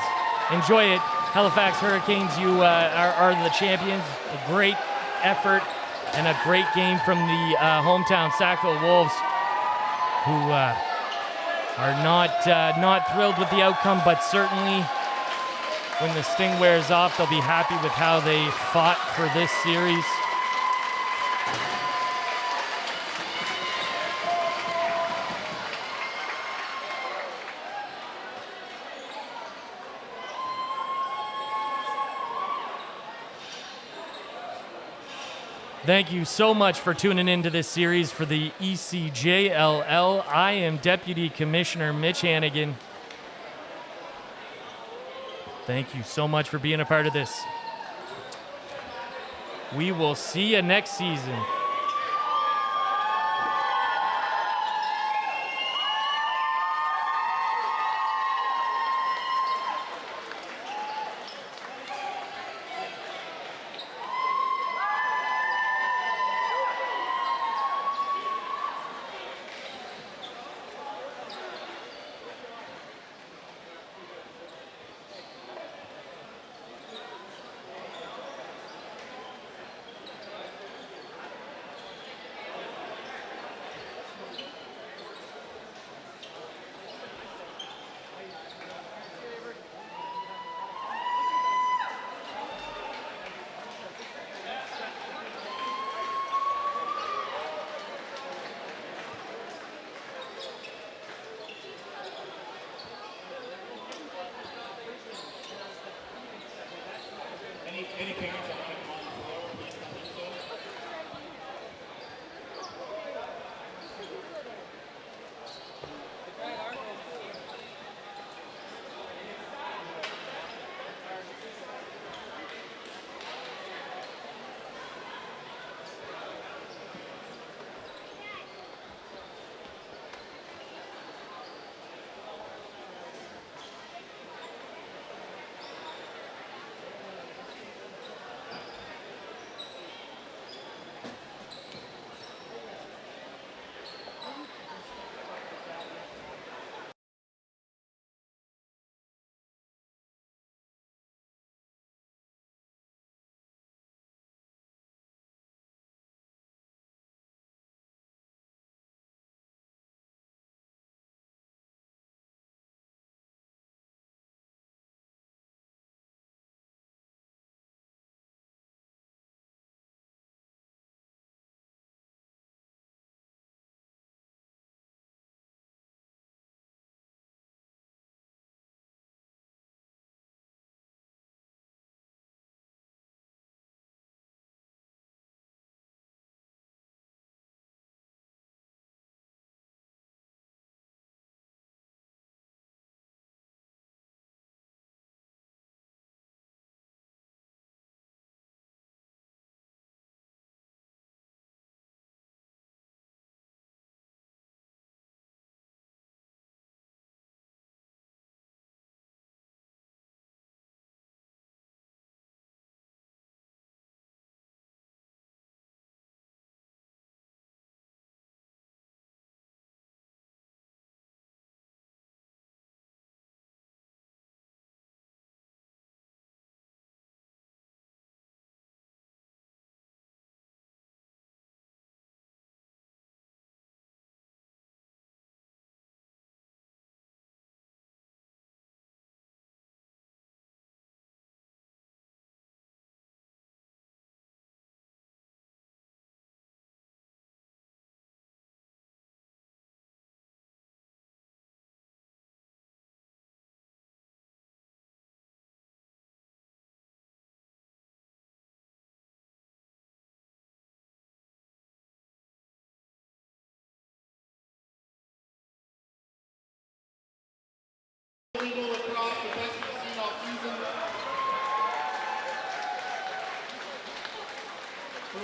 S1: enjoy it. Halifax Hurricanes, you are the champions. A great effort and a great game from the hometown Sackville Wolves, who are not thrilled with the outcome, but certainly when the sting wears off, they'll be happy with how they fought for this series. Thank you so much for tuning into this series for the ECJLL. I am Deputy Commissioner Mitch Hannigan. Thank you so much for being a part of this. We will see you next season.
S2: Any parents that want to come on the floor, please come do so.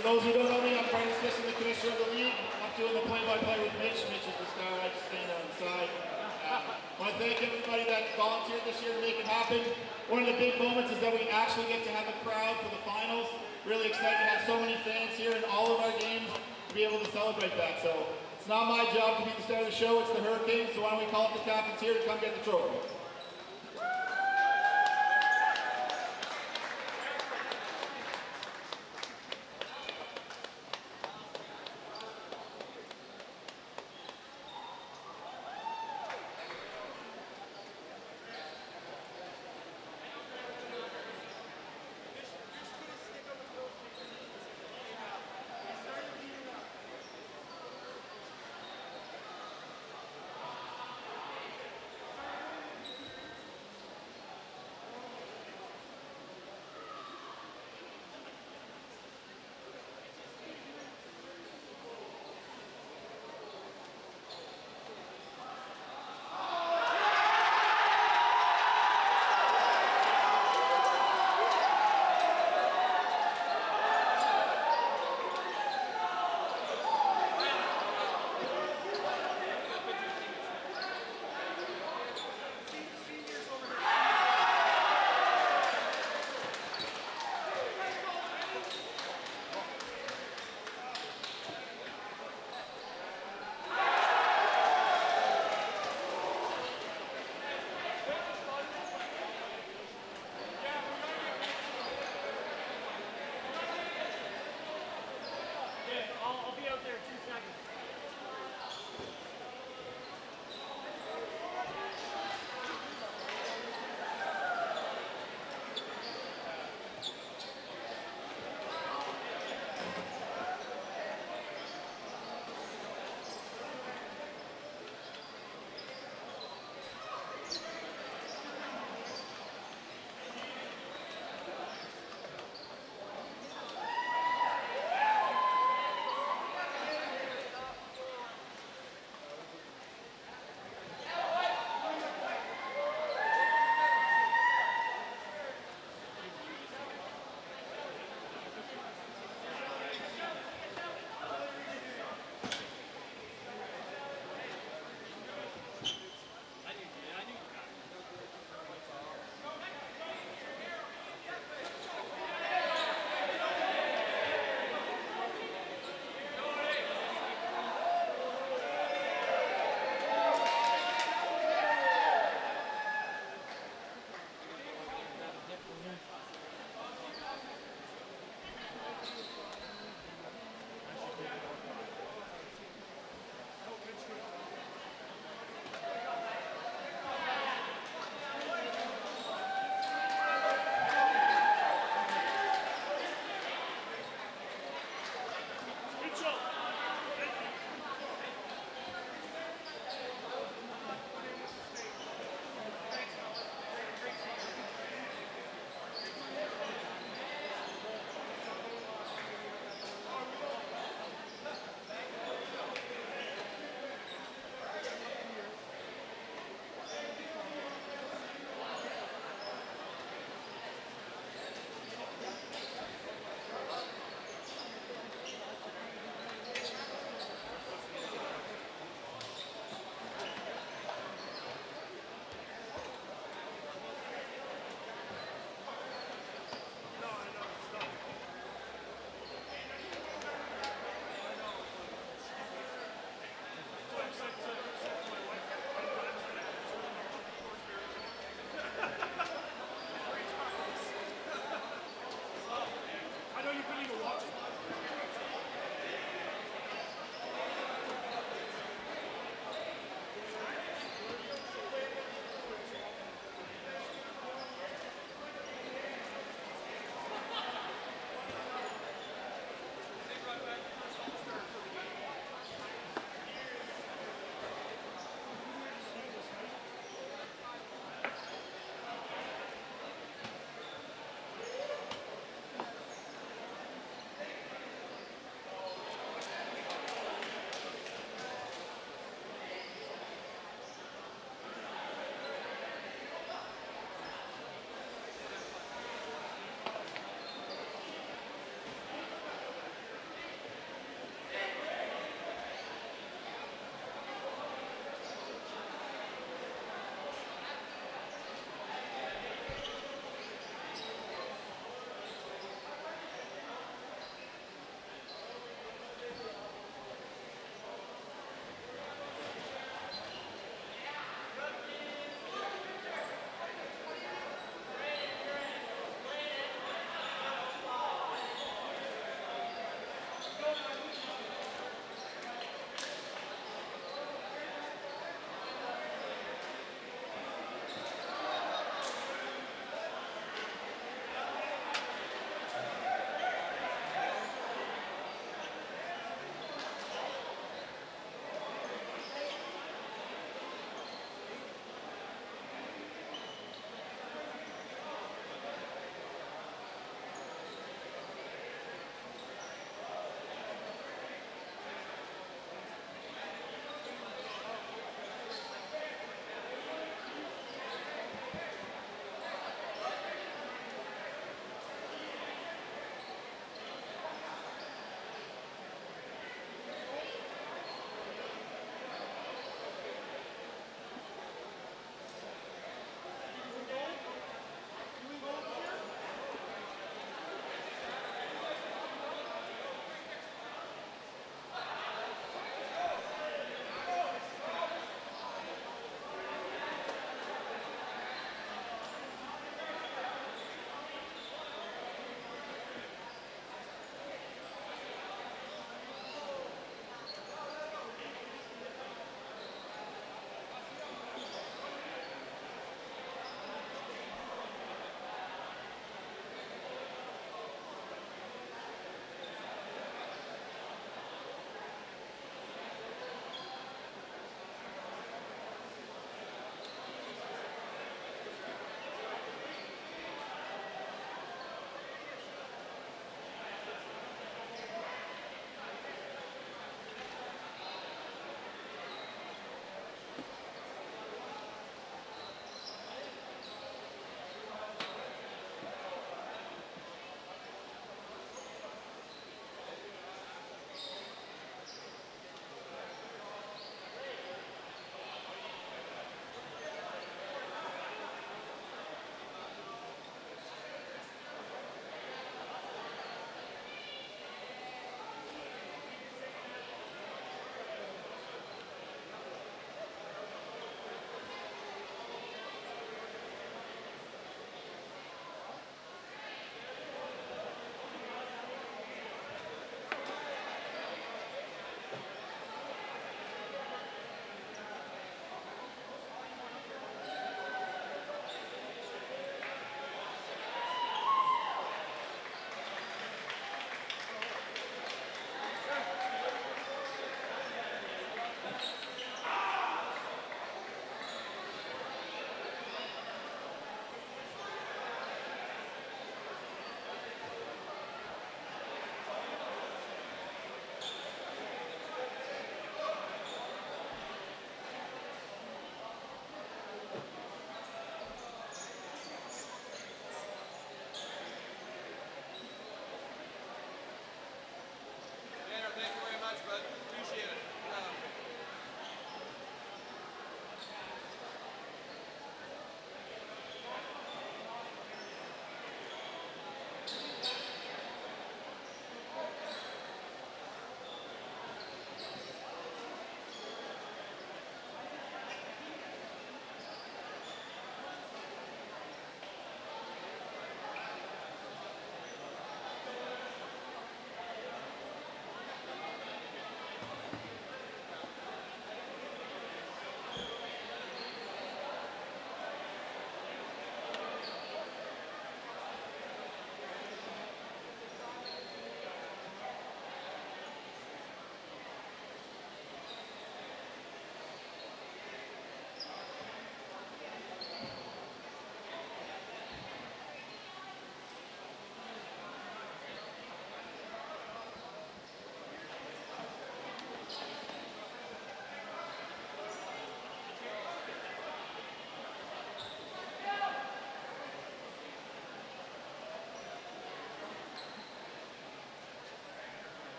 S5: For those who don't know me, I'm Brandon Smith, the commissioner of the league. I'm doing the play-by-play with Mitch. Mitch is the star. I just stand on the side. I want to thank everybody that volunteered this year to make it happen. One of the big moments is that we actually get to have a crowd for the finals. Really excited to have so many fans here in all of our games to be able to celebrate that. So it's not my job to be the star of the show, it's the Hurricanes. So why don't we call up the captains here to come get the trophy.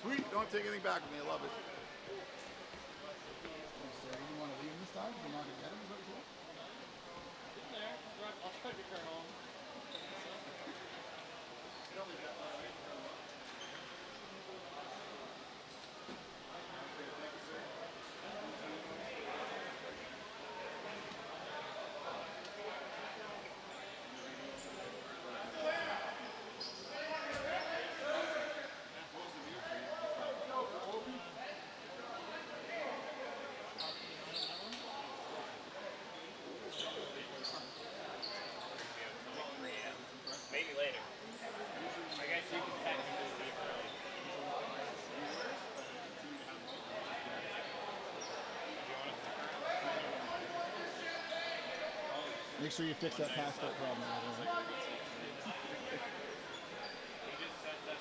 S6: Sweet. Don't take anything back with me. I love it.
S7: So you want to leave him this time? You're not going to get him? Is that what you want?
S5: In there. I'll try to return home.
S8: Maybe later. I guess you can technically leave early.
S7: Make sure you fix that passport problem.
S8: He just sent us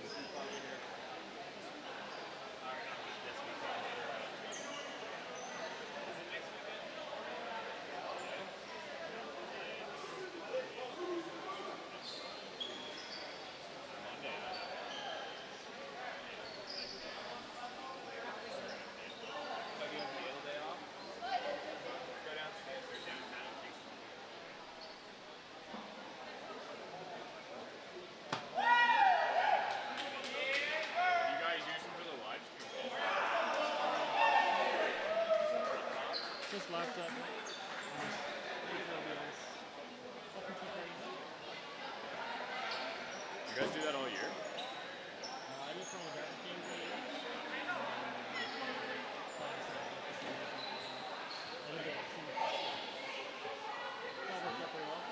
S8: this weekend. Is it next weekend? Monday. So you have the day off? Go downstairs or downtown. You guys use them for the live stream?
S5: Just left up.
S8: You guys do that all year?
S5: I just from the Dartmouth games a year. I think I've seen it. That worked out pretty well.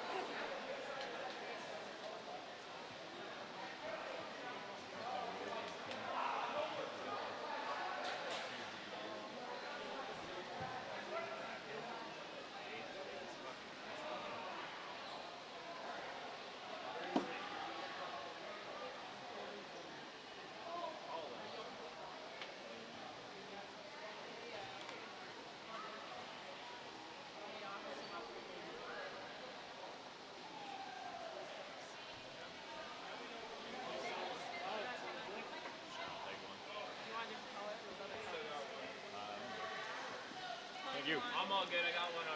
S8: Thank you. I'm all good. I got one.